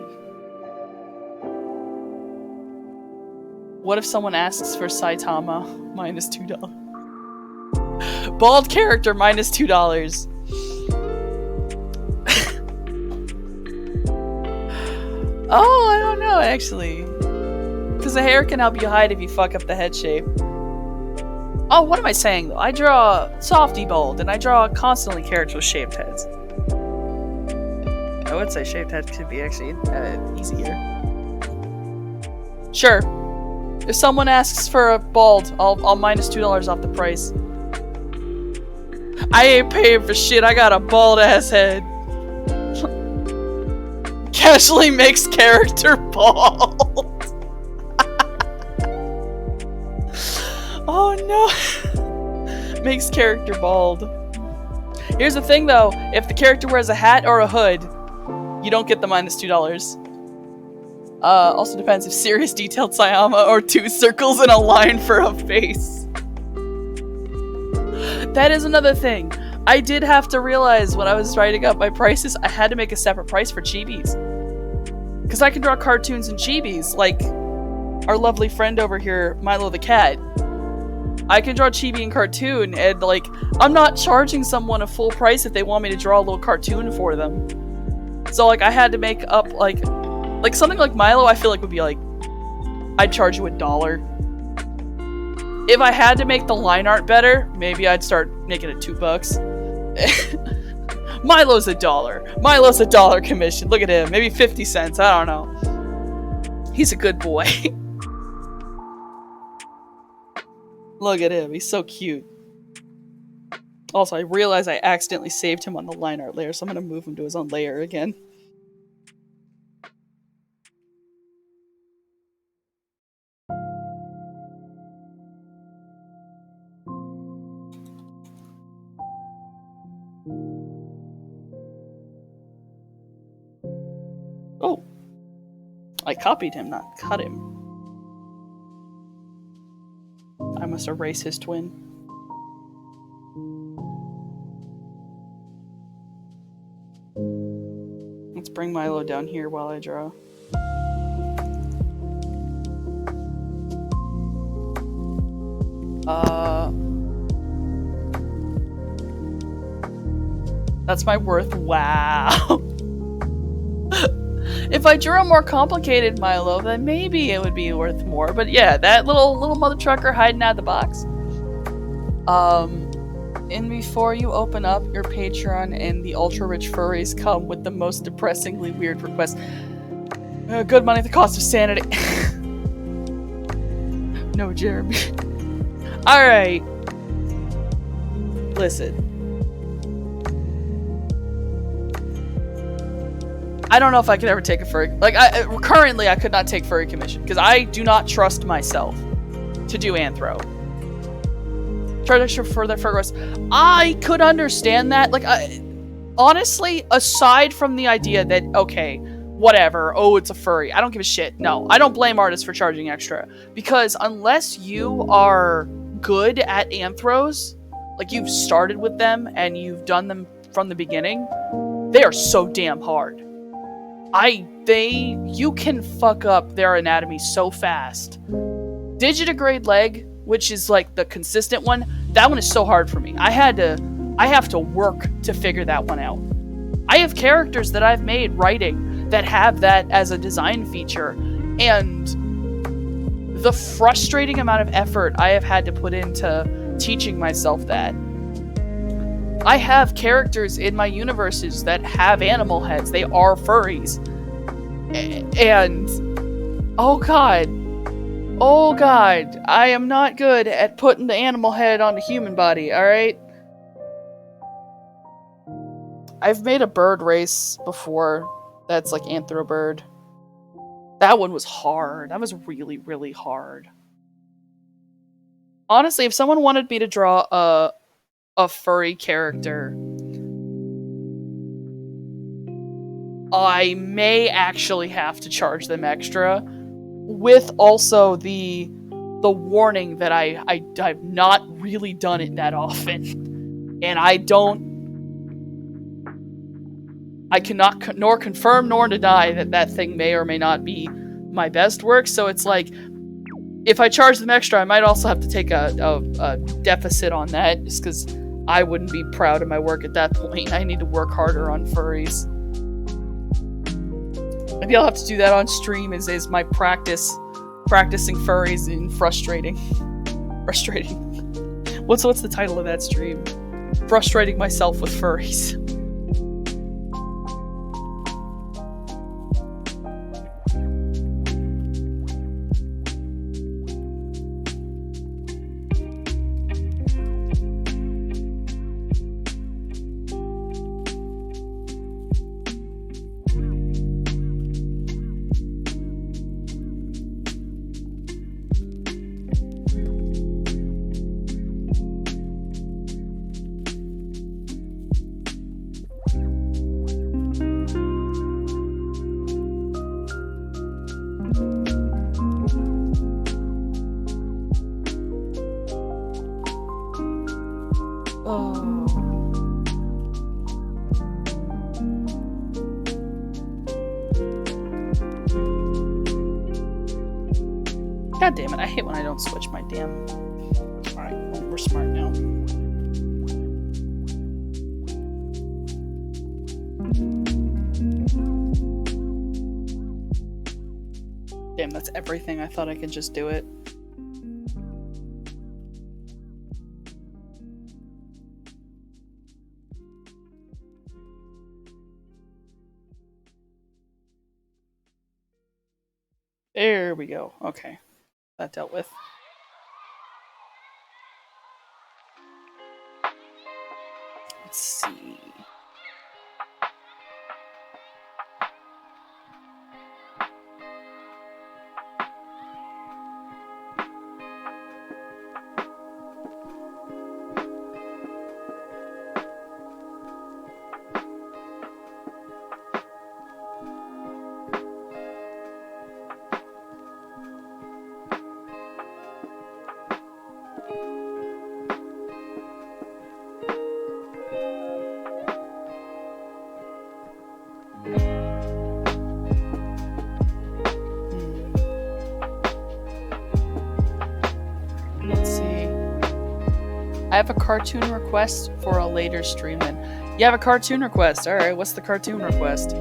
What if someone asks for Saitama? Minus $2. Bald character minus $2. Oh, I don't know actually. Because the hair can help you hide if you fuck up the head shape. Oh, what am I saying though? I draw softy bald, and I draw constantly characters with shaved heads. I would say shaved heads could be actually easier. Sure. If someone asks for a bald, I'll minus $2 off the price. I ain't paying for shit. I got a bald ass head. Casually makes character bald. Oh no. Makes character bald. Here's the thing though, if the character wears a hat or a hood, you don't get the minus $2. Also depends if serious detailed Sayama or 2 circles in a line for a face. That is another thing. I did have to realize when I was writing up my prices, I had to make a separate price for chibis. Because I can draw cartoons and chibis, like our lovely friend over here, Milo the cat. I can draw chibi and cartoon, and like, I'm not charging someone a full price if they want me to draw a little cartoon for them. So like, I had to make up like something like Milo, I feel like would be like, I'd charge you $1. If I had to make the line art better, maybe I'd start making it $2. Milo's $1. Milo's $1 commission. Look at him. Maybe 50 cents. I don't know. He's a good boy. Look at him. He's so cute. Also, I realized I accidentally saved him on the line art layer, so I'm going to move him to his own layer again. Oh. I copied him, not cut him. I must erase his twin. Let's bring Milo down here while I draw. That's my worth. Wow. If I drew a more complicated Milo, then maybe it would be worth more. But yeah, that little mother trucker hiding out of the box. And before you open up your Patreon and the ultra rich furries come with the most depressingly weird requests. Good money at the cost of sanity. No, Jeremy. Alright. Listen. I don't know if I could ever take a furry... currently I could not take furry commission, because I do not trust myself to do anthro. Charge for their fur gross. I could understand that. Honestly, aside from the idea that, okay, whatever, oh, it's a furry, I don't give a shit. No, I don't blame artists for charging extra. Because unless you are good at anthros, like you've started with them and you've done them from the beginning, they are so damn hard. You can fuck up their anatomy so fast. Digitigrade leg, which is like the consistent one, that one is so hard for me. I have to work to figure that one out. I have characters that I've made writing that have that as a design feature, and the frustrating amount of effort I have had to put into teaching myself that. I have characters in my universes that have animal heads. They are furries. And oh god, I am not good at putting the animal head on the human body, alright? I've made a bird race before that's like Anthrobird. That one was hard. That was really, really hard. Honestly, if someone wanted me to draw a furry character, I may actually have to charge them extra, with also the warning that I've not really done it that often, and I cannot nor confirm nor deny that thing may or may not be my best work. So it's like, if I charge them extra, I might also have to take a deficit on that, just because I wouldn't be proud of my work at that point. I need to work harder on furries. Maybe I'll have to do that on stream as my practicing furries and frustrating. What's the title of that stream? Frustrating myself with furries. God damn it, I hate when I don't switch my damn... Alright, well, we're smart now. Damn, that's everything. I thought I could just do it. There we go. Okay. That dealt with. Let's see. I have a cartoon request for a later stream then. You have a cartoon request. Alright, what's the cartoon request?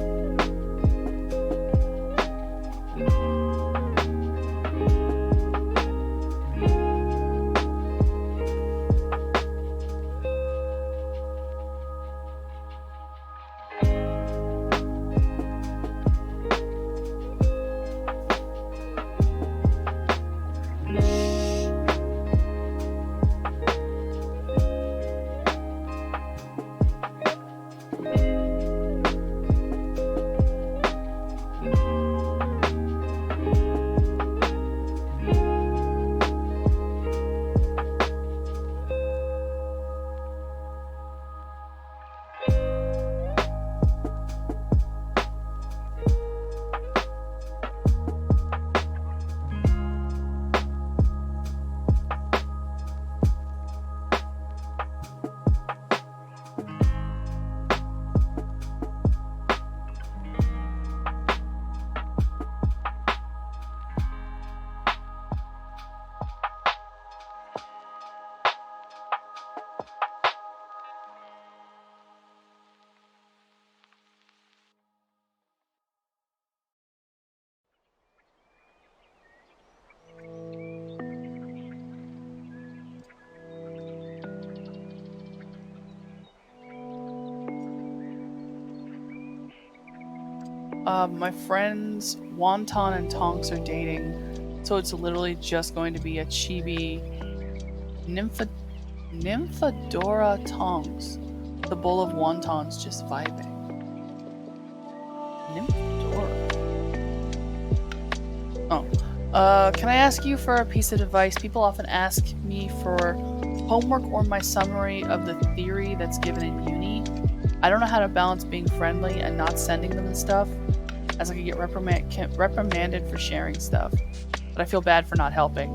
My friends Wonton and Tonks are dating, so it's literally just going to be a chibi Nymphadora Tonks. The bowl of wontons just vibing. Nymphadora. Oh. Can I ask you for a piece of advice? People often ask me for homework or my summary of the theory that's given in uni. I don't know how to balance being friendly and not sending them and stuff, as I could get reprimanded for sharing stuff. But I feel bad for not helping.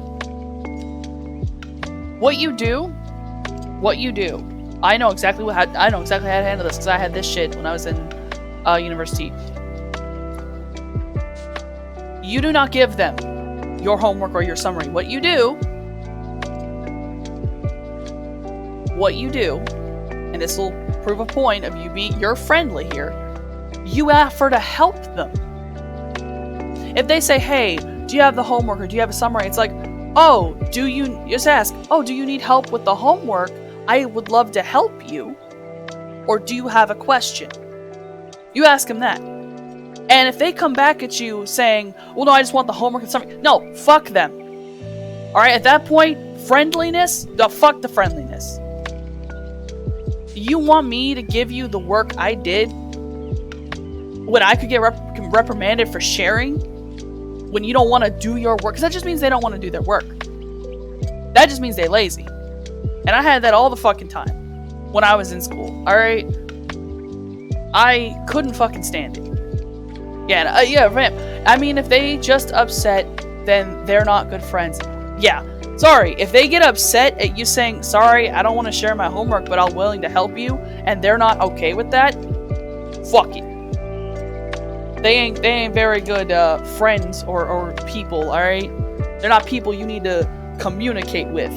What you do, I know exactly how to handle this because I had this shit when I was in university. You do not give them your homework or your summary. What you do, and this will prove a point of you're friendly here. You offer to help them. If they say, "Hey, do you have the homework or do you have a summary?" It's like, "Oh, do you need help with the homework? I would love to help you. Or do you have a question?" You ask them that. And if they come back at you saying, "Well, no, I just want the homework and summary," no, fuck them. Alright, at that point, friendliness, fuck the friendliness. You want me to give you the work I did when I could get reprimanded for sharing? When you don't want to do your work? Because that just means they don't want to do their work. That just means they're lazy. And I had that all the fucking time when I was in school, alright? I couldn't fucking stand it. Yeah, Ramp. I mean, if they just upset, then they're not good friends. Yeah, sorry. If they get upset at you saying, "Sorry, I don't want to share my homework, but I'm willing to help you," and they're not okay with that, fuck it. They ain't very good friends or people, alright? They're not people you need to communicate with.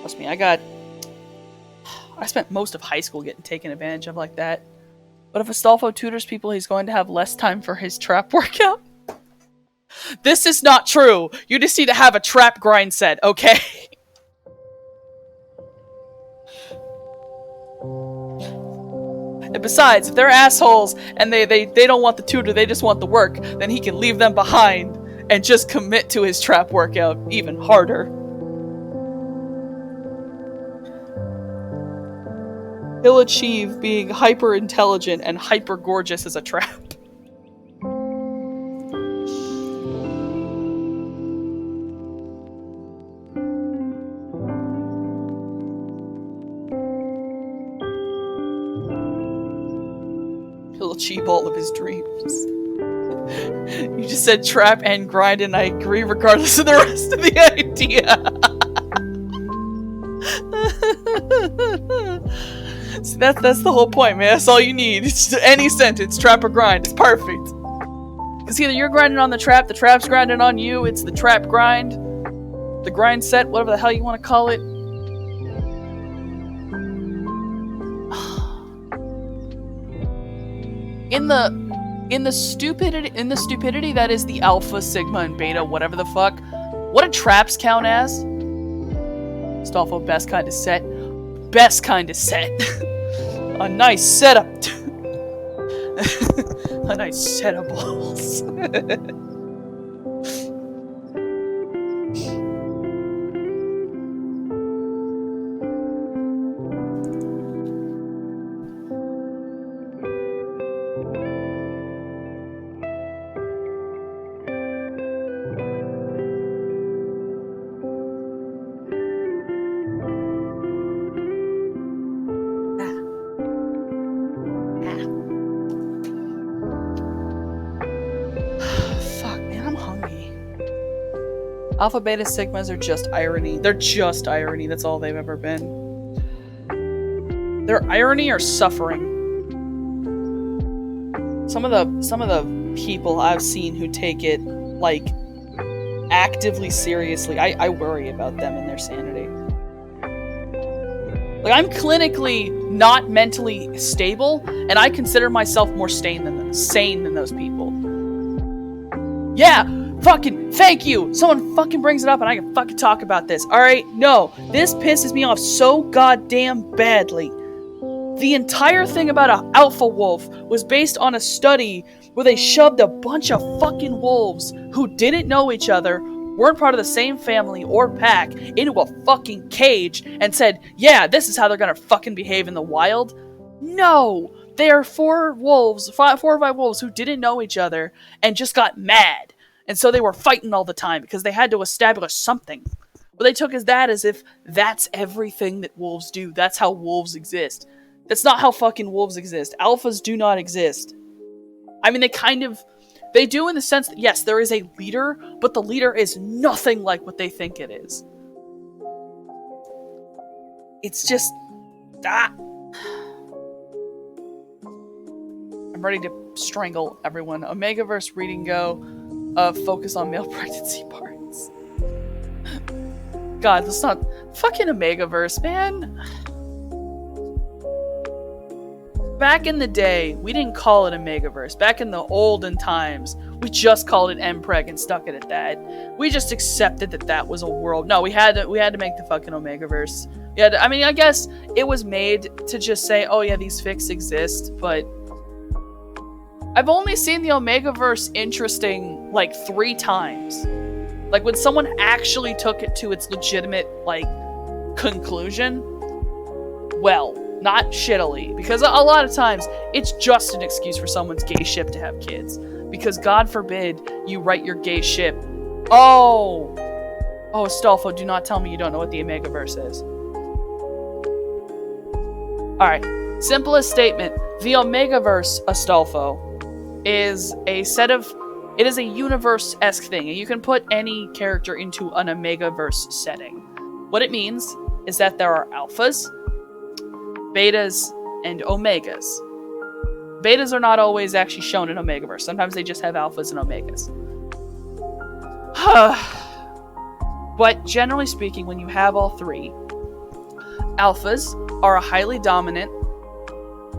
Trust me, I spent most of high school getting taken advantage of like that. But if Astolfo tutors people, he's going to have less time for his trap workout. This is not true. You just need to have a trap grind set, okay? And besides, if they're assholes and they don't want the tutor, they just want the work, then he can leave them behind and just commit to his trap workout even harder. He'll achieve being hyper intelligent and hyper gorgeous as a trap. He'll achieve all of his dreams. You just said trap and grind, and I agree regardless of the rest of the idea. See, that's the whole point, man. That's all you need. It's any sentence, trap or grind. It's perfect. Because either you're grinding on the trap's grinding on you. It's the trap grind, the grind set, whatever the hell you want to call it. In the stupidity that is the alpha, sigma, and beta, whatever the fuck. What do traps count as? Astolfo, best kind of set. Best kind of set. A nice setup. A nice set of balls. Alpha, beta, sigmas are just irony. They're just irony. That's all they've ever been. They're irony or suffering. Some of the people I've seen who take it, like, actively seriously, I worry about them and their sanity. Like, I'm clinically not mentally stable, and I consider myself more sane than those people. Yeah! Fucking thank you! Someone fucking brings it up and I can fucking talk about this. Alright? No. This pisses me off so goddamn badly. The entire thing about an alpha wolf was based on a study where they shoved a bunch of fucking wolves who didn't know each other, weren't part of the same family or pack, into a fucking cage and said, yeah, this is how they're gonna fucking behave in the wild. No! They are four or five wolves who didn't know each other and just got mad. And so they were fighting all the time because they had to establish something. What they took as that as if that's everything that wolves do. That's how wolves exist. That's not how fucking wolves exist. Alphas do not exist. I mean, they do in the sense that, yes, there is a leader, but the leader is nothing like what they think it is. It's just... I'm ready to strangle everyone. Omegaverse reading go. Focus on male pregnancy parts. God, let's not... Fucking Omegaverse, man. Back in the day, we didn't call it Omegaverse. Back in the olden times, we just called it Mpreg and stuck it at that. We just accepted that that was a world. No, we had to make the fucking Omegaverse. I mean, I guess it was made to just say, oh yeah, these fics exist, but I've only seen the Omegaverse interesting like 3 times. Like when someone actually took it to its legitimate like conclusion. Well, not shittily, because a lot of times it's just an excuse for someone's gay ship to have kids. Because God forbid you write your gay ship. Oh, Astolfo, do not tell me you don't know what the Omegaverse is. Alright, simplest statement. The Omegaverse, Astolfo, is it is a universe-esque thing, and you can put any character into an Omegaverse setting. What it means is that there are alphas, betas, and omegas. Betas are not always actually shown in Omegaverse. Sometimes they just have alphas and omegas. But generally speaking, when you have all 3, alphas are a highly dominant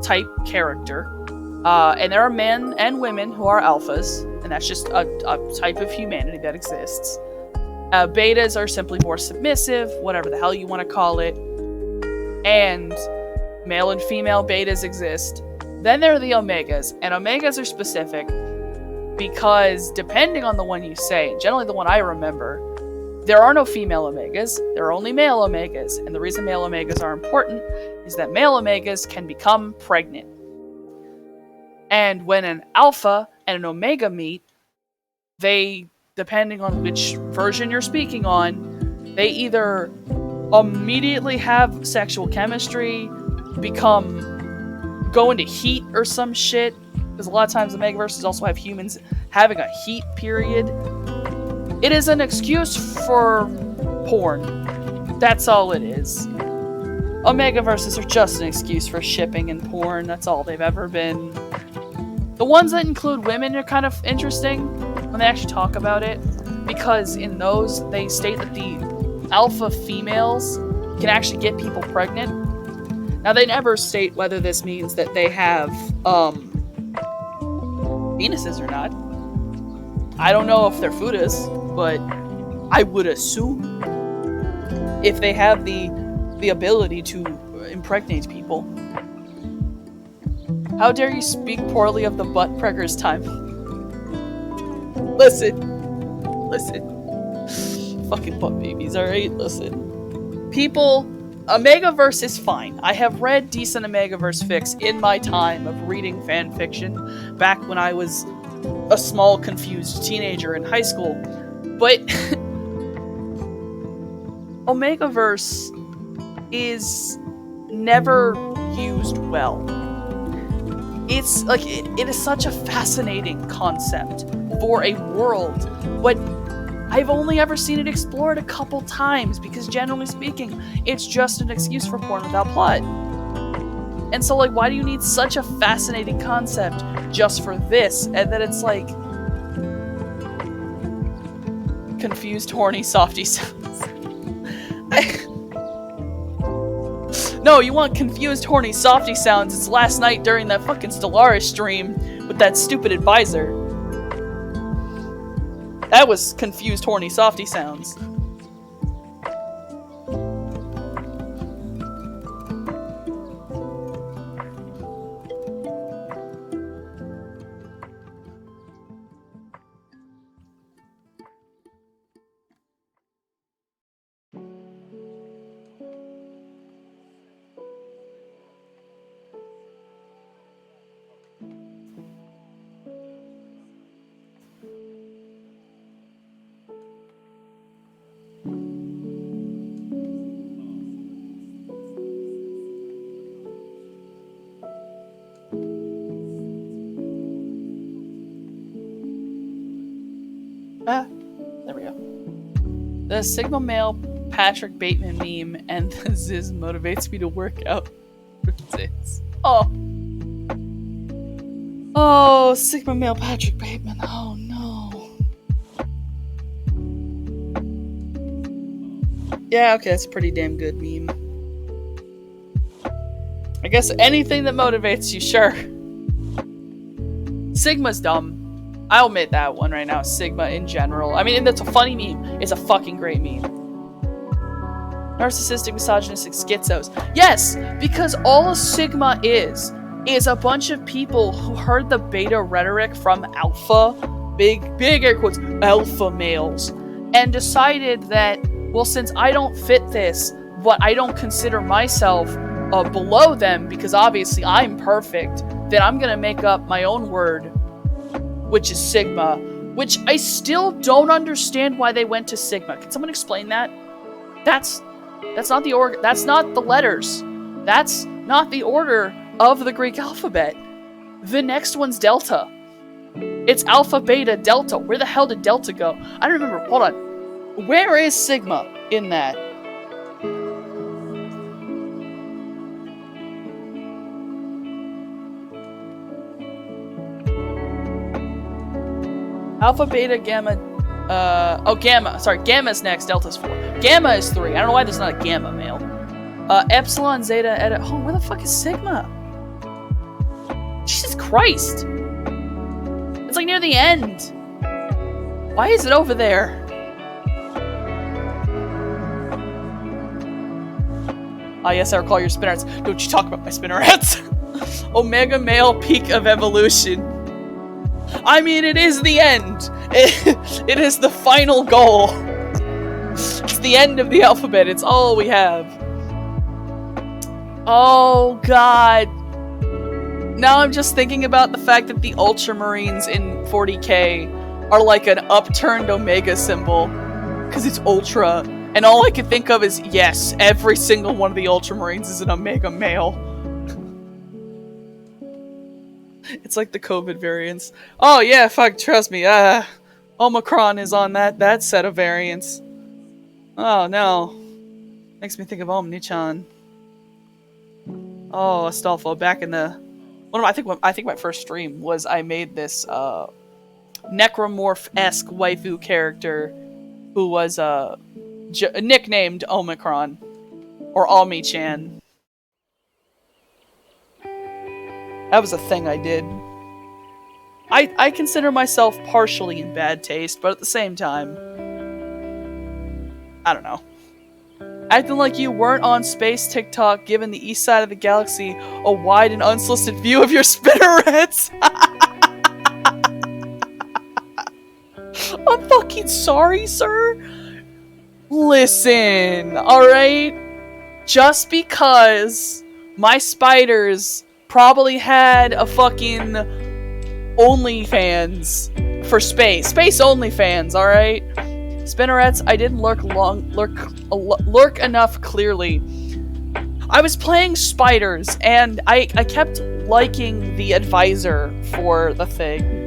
type character. And there are men and women who are alphas, and that's just a type of humanity that exists. Betas are simply more submissive, whatever the hell you want to call it. And male and female betas exist. Then there are the omegas, and omegas are specific because depending on the one you say, generally the one I remember, there are no female omegas, there are only male omegas, and the reason male omegas are important is that male omegas can become pregnant. And when an alpha and an omega meet, they, depending on which version you're speaking on, they either immediately have sexual chemistry, go into heat or some shit, because a lot of times the Omegaverses also have humans having a heat period. It is an excuse for porn. That's all it is. Omegaverses are just an excuse for shipping and porn. That's all they've ever been. The ones that include women are kind of interesting when they actually talk about it, because in those, they state that the alpha females can actually get people pregnant. Now, they never state whether this means that they have, penises or not. I don't know if they're fudas, but I would assume if they have the ability to impregnate people. How dare you speak poorly of the butt preggers time? Listen. Fucking butt babies, alright? Listen. People... Omegaverse is fine. I have read decent Omegaverse fics in my time of reading fan fiction back when I was a small, confused teenager in high school. But Omegaverse is never used well. It's like it is such a fascinating concept for a world, but I've only ever seen it explored a couple times because generally speaking, it's just an excuse for porn without plot. And so like, why do you need such a fascinating concept just for this? And then it's like confused, horny, softy sounds. No, you want confused, horny, softy sounds. It's last night during that fucking Stellaris stream with that stupid advisor. That was confused, horny, softy sounds. Ah, there we go. The Sigma male Patrick Bateman meme and the Ziz motivates me to work out. Oh. Oh, Sigma male Patrick Bateman. Oh no. Yeah, okay, that's a pretty damn good meme. I guess anything that motivates you, sure. Sigma's dumb. I'll admit that one right now. Sigma in general. I mean, that's a funny meme. It's a fucking great meme. Narcissistic, misogynistic schizos. Yes, because all a Sigma is a bunch of people who heard the beta rhetoric from alpha, big air quotes, alpha males, and decided that, well, since I don't fit this, but I don't consider myself below them because obviously I'm perfect, then I'm gonna make up my own word, which is Sigma, which I still don't understand why they went to Sigma. Can someone explain that? That's not the that's not the letters. That's not the order of the Greek alphabet. The next one's Delta. It's Alpha, Beta, Delta. Where the hell did Delta go? I don't remember. Hold on. Where is Sigma in that? Alpha, Beta, Gamma. Gamma. Sorry, Gamma's next. Delta's 4. Gamma is 3. I don't know why there's not a Gamma male. Epsilon, Zeta, Eta. Oh, where the fuck is Sigma? Jesus Christ. It's like near the end. Why is it over there? Ah, yes, I recall your spinnerets. Don't you talk about my spinnerets. Omega male peak of evolution. I mean, it is the end. It is the final goal. It's the end of the alphabet. It's all we have. Oh, God. Now I'm just thinking about the fact that the Ultramarines in 40k are like an upturned Omega symbol. Because it's Ultra. And all I can think of is, yes, every single one of the Ultramarines is an Omega male. It's like the COVID variants. Oh yeah, fuck, trust me. Omicron is on that set of variants. Oh no. Makes me think of Omnichan. Oh, Astolfo, back in the I think my first stream was I made this necromorph-esque waifu character who was nicknamed Omicron or Omichan. That was a thing I did. I consider myself partially in bad taste, but at the same time, I don't know. Acting like you weren't on space TikTok, giving the east side of the galaxy a wide and unsolicited view of your spinnerets. I'm fucking sorry, sir. Listen, alright? Just because my spiders probably had a fucking OnlyFans for space. Space OnlyFans, alright? Spinnerets, I didn't lurk enough clearly. I was playing spiders, and I kept liking the advisor for the thing.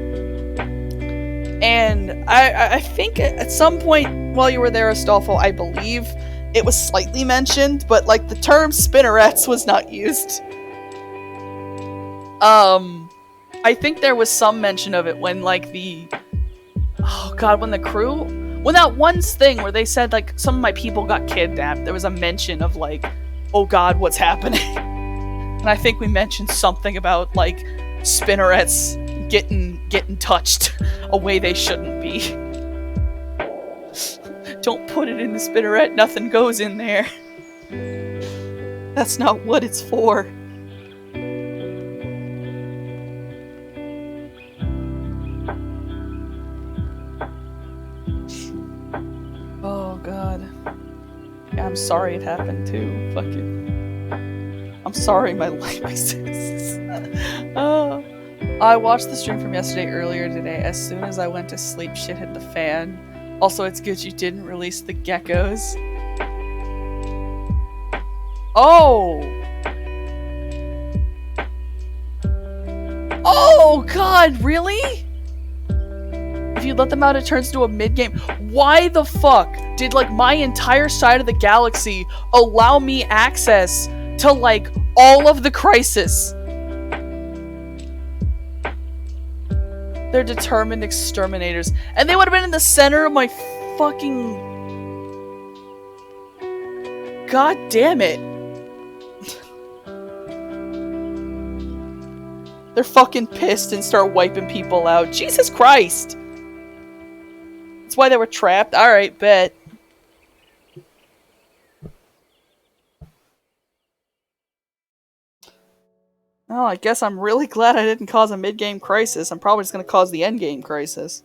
And I think at some point while you were there, Astolfo, I believe it was slightly mentioned, but like the term spinnerets was not used. I think there was some mention of it when like when the crew, when that one thing where they said like some of my people got kidnapped, there was a mention of like, oh god, what's happening? And I think we mentioned something about like spinnerets getting touched a way they shouldn't be. Don't put it in the spinneret, nothing goes in there. That's not what it's for. Oh god. Yeah, I'm sorry it happened too. Fucking. I'm sorry my life exists. I watched the stream from yesterday earlier today. As soon as I went to sleep, shit hit the fan. Also, it's good you didn't release the geckos. Oh! Oh god, really? If you let them out, it turns into a mid-game. Why the fuck did, like, my entire side of the galaxy allow me access to, like, all of the Crisis? They're determined exterminators. And they would have been in the center of my fucking... God damn it. They're fucking pissed and start wiping people out. Jesus Christ! That's why they were trapped? Alright, bet. Well, I guess I'm really glad I didn't cause a mid-game crisis. I'm probably just gonna cause the end-game crisis.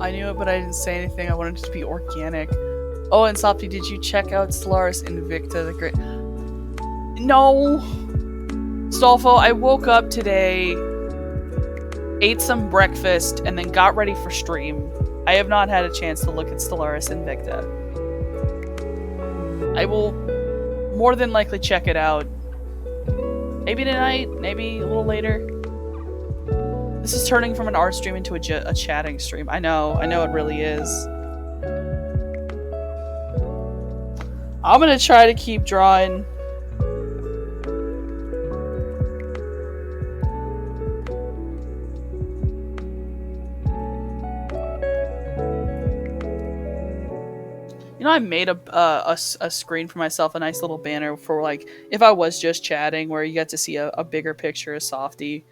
I knew it, but I didn't say anything. I wanted it to be organic. Oh, and Sopti, did you check out Stellaris Invicta the Great? No! Stolfo, I woke up today, ate some breakfast, and then got ready for stream. I have not had a chance to look at Stellaris Invicta. I will more than likely check it out. Maybe tonight, maybe a little later. This is turning from an art stream into a chatting stream. I know it really is. I'm gonna try to keep drawing. You know, I made a screen for myself, a nice little banner for, like, if I was just chatting, where you get to see a bigger picture of Softy.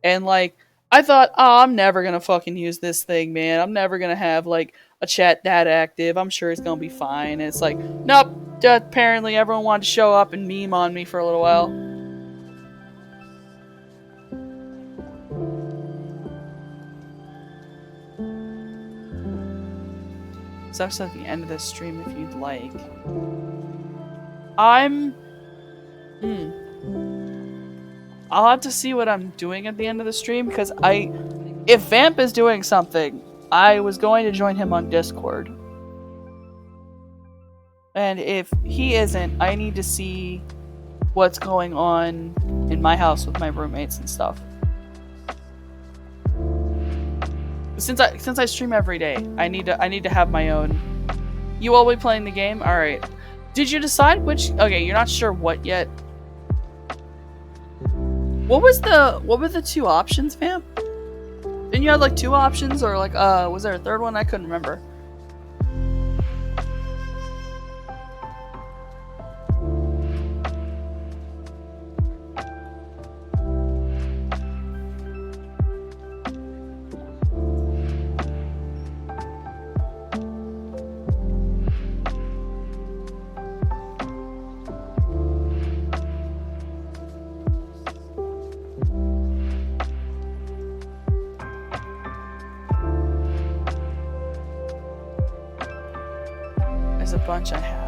And, like, I thought, oh, I'm never gonna fucking use this thing, man. I'm never gonna have, like, a chat that active. I'm sure it's gonna be fine. And it's like, nope. Apparently everyone wanted to show up and meme on me for a little while. So that's at the end of this stream if you'd like. I'll have to see what I'm doing at the end of the stream, because if Vamp is doing something, I was going to join him on Discord. And if he isn't, I need to see what's going on in my house with my roommates and stuff. Since I stream every day, I need to have my own. You all be playing the game? Alright. Did you decide which? Okay, you're not sure what yet. What were the two options, fam? Didn't you have like two options, or like was there a third one? I couldn't remember. There's a bunch I have.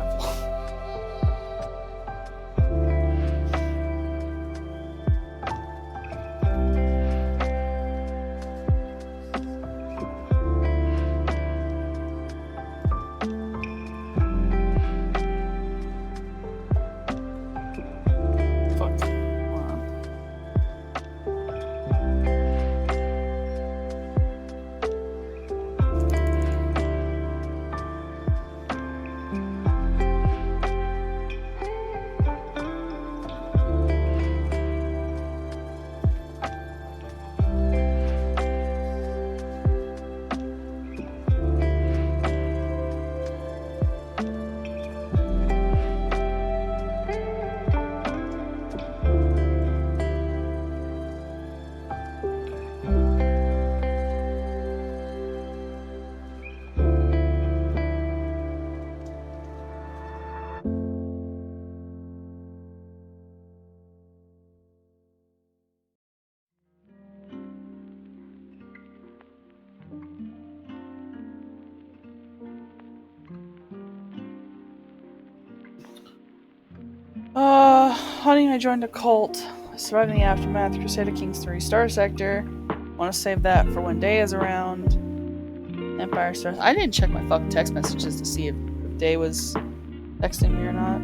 Honey, I joined a cult. I survived in the aftermath. Crusader Kings 3 Star Sector. Want to save that for when Day is around. Empire Stars. I didn't check my fucking text messages to see if Day was texting me or not.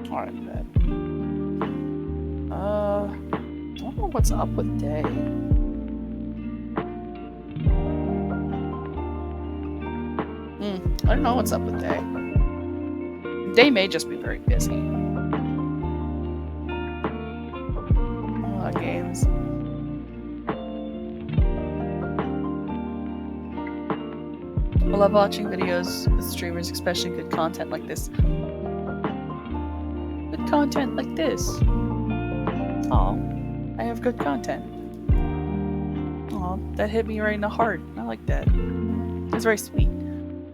Alright, bet. I don't know what's up with Day. I don't know what's up with Day. Day may just be very busy. A lot of games. I love watching videos with streamers, especially good content like this. Good content like this. Oh, I have good content. Oh, that hit me right in the heart. I like that. It's very sweet.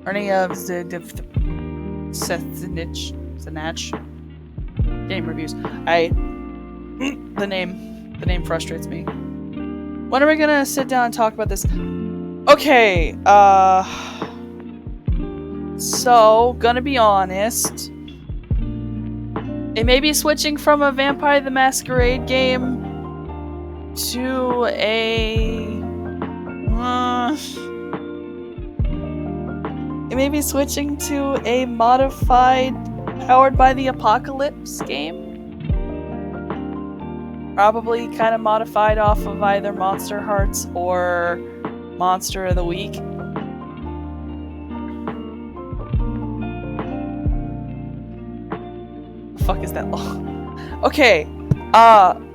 Ernie of Zanach game reviews. The name frustrates me. When are we gonna sit down and talk about this? Okay, so gonna be honest. It may be switching from a Vampire the Masquerade game to a it may be switching to a modified Powered by the Apocalypse game. Probably kind of modified off of either Monster Hearts or Monster of the Week. The fuck is that? Okay.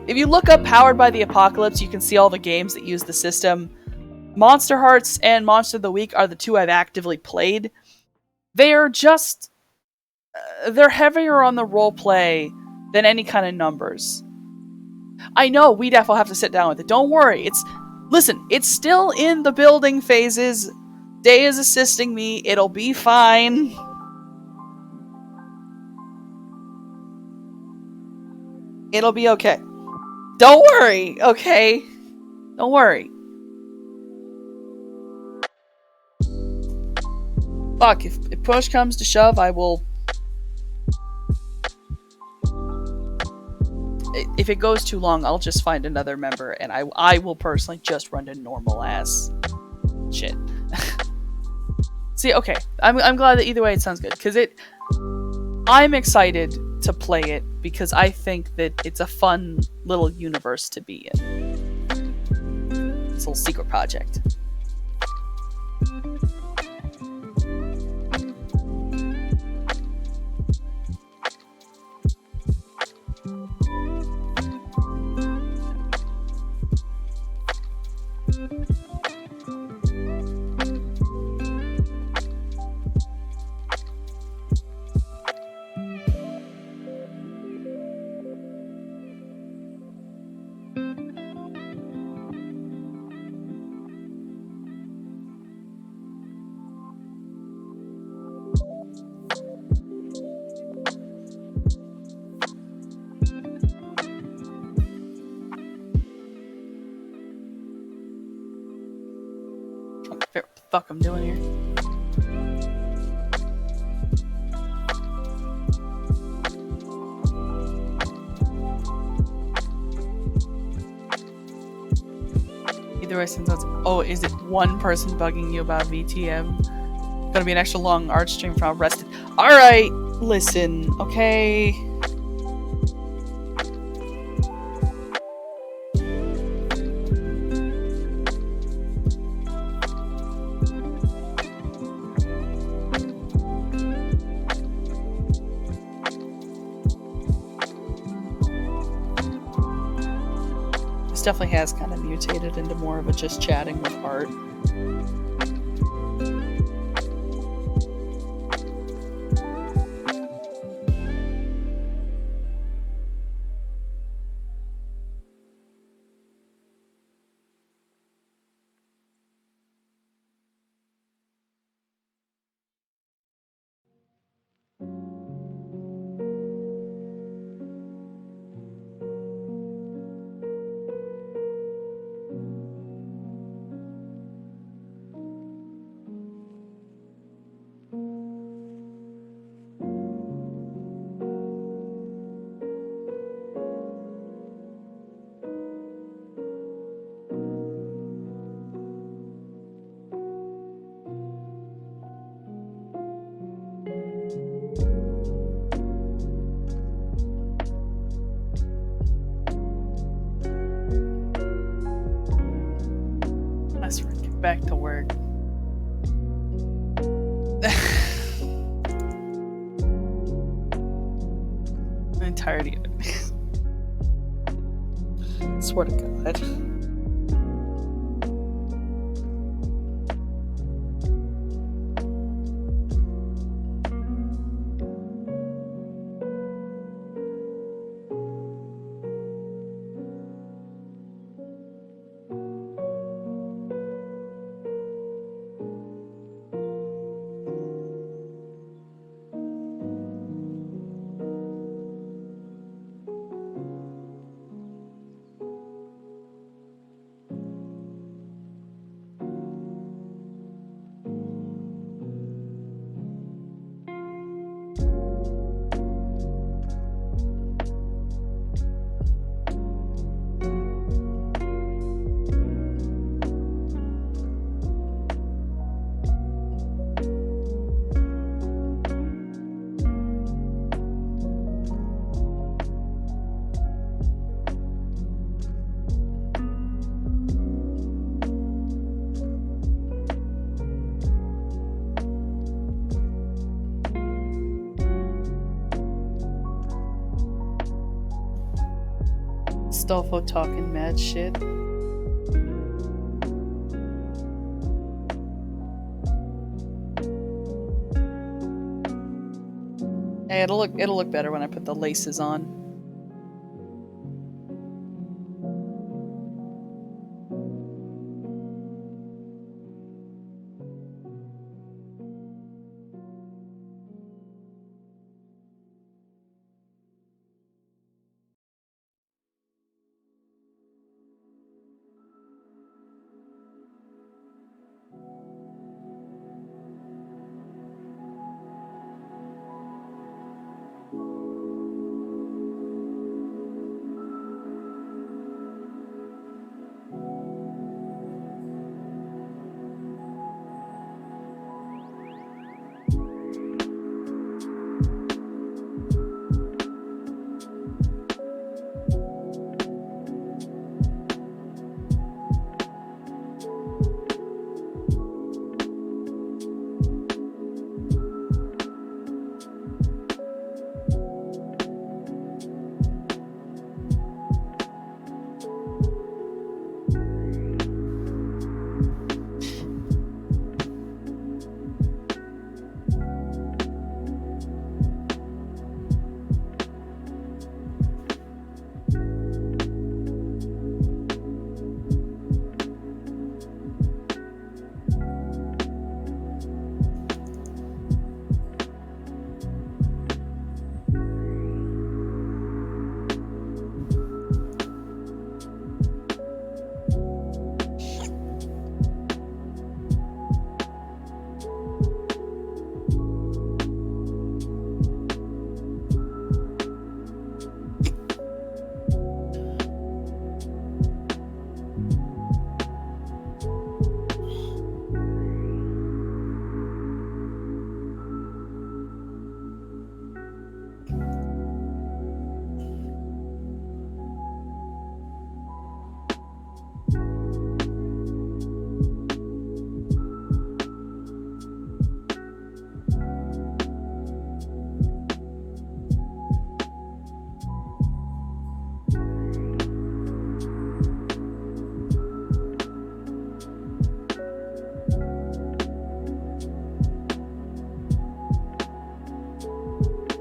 If you look up Powered by the Apocalypse, you can see all the games that use the system. Monster Hearts and Monster of the Week are the two I've actively played. They're just... they're heavier on the roleplay than any kind of numbers. I know, we definitely have to sit down with it. Don't worry. Listen, it's still in the building phases. Day is assisting me. It'll be fine. It'll be okay. Don't worry, okay? Don't worry. Fuck, if push comes to shove, I will... If it goes too long, I'll just find another member, and I will personally just run to normal ass shit. See, okay, I'm glad that either way it sounds good, because I'm excited to play it, because I think that it's a fun little universe to be in. It's a little secret project. What the fuck I'm doing here? Either way, since that's... Oh, is it one person bugging you about VTM? Gonna be an extra long art stream from Rested. Alright, listen, okay? Definitely has kind of mutated into more of a just chatting with art. back to work. I'm tired of it. Swear to God. Stolfo talking mad shit. Hey, it'll look better when I put the laces on.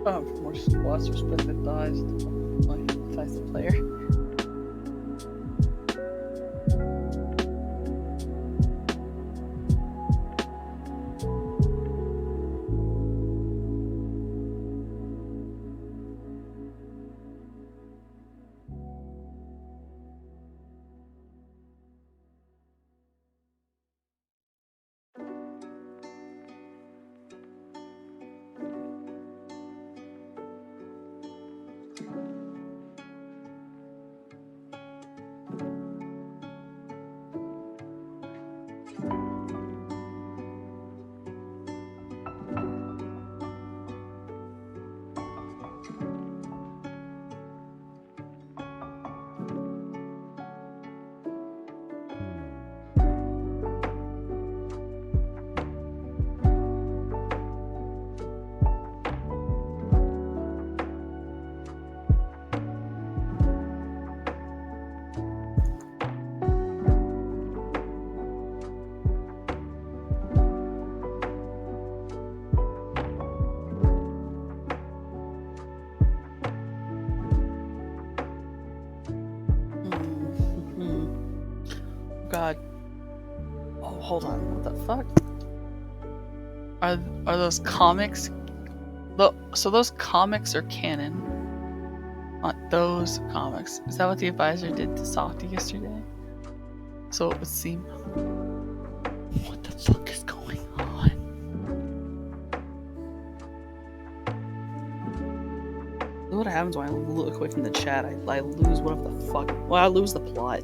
Oh, more squats or split the thighs. Like, thighs the player. god. Oh, hold on. What the fuck? Are those comics? So those comics are canon. Not those comics. Is that what the advisor did to Softy yesterday? So it would seem. What the fuck is going on? What happens when I look away from the chat? I lose whatever the fuck. Well, I lose the plot.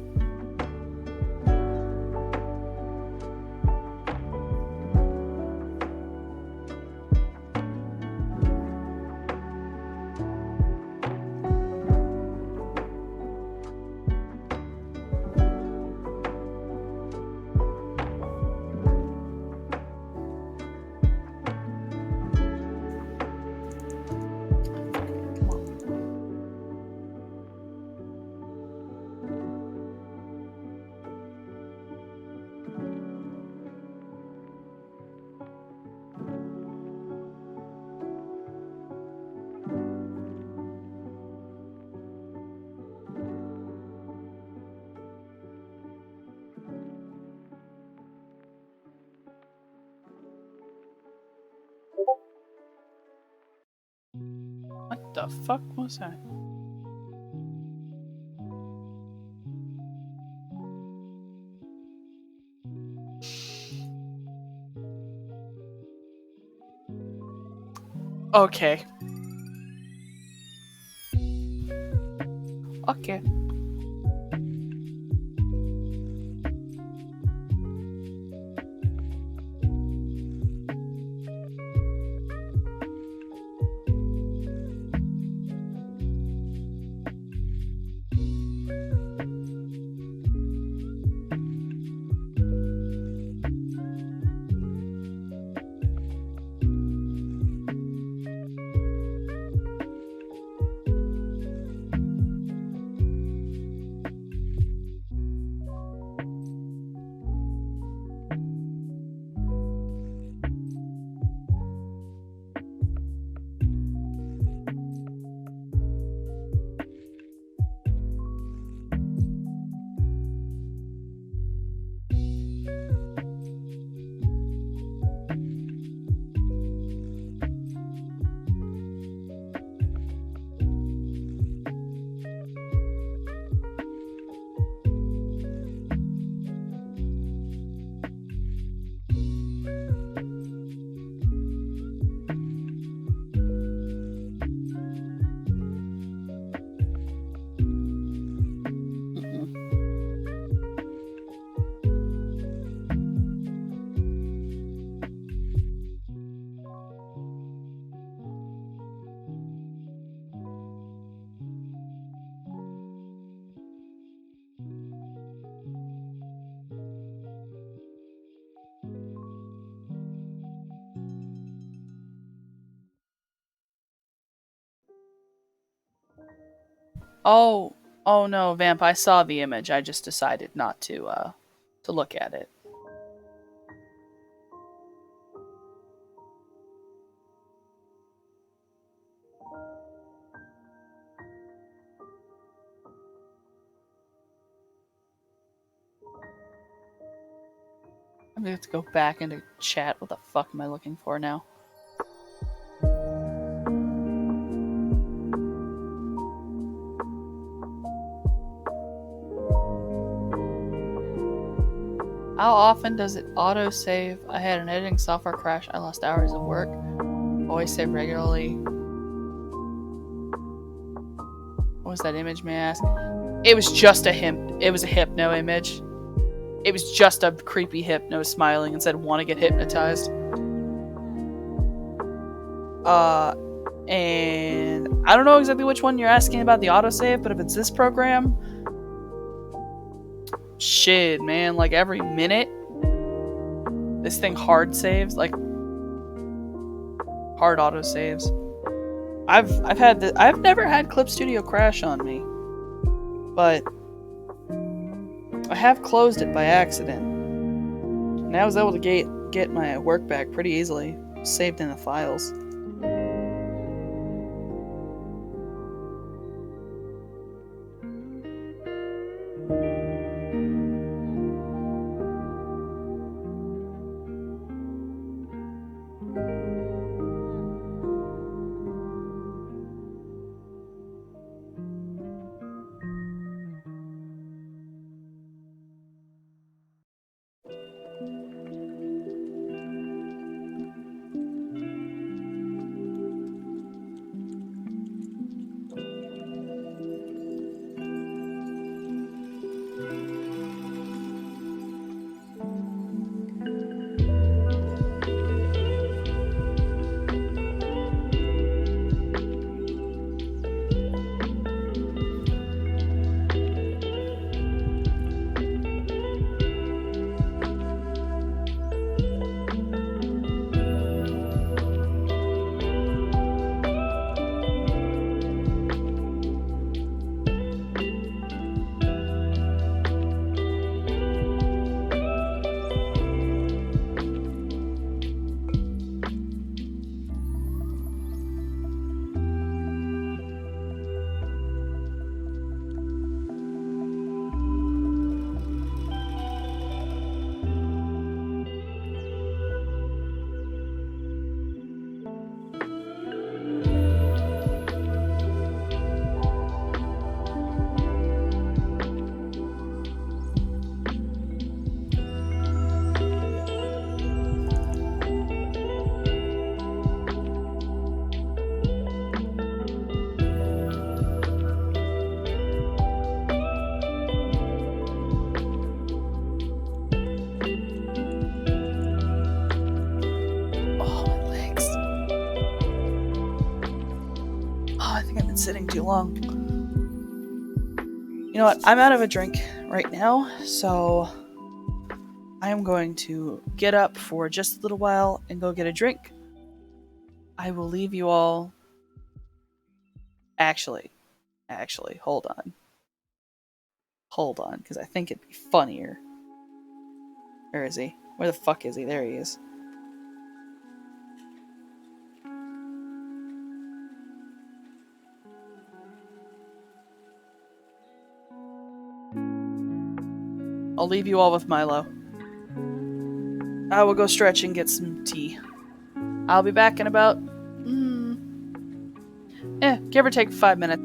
What the fuck was that? Okay. Okay. Oh, oh no, Vamp! I saw the image. I just decided not to look at it. I'm gonna have to go back into chat. What the fuck am I looking for now? How often does it auto-save? I had an editing software crash. I lost hours of work. Always save regularly. What was that image, may I ask? It was just a It was a hypno image. It was just a creepy hypno smiling and said, "Want to get hypnotized?" And I don't know exactly which one you're asking about the autosave, but if it's this program, shit, man, like every minute, this thing hard saves, like hard autosaves. I've never had Clip Studio crash on me, but I have closed it by accident, and I was able to get my work back pretty easily, saved in the files. sitting too long. You know what? I'm out of a drink right now, so I am going to get up for just a little while and go get a drink. I will leave you all. Actually, hold on. Hold on, because I think it'd be funnier. Where is he? Where the fuck is he? There he is. I'll leave you all with Milo. I will go stretch and get some tea. I'll be back in about, give or take 5 minutes.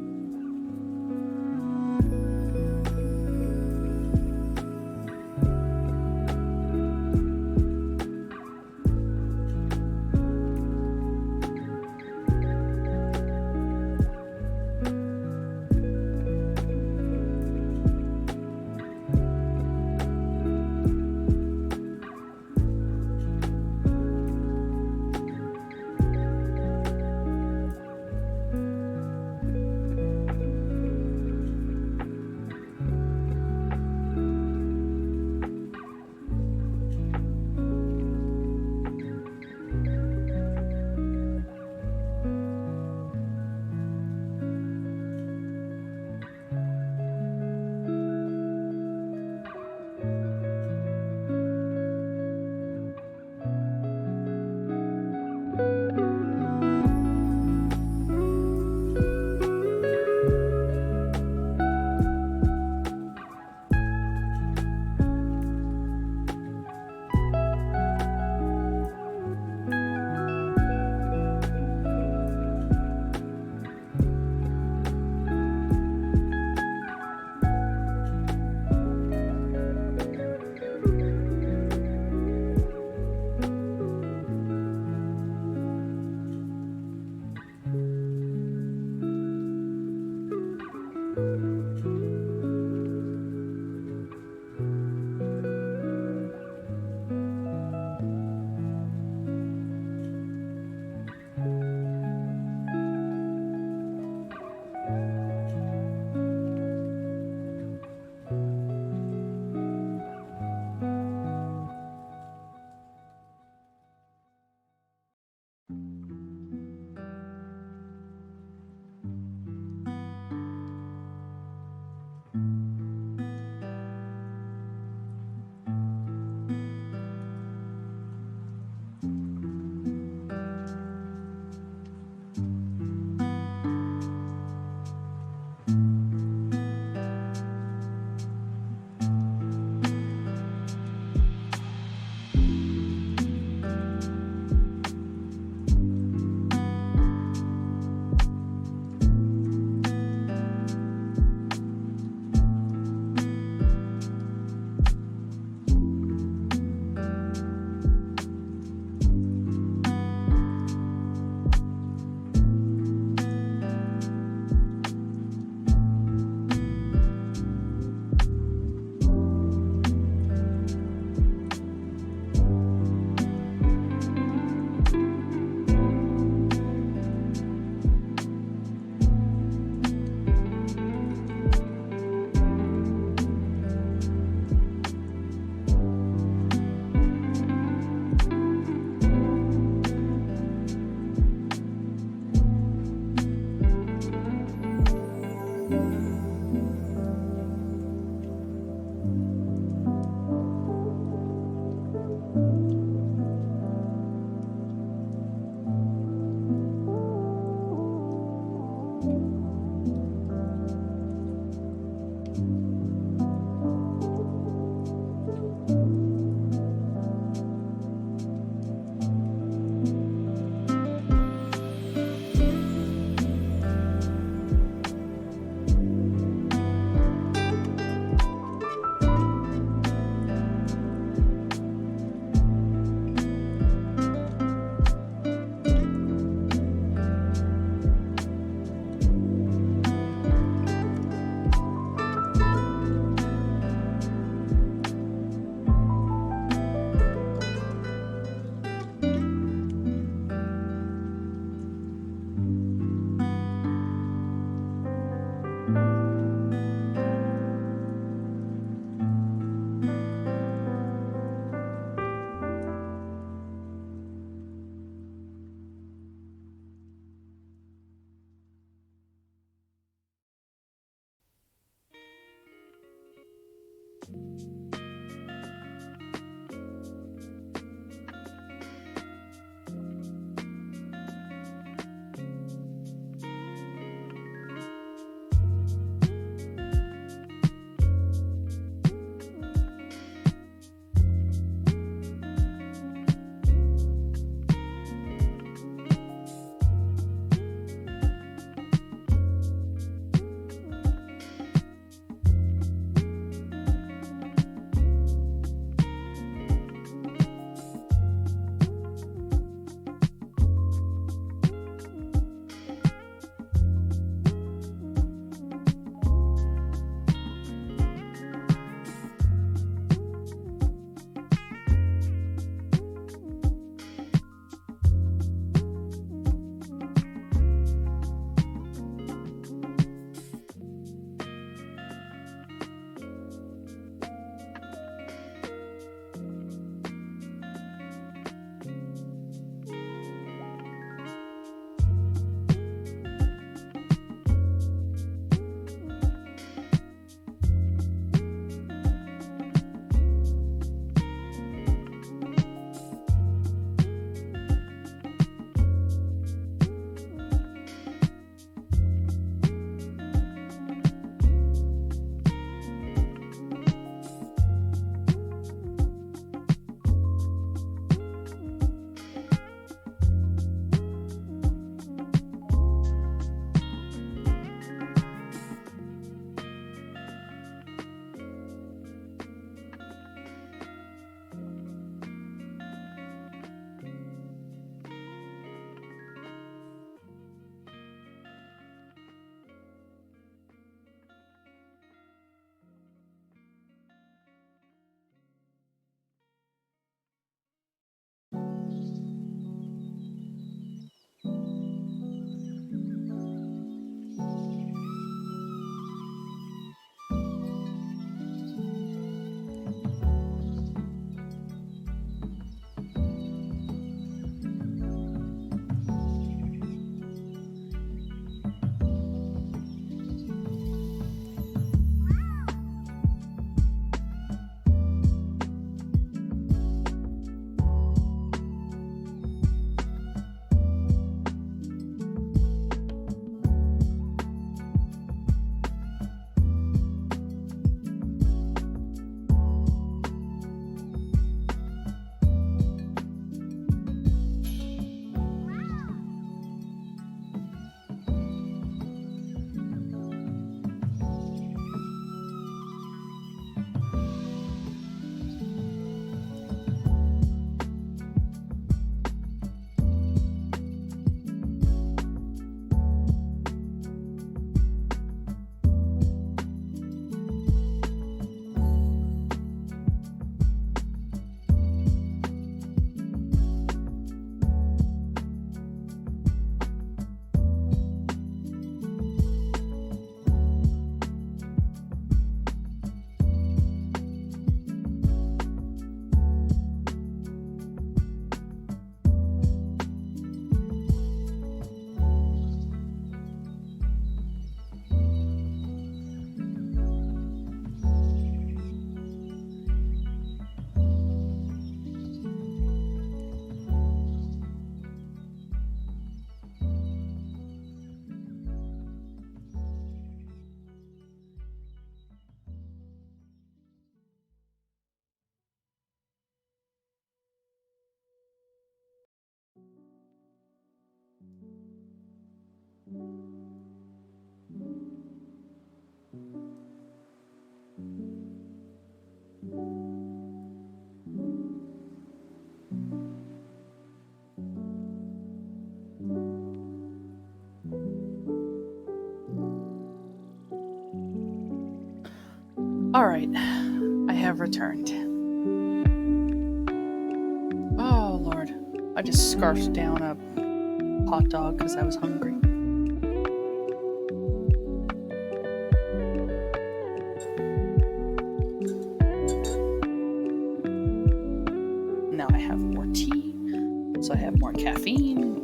Alright, I have returned. Oh lord, I just scarfed down a hot dog because I was hungry. Now I have more tea, so I have more caffeine.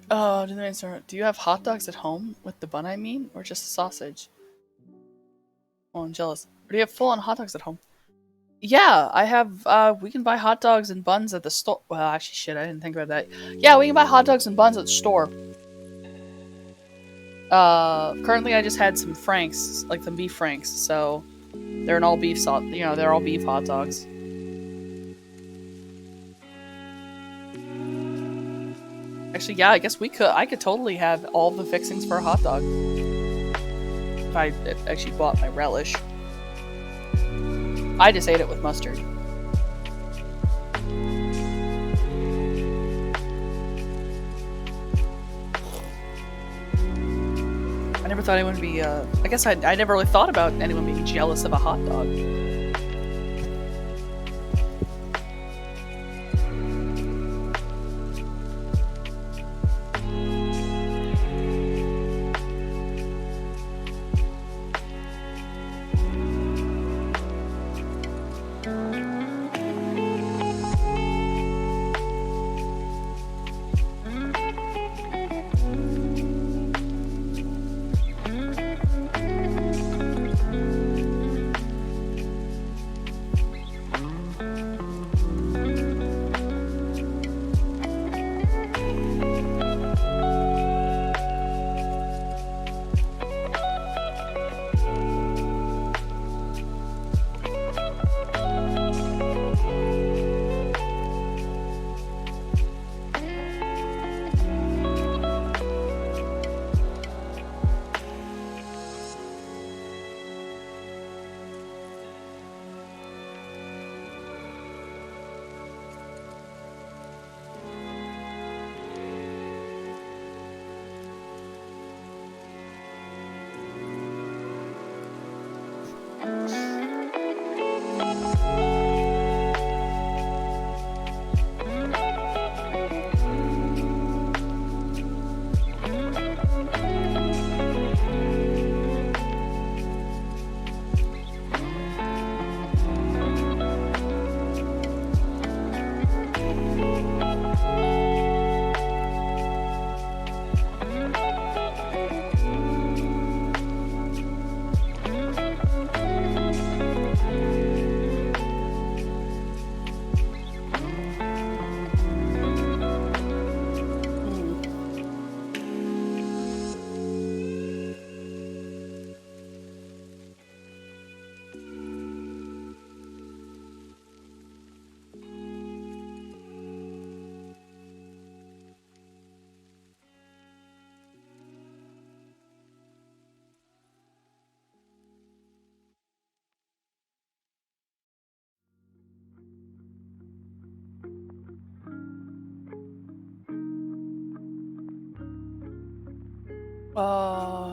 Oh, do you have hot dogs at home with the bun, I mean? Or just a sausage? Oh, I'm jealous. Or do you have full-on hot dogs at home? Yeah, I have, we can buy hot dogs and buns at the store. Well, actually, shit, I didn't think about that. Yeah, we can buy hot dogs and buns at the store. Currently I just had some Franks, like some beef Franks, so they're an all beef sauce, they're all beef hot dogs. Actually, yeah, I guess I could totally have all the fixings for a hot dog. If I actually bought my relish. I just ate it with mustard. I never thought anyone would be, I guess I never really thought about anyone being jealous of a hot dog.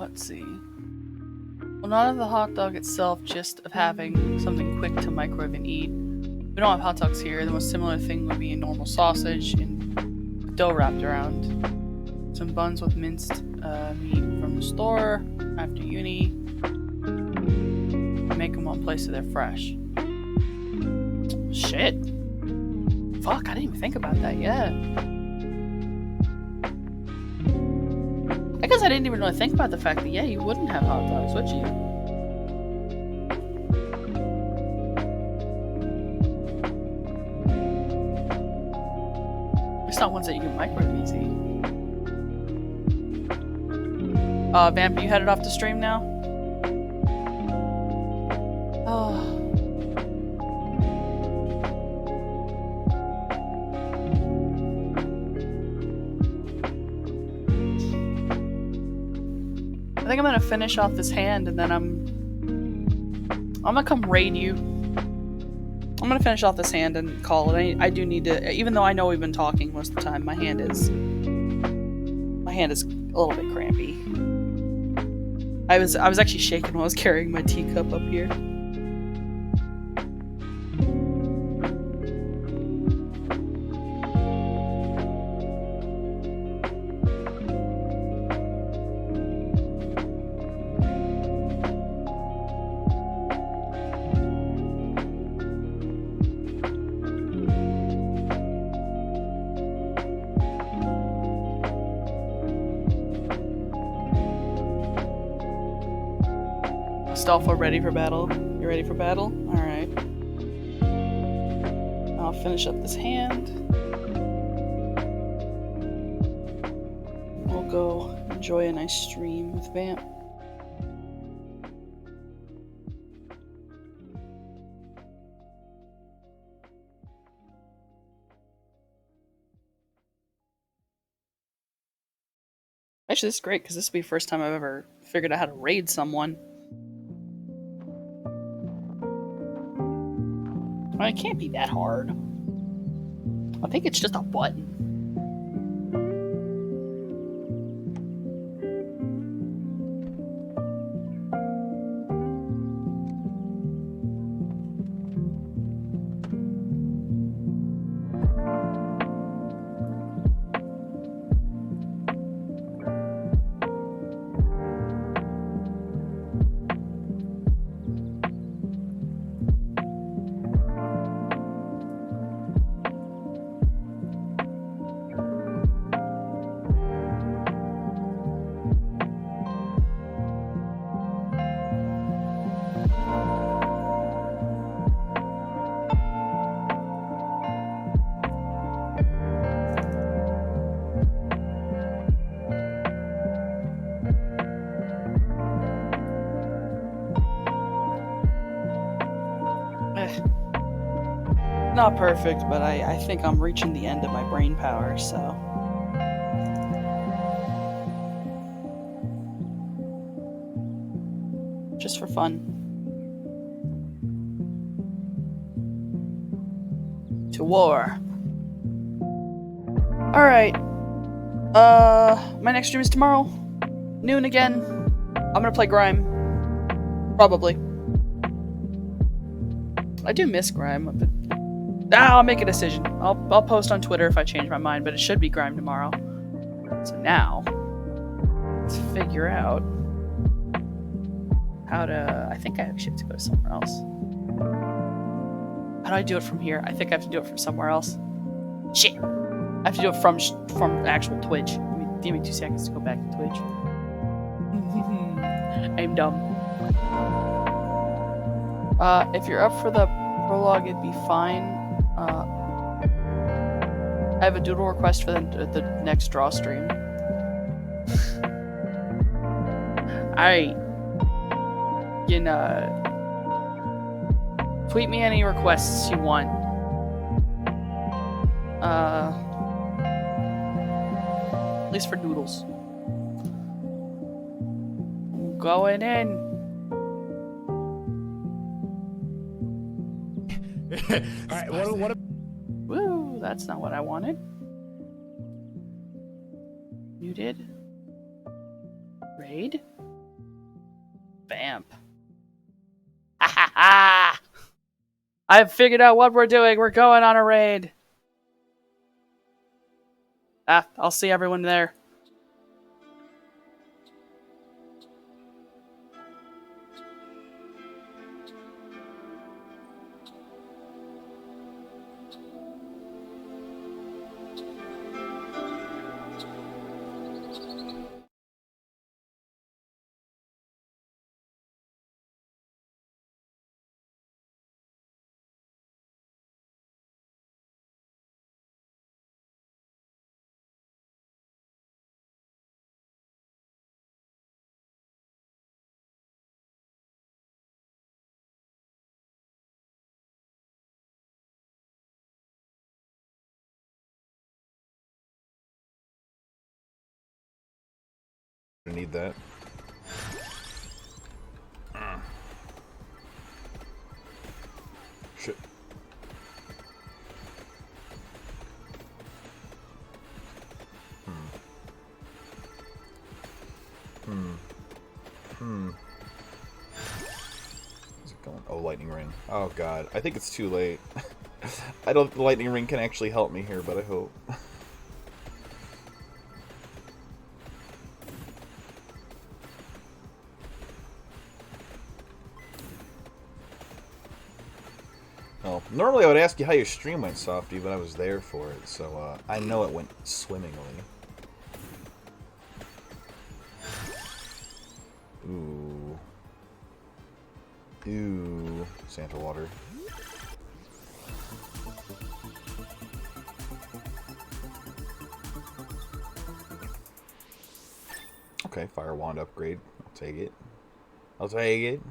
Let's see. Well, not of the hot dog itself, just of having something quick to microwave and eat. We don't have hot dogs here. The most similar thing would be a normal sausage and dough wrapped around. Some buns with minced meat from the store after uni. Make them one place so they're fresh. Shit. Fuck, I didn't even think about that yet. I guess I didn't even really think about the fact that, yeah, you wouldn't have hot dogs, would you? It's not ones that you can microwave easy. Vamp, you headed off to stream now? Oh. I think I'm gonna finish off this hand and then I'm gonna come raid you. I'm gonna finish off this hand and call it. I do need to, even though I know we've been talking most of the time, my hand is a little bit crampy. I was actually shaking while I was carrying my teacup up here. Astolfo ready for battle? You ready for battle? Alright. I'll finish up this hand. We'll go enjoy a nice stream with Vamp. Actually, this is great because this will be the first time I've ever figured out how to raid someone. I mean, it can't be that hard. I think it's just a button. Not perfect, but I think I'm reaching the end of my brain power, so. Just for fun. To war. Alright. My next stream is tomorrow. Noon again. I'm gonna play Grime. Probably. I do miss Grime, but I'll make a decision. I'll post on Twitter if I change my mind, but it should be Grime tomorrow. So now, let's figure out how to... I think I actually have to go somewhere else. How do I do it from here? I think I have to do it from somewhere else. Shit! I have to do it from actual Twitch. Give me 2 seconds to go back to Twitch. I'm dumb. If you're up for the prologue, it'd be fine. I have a doodle request for the next draw stream. Alright. You know, tweet me any requests you want. At least for doodles. Going in. Alright, what Woo, that's not what I wanted. Muted. Raid. vamp. Ha ha ha! I've figured out what we're doing. We're going on a raid. I'll see everyone there. I need that. Shit. Where's it going? Oh, lightning ring. Oh god, I think it's too late. I don't think the lightning ring can actually help me here, but I hope. Well, normally I would ask you how your stream went, Softy, but I was there for it, so I know it went swimmingly. Ooh. Ooh. Santa water. Okay, fire wand upgrade. I'll take it. I'll take it.